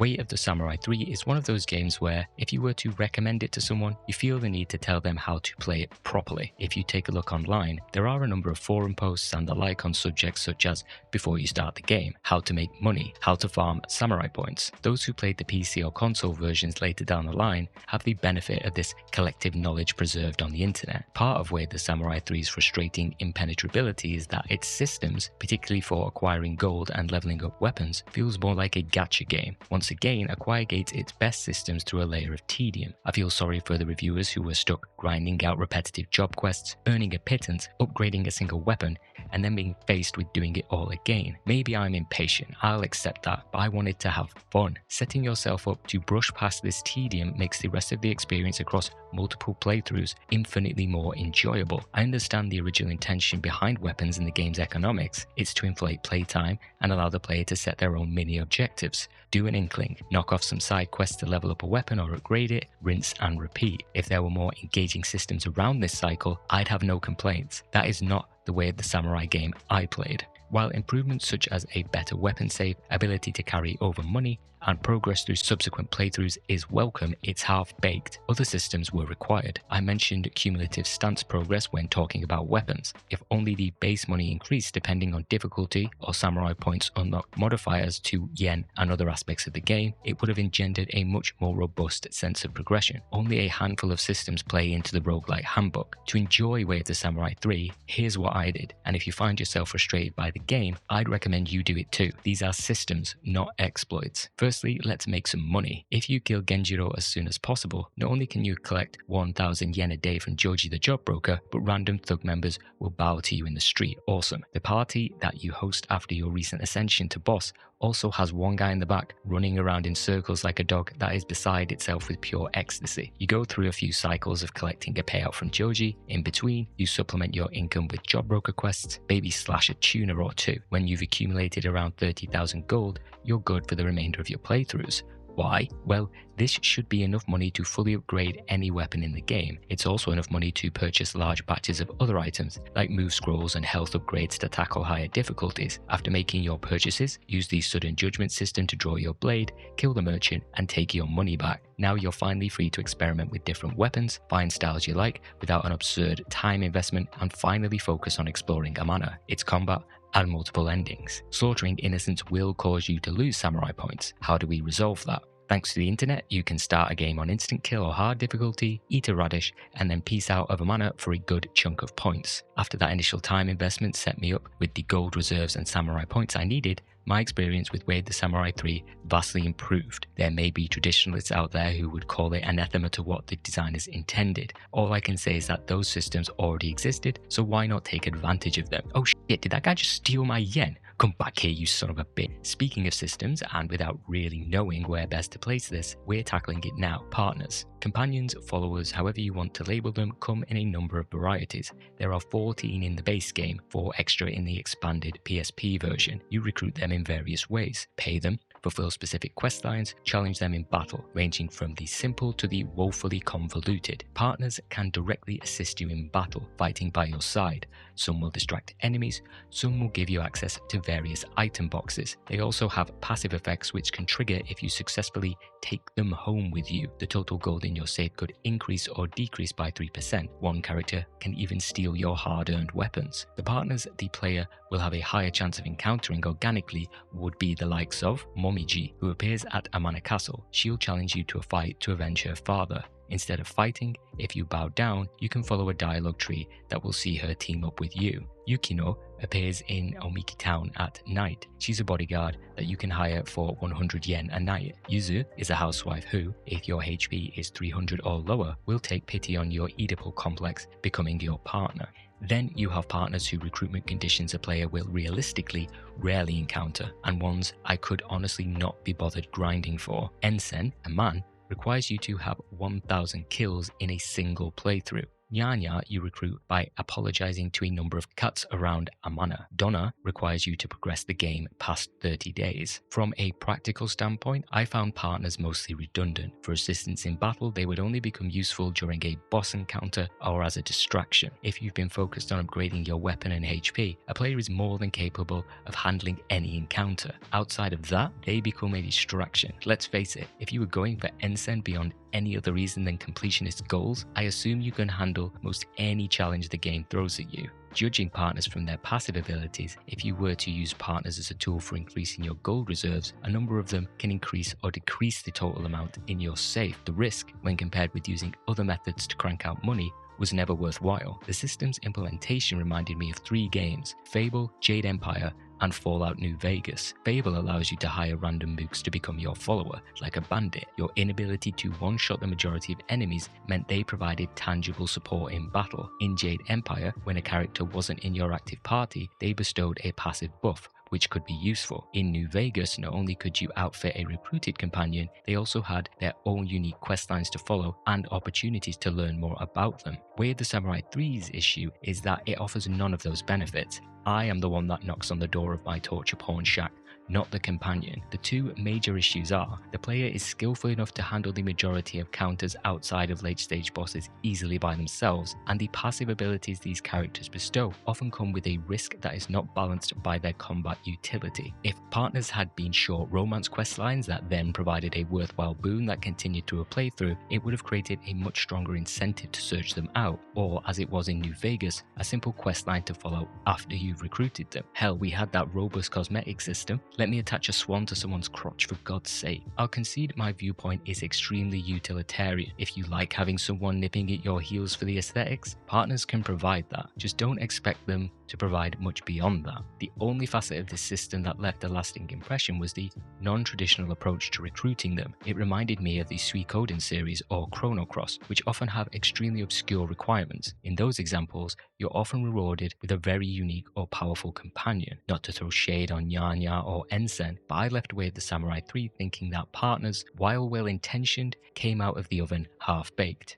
Way of the Samurai 3 is one of those games where, if you were to recommend it to someone, you feel the need to tell them how to play it properly. If you take a look online, there are a number of forum posts and the like on subjects such as before you start the game, how to make money, how to farm samurai points. Those who played the PC or console versions later down the line have the benefit of this collective knowledge preserved on the internet. Part of Way of the Samurai 3's frustrating impenetrability is that its systems, particularly for acquiring gold and leveling up weapons, feels more like a gacha game. Once again, Acquire gates its best systems through a layer of tedium. I feel sorry for the reviewers who were stuck grinding out repetitive job quests, earning a pittance, upgrading a single weapon, and then being faced with doing it all again. Maybe I'm impatient, I'll accept that, but I wanted to have fun. Setting yourself up to brush past this tedium makes the rest of the experience across multiple playthroughs infinitely more enjoyable. I understand the original intention behind weapons in the game's economics. It's to inflate playtime and allow the player to set their own mini objectives. Do an inkling, knock off some side quests to level up a weapon or upgrade it, rinse and repeat. If there were more engaging systems around this cycle, I'd have no complaints. That is not the Way of the Samurai game I played. While improvements such as a better weapon save, ability to carry over money, and progress through subsequent playthroughs is welcome, it's half-baked. Other systems were required. I mentioned cumulative stance progress when talking about weapons. If only the base money increased depending on difficulty or samurai points unlock modifiers to yen and other aspects of the game, it would have engendered a much more robust sense of progression. Only a handful of systems play into the roguelike handbook. To enjoy Way of the Samurai 3, here's what I did, and if you find yourself frustrated by the game, I'd recommend you do it too. These are systems, not exploits. Firstly, let's make some money. If you kill Genjiro as soon as possible, not only can you collect 1,000 yen a day from Joji the job broker, but random thug members will bow to you in the street. Awesome. The party that you host after your recent ascension to boss also has one guy in the back running around in circles like a dog that is beside itself with pure ecstasy. You go through a few cycles of collecting a payout from Joji. In between, you supplement your income with job broker quests, maybe slash a tuner or or two. When you've accumulated around 30,000 gold, you're good for the remainder of your playthroughs. Why? Well, this should be enough money to fully upgrade any weapon in the game. It's also enough money to purchase large batches of other items, like move scrolls and health upgrades to tackle higher difficulties. After making your purchases, use the sudden judgment system to draw your blade, kill the merchant, and take your money back. Now you're finally free to experiment with different weapons, find styles you like without an absurd time investment, and finally focus on exploring Amana, its combat, and multiple endings. Slaughtering innocents will cause you to lose samurai points. How do we resolve that? Thanks to the internet, you can start a game on instant kill or hard difficulty, eat a radish, and then peace out of Amana for a good chunk of points. After that initial time investment set me up with the gold reserves and samurai points I needed, my experience with Wade the Samurai 3 vastly improved. There may be traditionalists out there who would call it anathema to what the designers intended. All I can say is that those systems already existed, so why not take advantage of them? Oh shit, did that guy just steal my yen? Come back here, you son of a bitch. Speaking of systems, and without really knowing where best to place this, we're tackling it now. Partners. Companions, followers, however you want to label them, come in a number of varieties. There are 14 in the base game, 4 extra in the expanded PSP version. You recruit them in various ways. Pay them, fulfill specific quest lines, challenge them in battle, ranging from the simple to the woefully convoluted. Partners can directly assist you in battle, fighting by your side. Some will distract enemies, some will give you access to various item boxes. They also have passive effects which can trigger if you successfully take them home with you. The total gold in your save could increase or decrease by 3%. One character can even steal your hard-earned weapons. The partners the player will have a higher chance of encountering organically would be the likes of Momiji, who appears at Amana Castle. She'll challenge you to a fight to avenge her father. Instead of fighting, if you bow down, you can follow a dialogue tree that will see her team up with you. Yukino appears in Omiki Town at night. She's a bodyguard that you can hire for 100 yen a night. Yuzu is a housewife who, if your HP is 300 or lower, will take pity on your Oedipal complex, becoming your partner. Then you have partners whose recruitment conditions a player will realistically rarely encounter, and ones I could honestly not be bothered grinding for. Ensen, a man, requires you to have 1,000 kills in a single playthrough. Nyanya you recruit by apologizing to a number of cuts around Amana. Donna requires you to progress the game past 30 days. From a practical standpoint, I found partners mostly redundant. For assistance in battle, they would only become useful during a boss encounter or as a distraction. If you've been focused on upgrading your weapon and HP, a player is more than capable of handling any encounter. Outside of that, they become a distraction. Let's face it, if you were going for Ensen beyond any other reason than completionist goals, I assume you can handle most any challenge the game throws at you. Judging partners from their passive abilities, if you were to use partners as a tool for increasing your gold reserves, a number of them can increase or decrease the total amount in your save. The risk, when compared with using other methods to crank out money, was never worthwhile. The system's implementation reminded me of 3 games: Fable, Jade Empire, and Fallout New Vegas. Fable allows you to hire random mooks to become your follower, like a bandit. Your inability to one-shot the majority of enemies meant they provided tangible support in battle. In Jade Empire, when a character wasn't in your active party, they bestowed a passive buff, which could be useful. In New Vegas, not only could you outfit a recruited companion, they also had their own unique questlines to follow and opportunities to learn more about them. Where the Samurai 3's issue is that it offers none of those benefits. I am the one that knocks on the door of my torture porn shack, not the companion. The 2 major issues are, the player is skillful enough to handle the majority of counters outside of late stage bosses easily by themselves, and the passive abilities these characters bestow often come with a risk that is not balanced by their combat utility. If partners had been short romance questlines that then provided a worthwhile boon that continued through a playthrough, it would have created a much stronger incentive to search them out, or as it was in New Vegas, a simple questline to follow after you've recruited them. Hell, we had that robust cosmetic system. Let me attach a swan to someone's crotch for God's sake. I'll concede my viewpoint is extremely utilitarian. If you like having someone nipping at your heels for the aesthetics, partners can provide that. Just don't expect them to provide much beyond that. The only facet of this system that left a lasting impression was the non-traditional approach to recruiting them. It reminded me of the Suikoden series or Chrono Cross, which often have extremely obscure requirements. In those examples, you're often rewarded with a very unique or powerful companion. Not to throw shade on Nyanya or Ensen, but I left with the Samurai 3 thinking that partners, while well-intentioned, came out of the oven half-baked.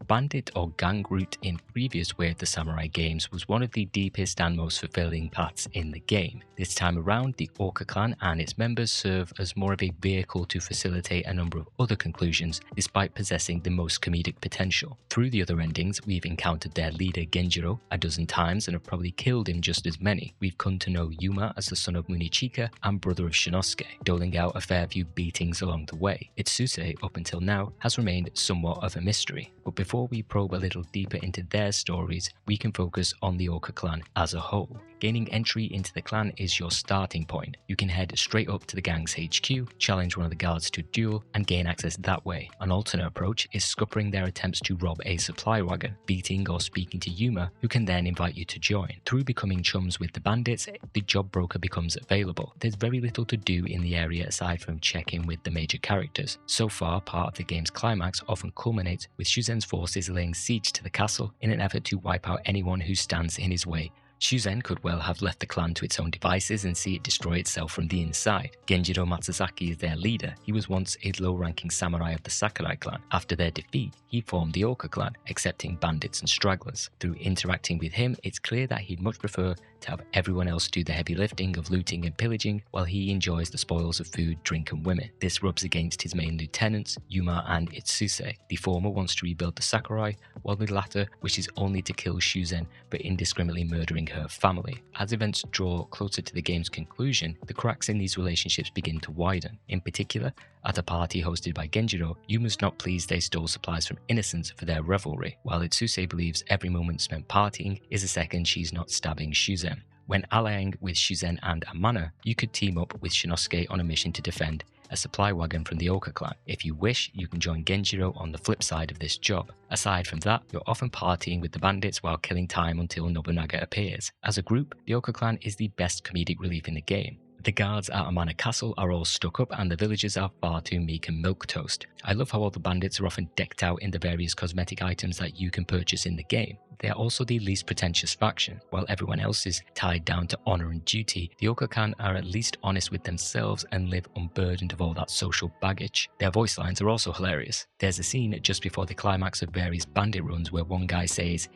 Bandit or gang route in previous Way of the Samurai games was one of the deepest and most fulfilling paths in the game. This time around, the Orca clan and its members serve as more of a vehicle to facilitate a number of other conclusions, despite possessing the most comedic potential. Through the other endings, we've encountered their leader Genjiro a dozen times and have probably killed him just as many. We've come to know Yuma as the son of Munichika and brother of Shinosuke, doling out a fair few beatings along the way. Itsuse, up until now, has remained somewhat of a mystery. But before we probe a little deeper into their stories, we can focus on the Orca clan as a whole. Gaining entry into the clan is your starting point. You can head straight up to the gang's HQ, challenge one of the guards to a duel, and gain access that way. An alternate approach is scuppering their attempts to rob a supply wagon, beating or speaking to Yuma, who can then invite you to join. Through becoming chums with the bandits, the job broker becomes available. There's very little to do in the area aside from check in with the major characters. So far, part of the game's climax often culminates with Shuzen's forces laying siege to the castle in an effort to wipe out anyone who stands in his way. Shuzen could well have left the clan to its own devices and see it destroy itself from the inside. Genjiro Matsuzaki is their leader. He was once a low-ranking samurai of the Sakurai clan. After their defeat, he formed the Orca clan, accepting bandits and stragglers. Through interacting with him, it's clear that he'd much prefer to have everyone else do the heavy lifting of looting and pillaging, while he enjoys the spoils of food, drink and women. This rubs against his main lieutenants, Yuma and Itsuse. The former wants to rebuild the Sakurai, while the latter wishes only to kill Shuzen for indiscriminately murdering her family. As events draw closer to the game's conclusion, the cracks in these relationships begin to widen. In particular, at a party hosted by Genjiro, Yuma's not pleased they stole supplies from innocents for their revelry, while Itsuse believes every moment spent partying is a second she's not stabbing Shuzen. When allying with Shuzen and Amana, you could team up with Shinosuke on a mission to defend a supply wagon from the Orca clan. If you wish, you can join Genjiro on the flip side of this job. Aside from that, you're often partying with the bandits while killing time until Nobunaga appears. As a group, the Orca clan is the best comedic relief in the game. The guards at Amana Castle are all stuck up and the villagers are far too meek and milquetoast. I love how all the bandits are often decked out in the various cosmetic items that you can purchase in the game. They are also the least pretentious faction. While everyone else is tied down to honor and duty, the Orca clan are at least honest with themselves and live unburdened of all that social baggage. Their voice lines are also hilarious. There's a scene just before the climax of various bandit runs where one guy says,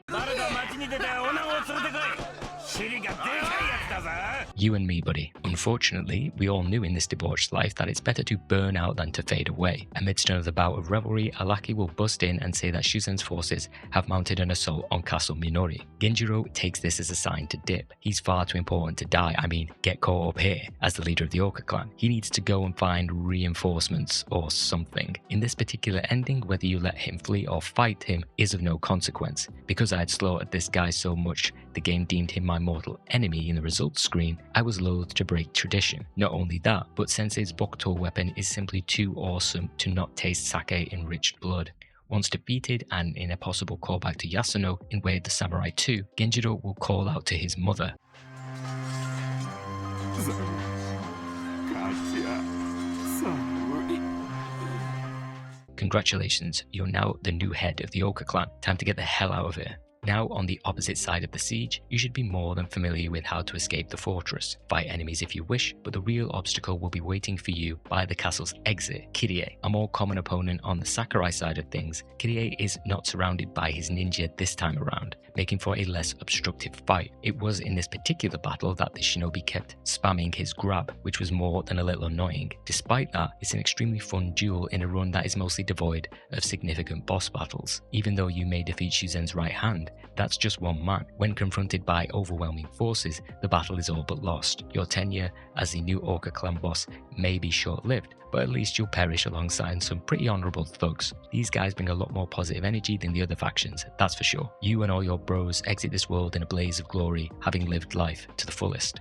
"You and me, buddy." Unfortunately, we all knew in this debauched life that it's better to burn out than to fade away. Amidst another bout of revelry, a lackey will bust in and say that Shuzen's forces have mounted an assault on Castle Minori. Genjiro takes this as a sign to dip. He's far too important to die, get caught up here. As the leader of the Orca clan, he needs to go and find reinforcements or something. In this particular ending, whether you let him flee or fight him is of no consequence. Because I had slaughtered this guy so much, the game deemed him my mortal enemy in the results screen, I was loath to break tradition. Not only that, but Sensei's Bokuto weapon is simply too awesome to not taste sake-enriched blood. Once defeated, and in a possible callback to Yasuno in Way of the Samurai 2, Genjiro will call out to his mother. Congratulations, you're now the new head of the Orca clan. Time to get the hell out of here. Now, on the opposite side of the siege, you should be more than familiar with how to escape the fortress. Fight enemies if you wish, but the real obstacle will be waiting for you by the castle's exit, Kirie. A more common opponent on the Sakurai side of things, Kirie is not surrounded by his ninja this time around, making for a less obstructive fight. It was in this particular battle that the shinobi kept spamming his grab, which was more than a little annoying. Despite that, it's an extremely fun duel in a run that is mostly devoid of significant boss battles. Even though you may defeat Shuzen's right hand, that's just one man. When confronted by overwhelming forces, the battle is all but lost. Your tenure as the new Orca clan boss may be short-lived, but at least you'll perish alongside some pretty honourable thugs. These guys bring a lot more positive energy than the other factions, that's for sure. You and all your bros exit this world in a blaze of glory, having lived life to the fullest.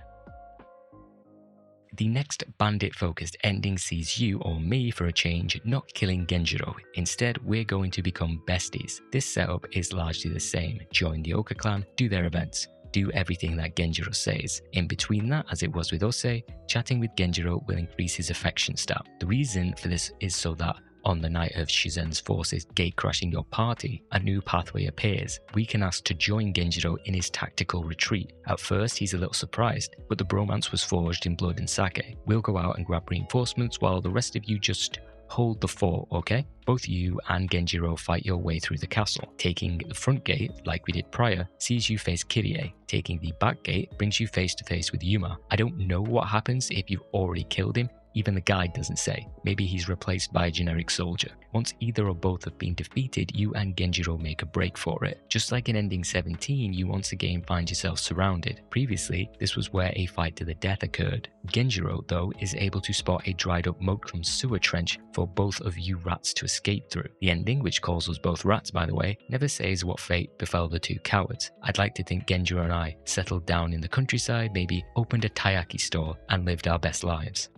The next bandit-focused ending sees you, or me for a change, not killing Genjiro. Instead, we're going to become besties. This setup is largely the same. Join the Orca clan, do their events, do everything that Genjiro says. In between that, as it was with Ose, chatting with Genjiro will increase his affection stat. The reason for this is so that on the night of Shuzen's forces gate-crashing your party, a new pathway appears. We can ask to join Genjiro in his tactical retreat. At first, he's a little surprised, but the bromance was forged in blood and sake. We'll go out and grab reinforcements while the rest of you just hold the fort, okay? Both you and Genjiro fight your way through the castle. Taking the front gate, like we did prior, sees you face Kirie. Taking the back gate brings you face to face with Yuma. I don't know what happens if you've already killed him. Even the guide doesn't say. Maybe he's replaced by a generic soldier. Once either or both have been defeated, you and Genjiro make a break for it. Just like in ending 17, you once again find yourself surrounded. Previously, this was where a fight to the death occurred. Genjiro, though, is able to spot a dried up Mokrum sewer trench for both of you rats to escape through. The ending, which calls us both rats by the way, never says what fate befell the two cowards. I'd like to think Genjiro and I settled down in the countryside, maybe opened a taiyaki store and lived our best lives.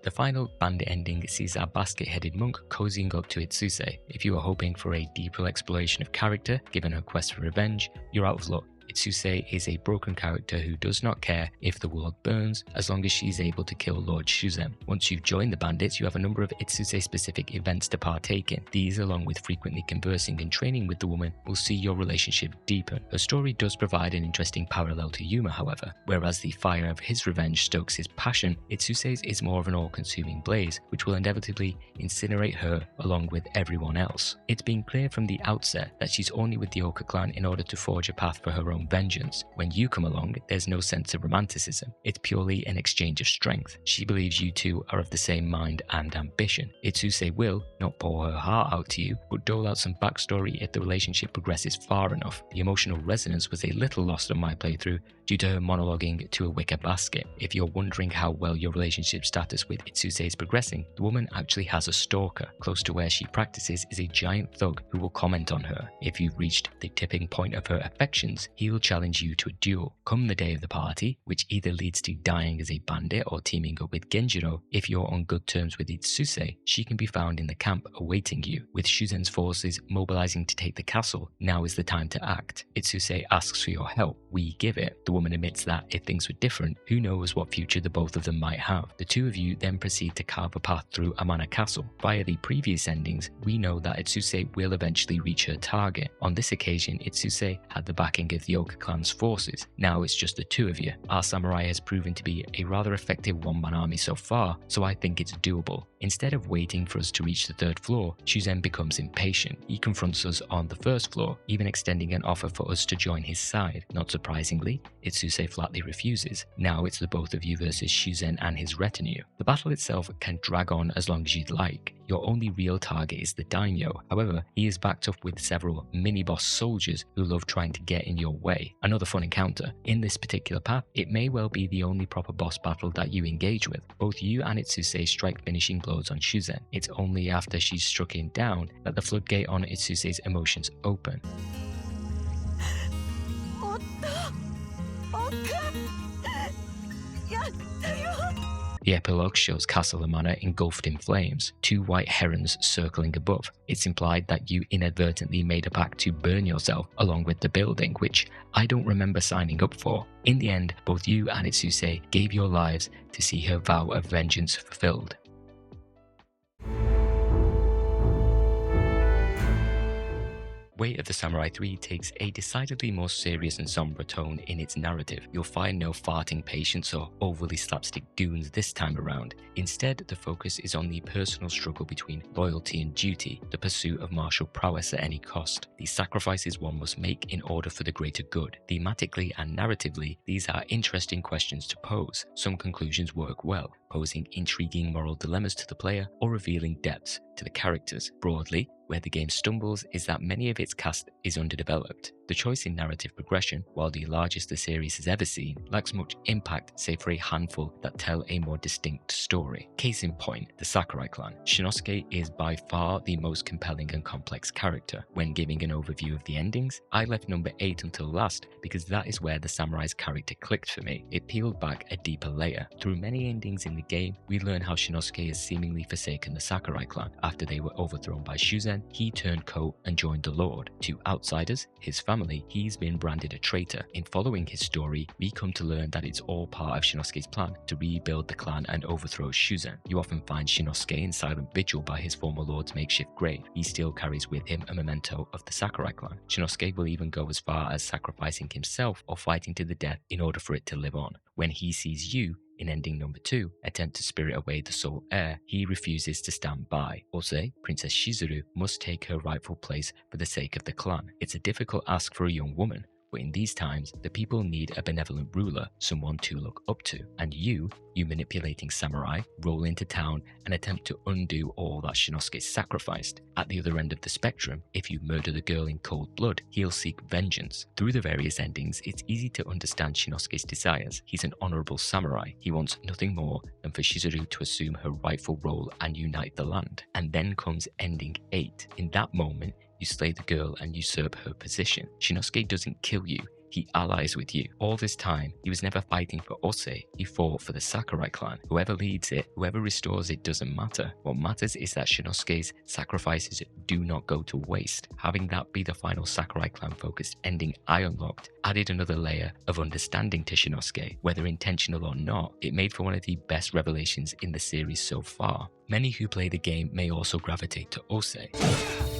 The final bandit ending sees our basket-headed monk cozying up to Itsuse. If you are hoping for a deeper exploration of character, given her quest for revenge, you're out of luck. Itsuse is a broken character who does not care if the world burns as long as she's able to kill Lord Shuzen. Once you've joined the bandits, you have a number of Itsuse-specific events to partake in. These, along with frequently conversing and training with the woman, will see your relationship deepen. Her story does provide an interesting parallel to Yuma, however. Whereas the fire of his revenge stokes his passion, Itsuse's is more of an all-consuming blaze, which will inevitably incinerate her along with everyone else. It's been clear from the outset that she's only with the Oka clan in order to forge a path for her own vengeance. When you come along, there's no sense of romanticism. It's purely an exchange of strength. She believes you two are of the same mind and ambition. Itsuse will not pour her heart out to you, but dole out some backstory if the relationship progresses far enough. The emotional resonance was a little lost on my playthrough due to her monologuing to a wicker basket. If you're wondering how well your relationship status with Itsuse is progressing, the woman actually has a stalker. Close to where she practices is a giant thug who will comment on her. If you've reached the tipping point of her affections, he will challenge you to a duel. Come the day of the party, which either leads to dying as a bandit or teaming up with Genjiro, if you're on good terms with Itsuse, she can be found in the camp awaiting you. With Shuzen's forces mobilizing to take the castle, now is the time to act. Itsuse asks for your help. We give it. The woman admits that if things were different, who knows what future the both of them might have. The two of you then proceed to carve a path through Amana Castle. Via the previous endings, we know that Itsuse will eventually reach her target. On this occasion, Itsuse had the backing of the Oka clan's forces. Now it's just the two of you. Our samurai has proven to be a rather effective one-man army so far, so I think it's doable. Instead of waiting for us to reach the third floor, Shuzen becomes impatient. He confronts us on the first floor, even extending an offer for us to join his side. Not surprisingly, Itsuse flatly refuses. Now it's the both of you versus Shuzen and his retinue. The battle itself can drag on as long as you'd like. Your only real target is the daimyo. However, he is backed up with several mini-boss soldiers who love trying to get in your way. Another fun encounter. In this particular path, it may well be the only proper boss battle that you engage with. Both you and Itsuse strike finishing blows on Shuzen. It's only after she's struck him down that the floodgate on Itsuse's emotions open. The epilogue shows Castle Amana engulfed in flames, two white herons circling above. It's implied that you inadvertently made a pact to burn yourself along with the building, which I don't remember signing up for. In the end, both you and Itsuse gave your lives to see her vow of vengeance fulfilled. Way of the Samurai 3 takes a decidedly more serious and somber tone in its narrative. You'll find no farting patience or overly slapstick goons this time around. Instead, the focus is on the personal struggle between loyalty and duty, the pursuit of martial prowess at any cost, the sacrifices one must make in order for the greater good. Thematically and narratively, these are interesting questions to pose. Some conclusions work well, posing intriguing moral dilemmas to the player or revealing depths to the characters. Broadly, where the game stumbles is that many of its cast is underdeveloped. The choice in narrative progression, while the largest the series has ever seen, lacks much impact save for a handful that tell a more distinct story. Case in point, the Sakurai clan. Shinosuke is by far the most compelling and complex character. When giving an overview of the endings, I left number 8 until last because that is where the samurai's character clicked for me. It peeled back a deeper layer. Through many endings in the game, we learn how Shinosuke has seemingly forsaken the Sakurai clan. After they were overthrown by Shuzen, he turned coat and joined the Lord. To outsiders, his family, he's been branded a traitor. In following his story, we come to learn that it's all part of Shinosuke's plan to rebuild the clan and overthrow Shuzen. You often find Shinosuke in silent vigil by his former lord's makeshift grave. He still carries with him a memento of the Sakurai clan. Shinosuke will even go as far as sacrificing himself or fighting to the death in order for it to live on. When he sees you, In ending number 2, attempt to spirit away the sole heir, he refuses to stand by. Ose, Princess Shizuru, must take her rightful place for the sake of the clan. It's a difficult ask for a young woman, but in these times, the people need a benevolent ruler, someone to look up to. And you manipulating samurai, roll into town and attempt to undo all that Shinosuke sacrificed. At the other end of the spectrum, if you murder the girl in cold blood, he'll seek vengeance. Through the various endings, it's easy to understand Shinosuke's desires. He's an honorable samurai. He wants nothing more than for Shizuru to assume her rightful role and unite the land. And then comes ending 8. In that moment, you slay the girl and usurp her position. Shinosuke doesn't kill you, he allies with you. All this time, he was never fighting for Ose, he fought for the Sakurai clan. Whoever leads it, whoever restores it doesn't matter. What matters is that Shinosuke's sacrifices do not go to waste. Having that be the final Sakurai clan focused ending I unlocked added another layer of understanding to Shinosuke. Whether intentional or not, it made for one of the best revelations in the series so far. Many who play the game may also gravitate to Ose.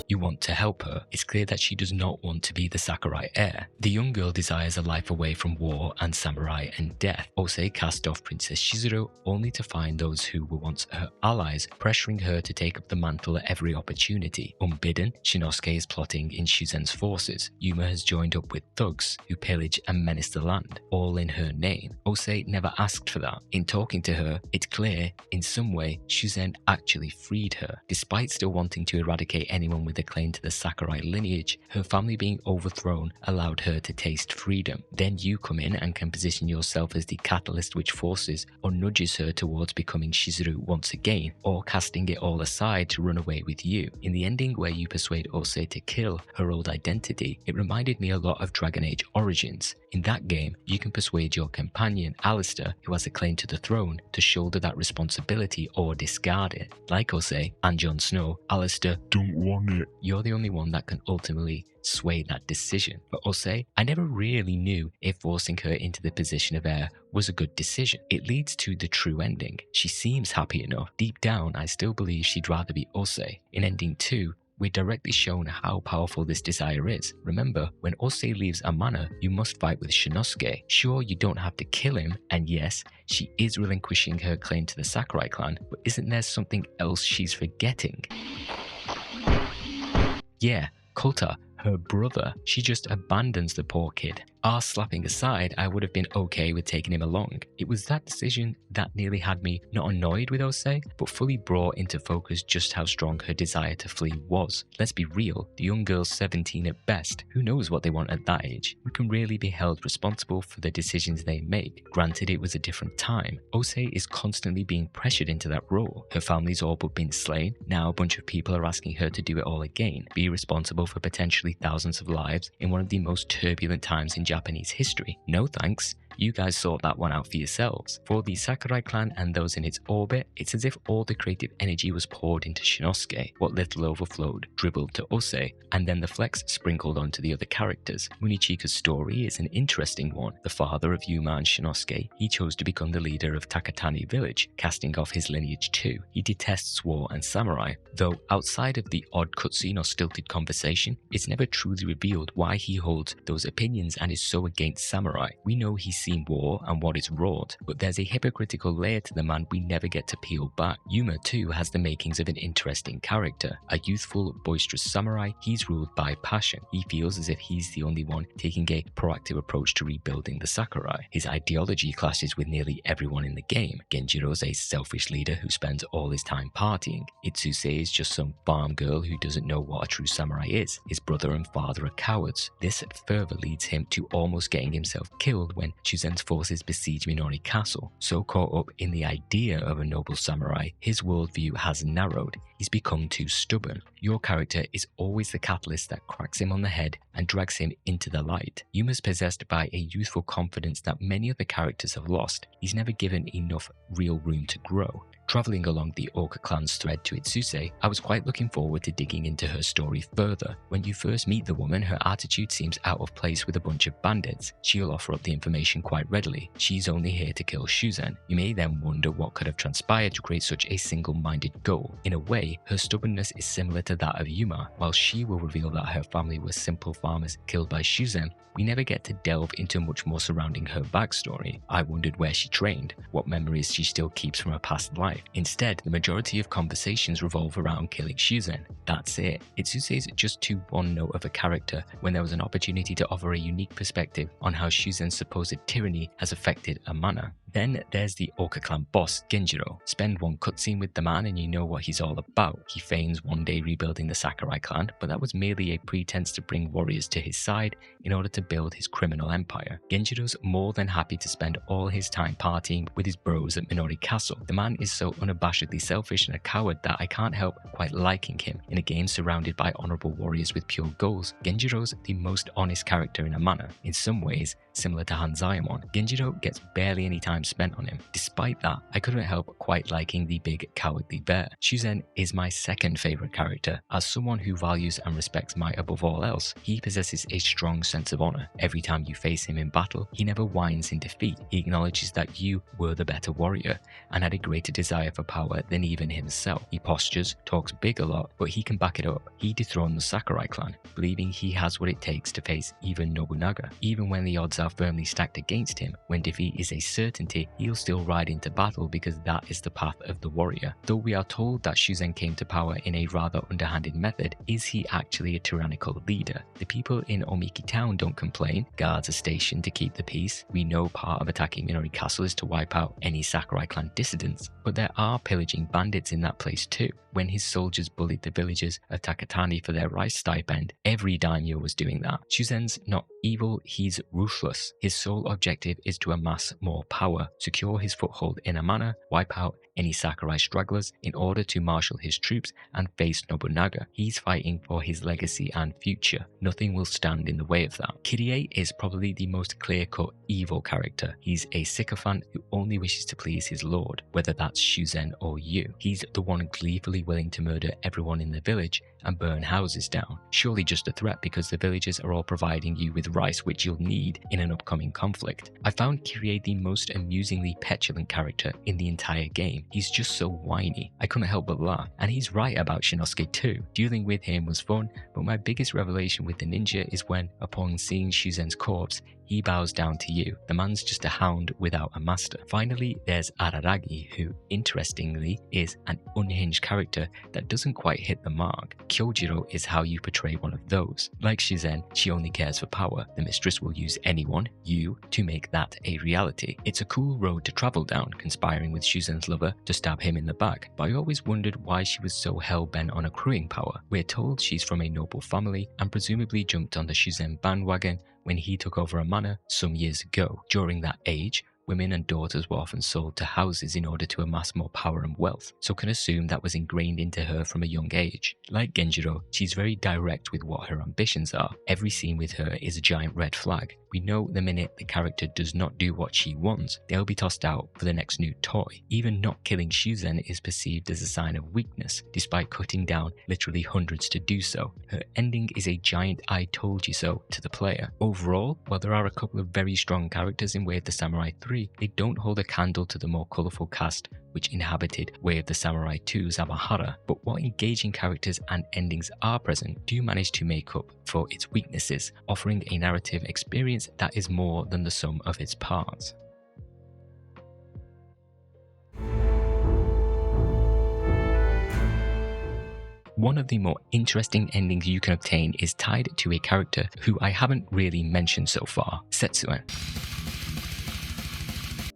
You want to help her. It's clear that she does not want to be the Sakurai heir. The young girl desires a life away from war and samurai and death. Ose cast off Princess Shizuru only to find those who were once her allies pressuring her to take up the mantle at every opportunity. Unbidden, Shinosuke is plotting in Shuzen's forces. Yuma has joined up with thugs who pillage and menace the land, all in her name. Ose never asked for that. In talking to her, it's clear in some way Shuzen actually freed her. Despite still wanting to eradicate anyone with a claim to the Sakurai lineage, her family being overthrown allowed her to taste freedom. Then you come in and can position yourself as the catalyst which forces or nudges her towards becoming Shizuru once again, or casting it all aside to run away with you. In the ending where you persuade Ose to kill her old identity, it reminded me a lot of Dragon Age Origins. In that game, you can persuade your companion, Alistair, who has a claim to the throne, to shoulder that responsibility or discard it. Like Ose and Jon Snow, Alistair don't want it. You're the only one that can ultimately sway that decision. For Ose, I never really knew if forcing her into the position of heir was a good decision. It leads to the true ending. She seems happy enough. Deep down, I still believe she'd rather be Ose. In ending 2, we're directly shown how powerful this desire is. Remember, when Ose leaves Amana, you must fight with Shinosuke. Sure, you don't have to kill him, and yes, she is relinquishing her claim to the Sakurai clan, but isn't there something else she's forgetting? Yeah, Kota, her brother. She just abandons the poor kid. Arse slapping aside, I would have been okay with taking him along. It was that decision that nearly had me not annoyed with Ose, but fully brought into focus just how strong her desire to flee was. Let's be real, the young girl's 17 at best. Who knows what they want at that age? Who can really be held responsible for the decisions they make? Granted, it was a different time. Ose is constantly being pressured into that role. Her family's all but been slain. Now a bunch of people are asking her to do it all again. Be responsible for potentially thousands of lives in one of the most turbulent times in Japanese history. No thanks. You guys sort that one out for yourselves. For the Sakurai clan and those in its orbit, it's as if all the creative energy was poured into Shinosuke. What little overflowed dribbled to Ose, and then the flex sprinkled onto the other characters. Munichika's story is an interesting one. The father of Yuma and Shinosuke, he chose to become the leader of Takatani village, casting off his lineage too. He detests war and samurai, though outside of the odd cutscene or stilted conversation, it's never truly revealed why he holds those opinions and is so against samurai. We know he's seen war and what is wrought, but there's a hypocritical layer to the man we never get to peel back. Yuma too has the makings of an interesting character. A youthful, boisterous samurai, he's ruled by passion. He feels as if he's the only one taking a proactive approach to rebuilding the Sakurai. His ideology clashes with nearly everyone in the game. Genjiro's a selfish leader who spends all his time partying. Itsuse is just some farm girl who doesn't know what a true samurai is. His brother and father are cowards. This further leads him to almost getting himself killed when Shuzen's forces besiege Minori Castle. So caught up in the idea of a noble samurai, his worldview has narrowed. He's become too stubborn. Your character is always the catalyst that cracks him on the head and drags him into the light. Yuma's possessed by a youthful confidence that many other characters have lost. He's never given enough real room to grow. Travelling along the Orca clan's thread to Itsuse, I was quite looking forward to digging into her story further. When you first meet the woman, her attitude seems out of place with a bunch of bandits. She'll offer up the information quite readily. She's only here to kill Shuzen. You may then wonder what could have transpired to create such a single-minded goal. In a way, way, her stubbornness is similar to that of Yuma. While she will reveal that her family were simple farmers killed by Shuzen, we never get to delve into much more surrounding her backstory. I wondered where she trained, what memories she still keeps from her past life. Instead, the majority of conversations revolve around killing Shuzen. That's it. Itsuse's just too one note of a character when there was an opportunity to offer a unique perspective on how Shuzen's supposed tyranny has affected Amana. Then there's the Oka clan boss, Genjiro. Spend one cutscene with the man and you know what he's all about. He feigns one day rebuilding the Sakurai clan, but that was merely a pretense to bring warriors to his side in order to build his criminal empire. Genjiro's more than happy to spend all his time partying with his bros at Minori Castle. The man is so unabashedly selfish and a coward that I can't help quite liking him. In a game surrounded by honorable warriors with pure goals, Genjiro's the most honest character in Amana. In some ways, similar to Hanzayamon, Genjiro gets barely any time spent on him. Despite that, I couldn't help quite liking the big cowardly bear. Shuzen is my second favorite character. As someone who values and respects might above all else, he possesses a strong sense of honor. Every time you face him in battle, he never whines in defeat. He acknowledges that you were the better warrior and had a greater desire for power than even himself. He postures, talks big a lot, but he can back it up. He dethroned the Sakurai clan, believing he has what it takes to face even Nobunaga. Even when the odds are firmly stacked against him, when defeat is a certainty, he'll still ride into battle because that is the path of the warrior. Though we are told that Shuzen came to power in a rather underhanded method, is he actually a tyrannical leader? The people in Omiki town don't complain. Guards are stationed to keep the peace. We know part of attacking Minori Castle is to wipe out any Sakurai clan dissidents, but there are pillaging bandits in that place too. When his soldiers bullied the villagers of Takatani for their rice stipend, every daimyo was doing that. Shuzen's not evil, he's ruthless. His sole objective is to amass more power, secure his foothold in Amana, wipe out any Sakurai stragglers in order to marshal his troops and face Nobunaga. He's fighting for his legacy and future. Nothing will stand in the way of that. Kirie is probably the most clear-cut evil character. He's a sycophant who only wishes to please his lord, whether that's Shuzen or you. He's the one gleefully willing to murder everyone in the village and burn houses down. Surely just a threat because the villagers are all providing you with rice which you'll need in an upcoming conflict. I found Kirie the most amusingly petulant character in the entire game. He's just so whiny. I couldn't help but laugh. And he's right about Shinosuke too. Dealing with him was fun, but my biggest revelation with the ninja is when, upon seeing Shuzen's corpse, he bows down to you. The man's just a hound without a master. Finally, there's Araragi, who, interestingly, is an unhinged character that doesn't quite hit the mark. Kyojiro is how you portray one of those. Like Shuzen, she only cares for power. The mistress will use anyone, you, to make that a reality. It's a cool road to travel down, conspiring with Shuzen's lover to stab him in the back, but I always wondered why she was so hell-bent on accruing power. We're told she's from a noble family and presumably jumped on the Shuzen bandwagon when he took over Amana some years ago. During that age, women and daughters were often sold to houses in order to amass more power and wealth, so can assume that was ingrained into her from a young age. Like Genjiro, she's very direct with what her ambitions are. Every scene with her is a giant red flag. We know the minute the character does not do what she wants, they'll be tossed out for the next new toy. Even not killing Shuzen is perceived as a sign of weakness, despite cutting down literally hundreds to do so. Her ending is a giant I told you so to the player. Overall, while there are a couple of very strong characters in Way of the Samurai 3, they don't hold a candle to the more colourful cast which inhabited Way of the Samurai 2's Amahara, but what engaging characters and endings are present do manage to make up for its weaknesses, offering a narrative experience that is more than the sum of its parts. One of the more interesting endings you can obtain is tied to a character who I haven't really mentioned so far, Setsuen.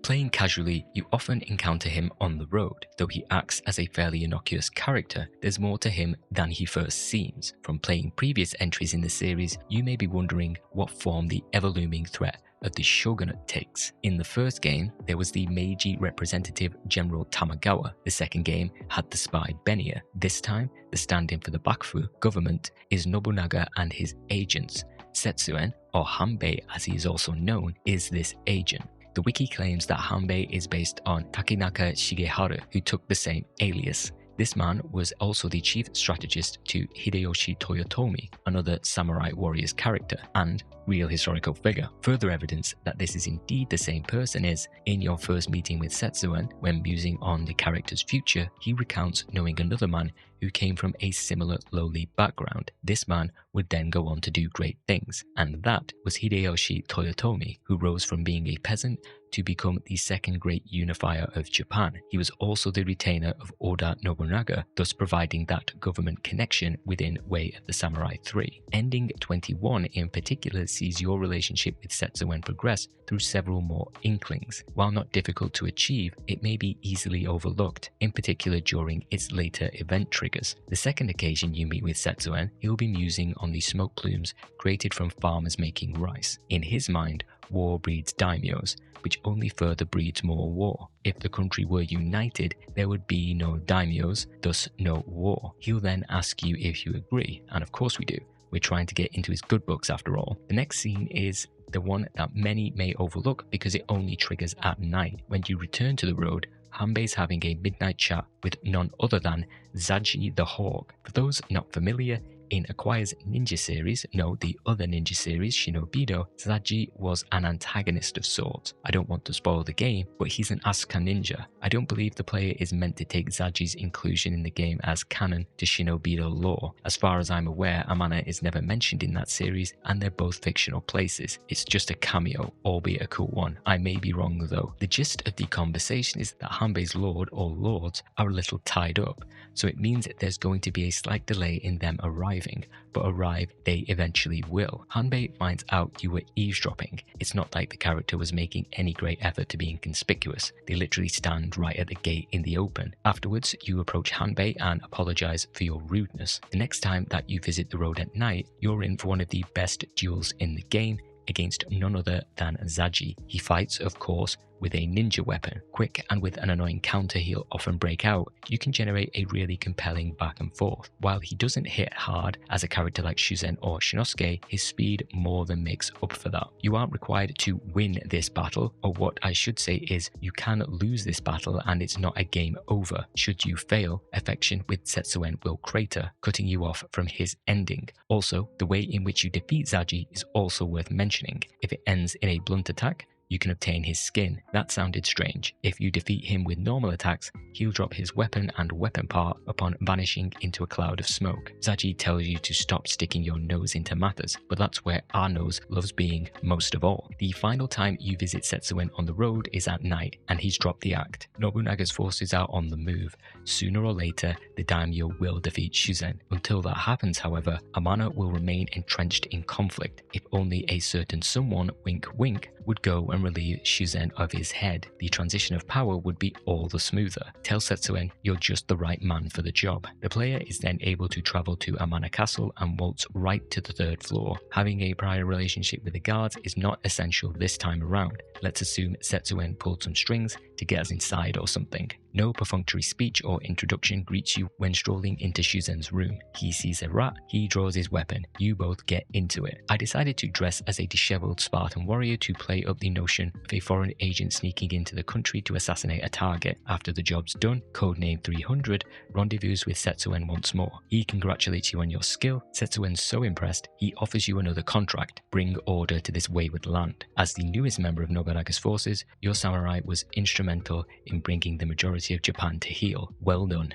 Playing casually, you often encounter him on the road. Though he acts as a fairly innocuous character, there's more to him than he first seems. From playing previous entries in the series, you may be wondering what form the ever-looming threat of the shogunate takes. In the first game, there was the Meiji representative General Tamagawa. The second game had the spy Benya. This time, the stand-in for the Bakufu government is Nobunaga and his agents. Setsuen, or Hanbei as he is also known, is this agent. The wiki claims that Hanbei is based on Takenaka Shigeharu, who took the same alias. This man was also the chief strategist to Hideyoshi Toyotomi, another samurai warrior's character and real historical figure. Further evidence that this is indeed the same person is, in your first meeting with Setsuen, when musing on the character's future, he recounts knowing another man who came from a similar lowly background. This man would then go on to do great things, and that was Hideyoshi Toyotomi, who rose from being a peasant to become the second great unifier of Japan. He was also the retainer of Oda Nobunaga, thus providing that government connection within Way of the Samurai 3. Ending 21 in particular sees your relationship with Setsuen progress through several more inklings. While not difficult to achieve, it may be easily overlooked, in particular during its later event triggers. The second occasion you meet with Setsuen, he will be musing on the smoke plumes created from farmers making rice. In his mind, war breeds daimyos, which only further breeds more war. If the country were united, there would be no daimyos, thus no war. He'll then ask you if you agree, and of course we do. We're trying to get into his good books after all. The next scene is the one that many may overlook because it only triggers at night. When you return to the road, Hanbei's having a midnight chat with none other than Zaji the Hawk. For those not familiar, in Acquire's ninja series, no, the other ninja series, Shinobido, Zaji was an antagonist of sorts. I don't want to spoil the game, but he's an Asuka ninja. I don't believe the player is meant to take Zaji's inclusion in the game as canon to Shinobido lore. As far as I'm aware, Amana is never mentioned in that series, and they're both fictional places. It's just a cameo, albeit a cool one. I may be wrong though. The gist of the conversation is that Hanbei's lord or lords are a little tied up, so it means there's going to be a slight delay in them arriving, but arrive they eventually will. Hanbei finds out you were eavesdropping. It's not like the character was making any great effort to be inconspicuous. They literally stand right at the gate in the open. Afterwards, you approach Hanbei and apologize for your rudeness. The next time that you visit the road at night, you're in for one of the best duels in the game against none other than Zaji. He fights, of course, with a ninja weapon. Quick and with an annoying counter he'll often break out, you can generate a really compelling back and forth. While he doesn't hit hard as a character like Shuzen or Shinosuke, his speed more than makes up for that. You aren't required to win this battle, or what I should say is you can lose this battle and it's not a game over. Should you fail, affection with Setsuen will crater, cutting you off from his ending. Also, the way in which you defeat Zaji is also worth mentioning. If it ends in a blunt attack, you can obtain his skin. That sounded strange. If you defeat him with normal attacks, he'll drop his weapon and weapon part upon vanishing into a cloud of smoke. Zaji tells you to stop sticking your nose into matters, but that's where our nose loves being most of all. The final time you visit Setsuen on the road is at night, and he's dropped the act. Nobunaga's forces are on the move. Sooner or later, the daimyo will defeat Shuzen. Until that happens, however, Amana will remain entrenched in conflict. If only a certain someone, wink wink, would go and relieve Shuzen of his head, the transition of power would be all the smoother. Tell Setsuen you're just the right man for the job. The player is then able to travel to Amana Castle and waltz right to the 3rd floor. Having a prior relationship with the guards is not essential this time around. Let's assume Setsuen pulled some strings to get us inside or something. No perfunctory speech or introduction greets you when strolling into Shuzen's room. He sees a rat, he draws his weapon, you both get into it. I decided to dress as a disheveled Spartan warrior to play up the notion of a foreign agent sneaking into the country to assassinate a target. After the job's done, codename 300, rendezvous with Setsuen once more. He congratulates you on your skill. Setsuen's so impressed, he offers you another contract, bring order to this wayward land. As the newest member of Nobunaga's forces, your samurai was instrumental in bringing the majority of Japan to heel. Well done.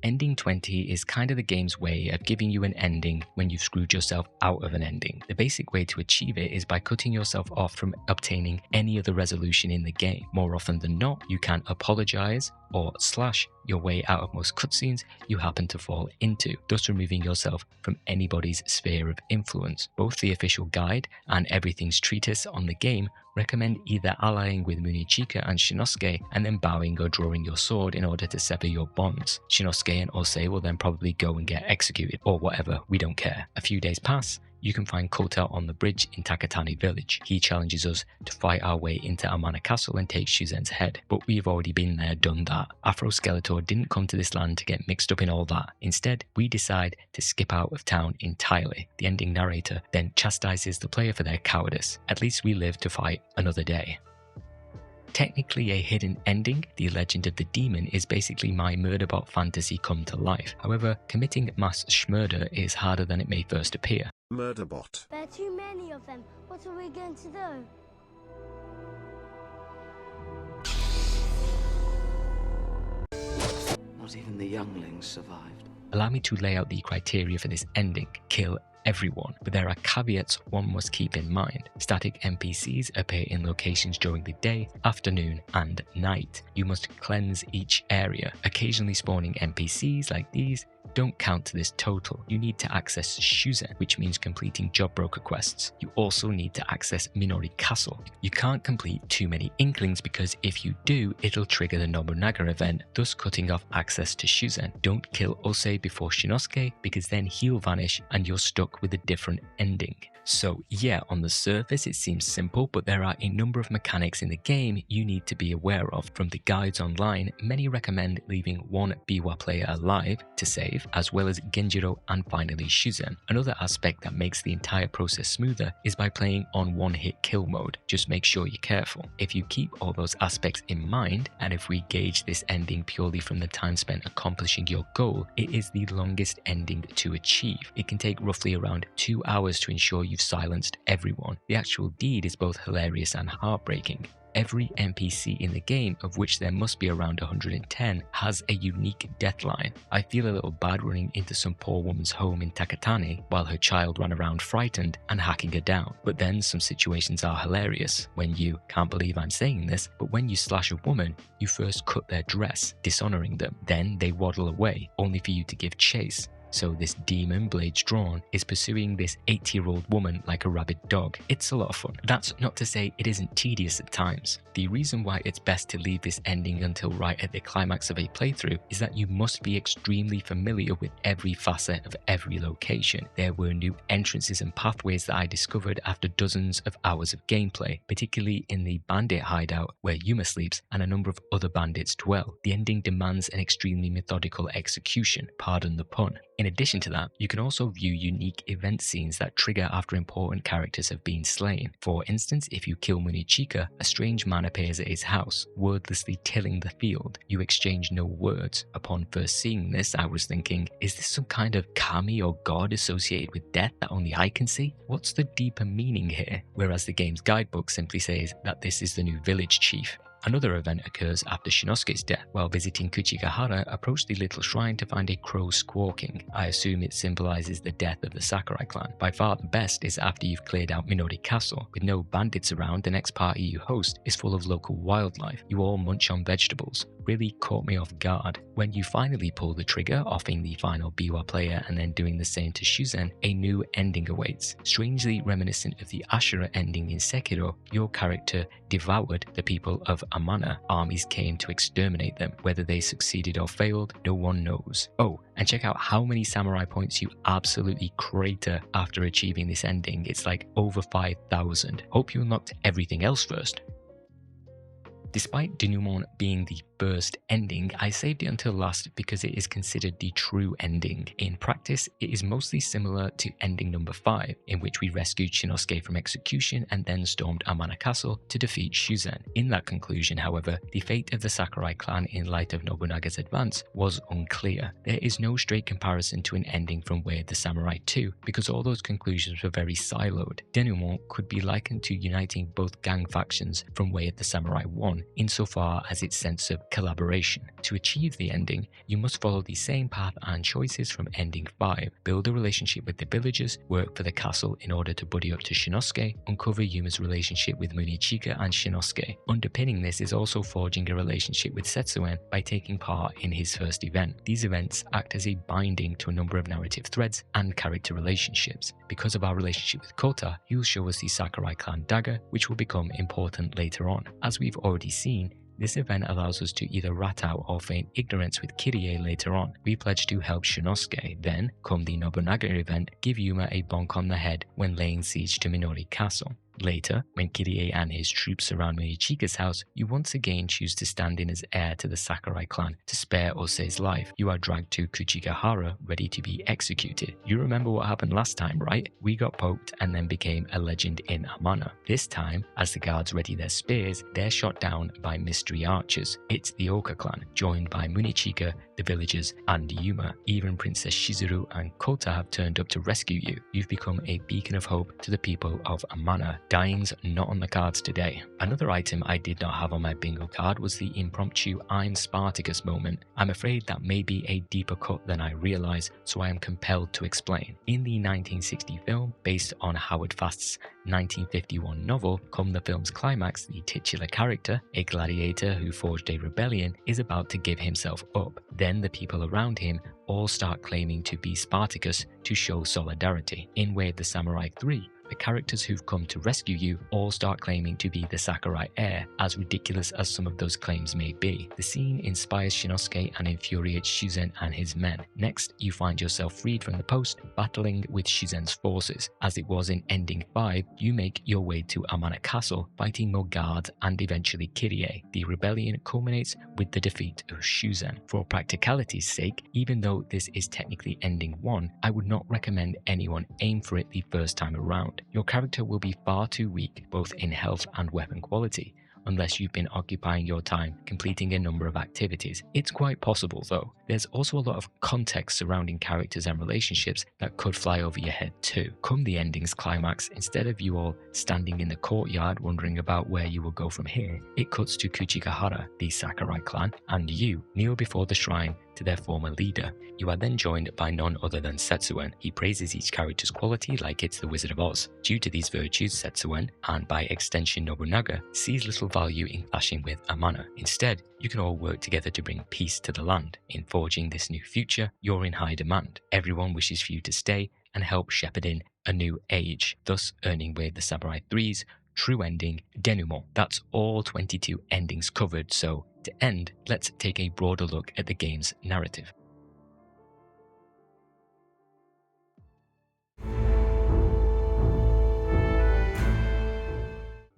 Ending 20 is kind of the game's way of giving you an ending when you've screwed yourself out of an ending. The basic way to achieve it is by cutting yourself off from obtaining any other resolution in the game. More often than not, you can apologize or slash your way out of most cutscenes you happen to fall into, thus removing yourself from anybody's sphere of influence. Both the official guide and Everything's treatise on the game recommend either allying with Munichika and Shinosuke and then bowing or drawing your sword in order to sever your bonds. Shinosuke and Osei will then probably go and get executed, or whatever, we don't care. A few days pass, you can find Kotal on the bridge in Takatani village. He challenges us to fight our way into Amana Castle and take Shuzen's head, but we've already been there, done that. Afro Skeletor didn't come to this land to get mixed up in all that. Instead, we decide to skip out of town entirely. The ending narrator then chastises the player for their cowardice. At least we live to fight another day. Technically a hidden ending, The Legend of the Demon is basically my murderbot fantasy come to life. However, committing mass schmurder is harder than it may first appear. Murderbot. There are too many of them. What are we going to do? Not even the younglings survived. Allow me to lay out the criteria for this ending. Kill everyone, but there are caveats one must keep in mind. Static NPCs appear in locations during the day, afternoon, and night. You must cleanse each area. Occasionally spawning NPCs like these don't count to this total. You need to access Shuzen, which means completing job broker quests. You also need to access Minori Castle. You can't complete too many Inklings because if you do, it'll trigger the Nobunaga event, thus cutting off access to Shuzen. Don't kill Ose before Shinosuke because then he'll vanish and you're stuck with a different ending. So yeah, on the surface it seems simple, but there are a number of mechanics in the game you need to be aware of. From the guides online, many recommend leaving one Biwa player alive to save, as well as Genjiro and finally Shuzen. Another aspect that makes the entire process smoother is by playing on one-hit kill mode. Just make sure you're careful. If you keep all those aspects in mind, and if we gauge this ending purely from the time spent accomplishing your goal, it is the longest ending to achieve. It can take roughly around 2 hours to ensure you've silenced everyone. The actual deed is both hilarious and heartbreaking. Every NPC in the game, of which there must be around 110, has a unique deathline. I feel a little bad running into some poor woman's home in Takatane while her child ran around frightened and hacking her down. But then some situations are hilarious when you, can't believe I'm saying this, but when you slash a woman, you first cut their dress, dishonoring them. Then they waddle away, only for you to give chase. So this demon, blades drawn, is pursuing this 80-year-old woman like a rabid dog. It's a lot of fun. That's not to say it isn't tedious at times. The reason why it's best to leave this ending until right at the climax of a playthrough is that you must be extremely familiar with every facet of every location. There were new entrances and pathways that I discovered after dozens of hours of gameplay, particularly in the bandit hideout where Yuma sleeps and a number of other bandits dwell. The ending demands an extremely methodical execution, pardon the pun. In addition to that, you can also view unique event scenes that trigger after important characters have been slain. For instance, if you kill Munichika, a strange man appears at his house, wordlessly tilling the field. You exchange no words. Upon first seeing this, I was thinking, is this some kind of kami or god associated with death that only I can see? What's the deeper meaning here? Whereas the game's guidebook simply says that this is the new village chief. Another event occurs after Shinosuke's death. While visiting Kuchigahara, approach the little shrine to find a crow squawking. I assume it symbolizes the death of the Sakurai clan. By far the best is after you've cleared out Minori Castle. With no bandits around, the next party you host is full of local wildlife. You all munch on vegetables. Really caught me off guard. When you finally pull the trigger, offing the final Biwa player and then doing the same to Shuzen, a new ending awaits. Strangely reminiscent of the Ashura ending in Sekiro, your character devoured the people of Amana. Armies came to exterminate them. Whether they succeeded or failed, no one knows. Oh, and check out how many samurai points you absolutely crater after achieving this ending. It's like over 5,000. Hope you unlocked everything else first. Despite denouement being the first ending, I saved it until last because it is considered the true ending. In practice, it is mostly similar to ending number 5, in which we rescued Shinosuke from execution and then stormed Amana Castle to defeat Shuzen. In that conclusion, however, the fate of the Sakurai clan in light of Nobunaga's advance was unclear. There is no straight comparison to an ending from Way of the Samurai 2, because all those conclusions were very siloed. Denouement could be likened to uniting both gang factions from Way of the Samurai 1, insofar as its sense of collaboration. To achieve the ending, you must follow the same path and choices from ending 5, build a relationship with the villagers, work for the castle in order to buddy up to Shinosuke, uncover Yuma's relationship with Munichika and Shinosuke. Underpinning this is also forging a relationship with Setsuen by taking part in his first event. These events act as a binding to a number of narrative threads and character relationships. Because of our relationship with Kota, he will show us the Sakurai clan dagger, which will become important later on. As we've already seen, this event allows us to either rat out or feign ignorance with Kirie later on. We pledge to help Shinosuke, then, come the Nobunaga event, give Yuma a bonk on the head when laying siege to Minori Castle. Later, when Kirie and his troops surround Munichika's house, you once again choose to stand in as heir to the Sakurai clan to spare Ose's life. You are dragged to Kuchigahara, ready to be executed. You remember what happened last time, right? We got poked and then became a legend in Amana. This time, as the guards ready their spears, they're shot down by mystery archers. It's the Oka clan, joined by Munichika, the villagers, and Yuma. Even Princess Shizuru and Kota have turned up to rescue you. You've become a beacon of hope to the people of Amana. Dying's not on the cards today. Another item I did not have on my bingo card was the impromptu I'm Spartacus moment. I'm afraid that may be a deeper cut than I realize, so I am compelled to explain. In the 1960 film, based on Howard Fast's 1951 novel, come the film's climax, the titular character, a gladiator who forged a rebellion, is about to give himself up. Then the people around him all start claiming to be Spartacus to show solidarity. In Way of the Samurai 3, the characters who've come to rescue you all start claiming to be the Sakurai heir, as ridiculous as some of those claims may be. The scene inspires Shinosuke and infuriates Shuzen and his men. Next, you find yourself freed from the post, battling with Shuzen's forces. As it was in Ending 5, you make your way to Amana Castle, fighting more guards and eventually Kirie. The rebellion culminates with the defeat of Shuzen. For practicality's sake, even though this is technically Ending 1, I would not recommend anyone aim for it the first time around. Your character will be far too weak, both in health and weapon quality, unless you've been occupying your time completing a number of activities. It's quite possible though. There's also a lot of context surrounding characters and relationships that could fly over your head too. Come the ending's climax, instead of you all standing in the courtyard wondering about where you will go from here, it cuts to Kuchigahara, the Sakurai clan, and you kneel before the shrine to their former leader. You are then joined by none other than Setsuen. He praises each character's quality like it's the Wizard of Oz. Due to these virtues, Setsuen, and by extension Nobunaga, sees little value in clashing with Amana. Instead, you can all work together to bring peace to the land. In forging this new future, you're in high demand. Everyone wishes for you to stay and help shepherd in a new age, thus earning Way of the Samurai 3's true ending, denouement. That's all 22 endings covered, so to end, let's take a broader look at the game's narrative.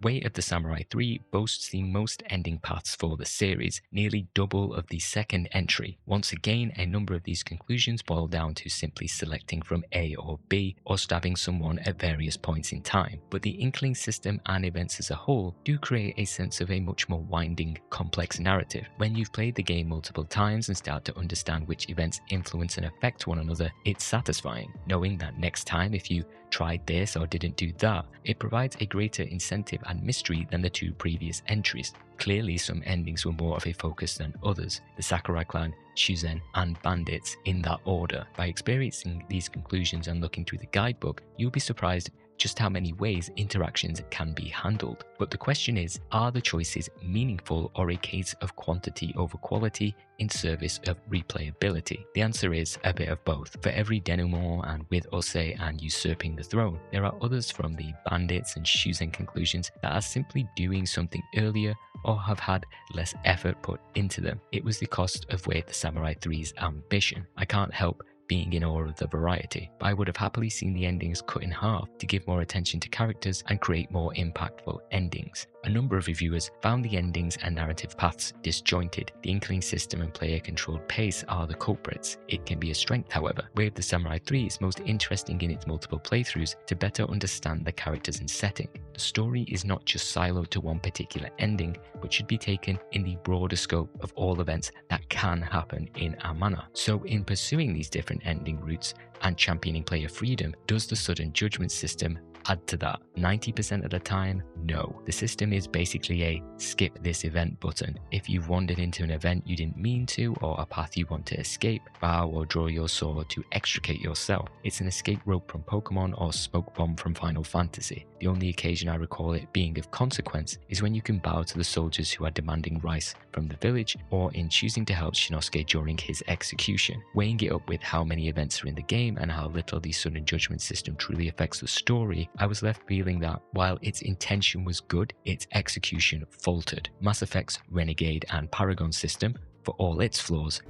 Way of the Samurai 3 boasts the most ending paths for the series, nearly double of the second entry. Once again, a number of these conclusions boil down to simply selecting from A or B, or stabbing someone at various points in time. But the Inkling system and events as a whole do create a sense of a much more winding, complex narrative. When you've played the game multiple times and start to understand which events influence and affect one another, it's satisfying, knowing that next time if you tried this or didn't do that, it provides a greater incentive and mystery than the two previous entries. Clearly, some endings were more of a focus than others. The Sakurai clan, Shuzen, and Bandits in that order. By experiencing these conclusions and looking through the guidebook, you'll be surprised just how many ways interactions can be handled. But the question is, are the choices meaningful or a case of quantity over quality in service of replayability? The answer is a bit of both. For every denouement and with Ose and usurping the throne, there are others from the Bandits and Shuzen conclusions that are simply doing something earlier or have had less effort put into them. It was the cost of Way of the Samurai 3's ambition. I can't help being in awe of the variety, but I would have happily seen the endings cut in half to give more attention to characters and create more impactful endings. A number of reviewers found the endings and narrative paths disjointed. The Inkling system and player-controlled pace are the culprits. It can be a strength, however. Way of the Samurai 3 is most interesting in its multiple playthroughs to better understand the characters and setting. The story is not just siloed to one particular ending, but should be taken in the broader scope of all events that can happen in Amana. So in pursuing these different ending routes and championing player freedom, does the sudden judgment system add to that? 90% of the time, no. The system is basically a skip this event button. If you've wandered into an event you didn't mean to, or a path you want to escape, bow or draw your sword to extricate yourself. It's an escape rope from Pokemon or smoke bomb from Final Fantasy. The only occasion I recall it being of consequence is when you can bow to the soldiers who are demanding rice from the village, or in choosing to help Shinosuke during his execution. Weighing it up with how many events are in the game and how little the sudden judgment system truly affects the story, I was left feeling that while its intention was good, its execution faltered. Mass Effect's Renegade and Paragon system, for all its flaws,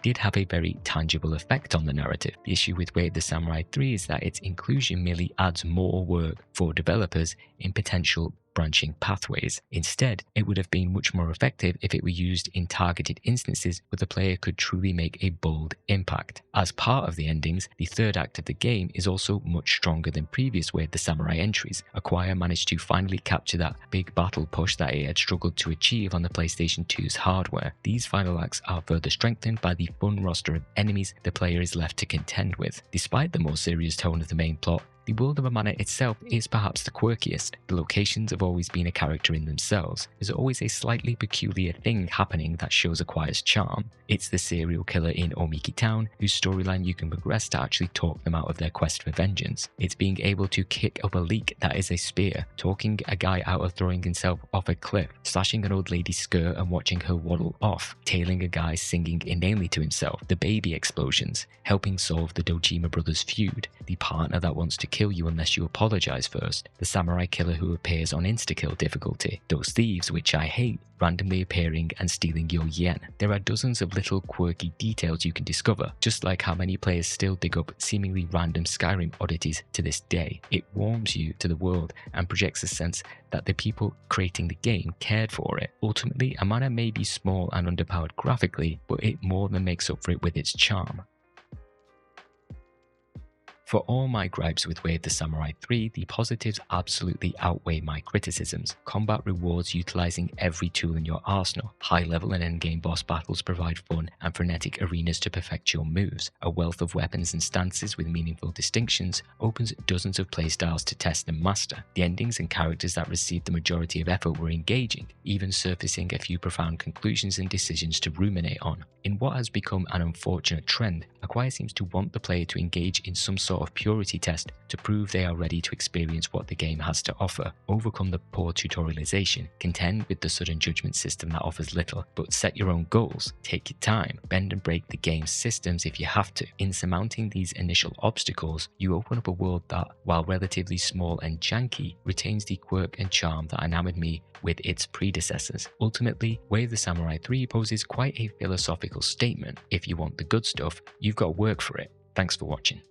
did have a very tangible effect on the narrative. The issue with Way of the Samurai 3 is that its inclusion merely adds more work for developers in potential branching pathways. Instead, it would have been much more effective if it were used in targeted instances where the player could truly make a bold impact. As part of the endings, the third act of the game is also much stronger than previous Way of the Samurai entries. Acquire managed to finally capture that big battle push that it had struggled to achieve on the PlayStation 2's hardware. These final acts are further strengthened by the fun roster of enemies the player is left to contend with. Despite the more serious tone of the main plot, the world of Amana itself is perhaps the quirkiest. The locations have always been a character in themselves. There's always a slightly peculiar thing happening that shows Acquire's charm. It's the serial killer in Omiki Town, whose storyline you can progress to actually talk them out of their quest for vengeance. It's being able to kick up a leek that is a spear, talking a guy out of throwing himself off a cliff, slashing an old lady's skirt and watching her waddle off, tailing a guy singing inanely to himself, the baby explosions, helping solve the Dojima brothers' feud, the partner that wants to kill you unless you apologize first, the samurai killer who appears on insta-kill difficulty, those thieves which I hate, randomly appearing and stealing your yen. There are dozens of little quirky details you can discover, just like how many players still dig up seemingly random Skyrim oddities to this day. It warms you to the world and projects a sense that the people creating the game cared for it. Ultimately, Amana may be small and underpowered graphically, but it more than makes up for it with its charm. For all my gripes with Way of the Samurai 3, the positives absolutely outweigh my criticisms. Combat rewards utilizing every tool in your arsenal. High level and endgame boss battles provide fun and frenetic arenas to perfect your moves. A wealth of weapons and stances with meaningful distinctions opens dozens of playstyles to test and master. The endings and characters that received the majority of effort were engaging, even surfacing a few profound conclusions and decisions to ruminate on. In what has become an unfortunate trend, Acquire seems to want the player to engage in some sort of purity test to prove they are ready to experience what the game has to offer, overcome the poor tutorialization, contend with the sudden judgment system that offers little, but set your own goals, take your time, bend and break the game's systems if you have to. In surmounting these initial obstacles, you open up a world that, while relatively small and janky, retains the quirk and charm that enamored me with its predecessors. Ultimately, Way of the Samurai 3 poses quite a philosophical statement. If you want the good stuff, you've got to work for it. Thanks for watching.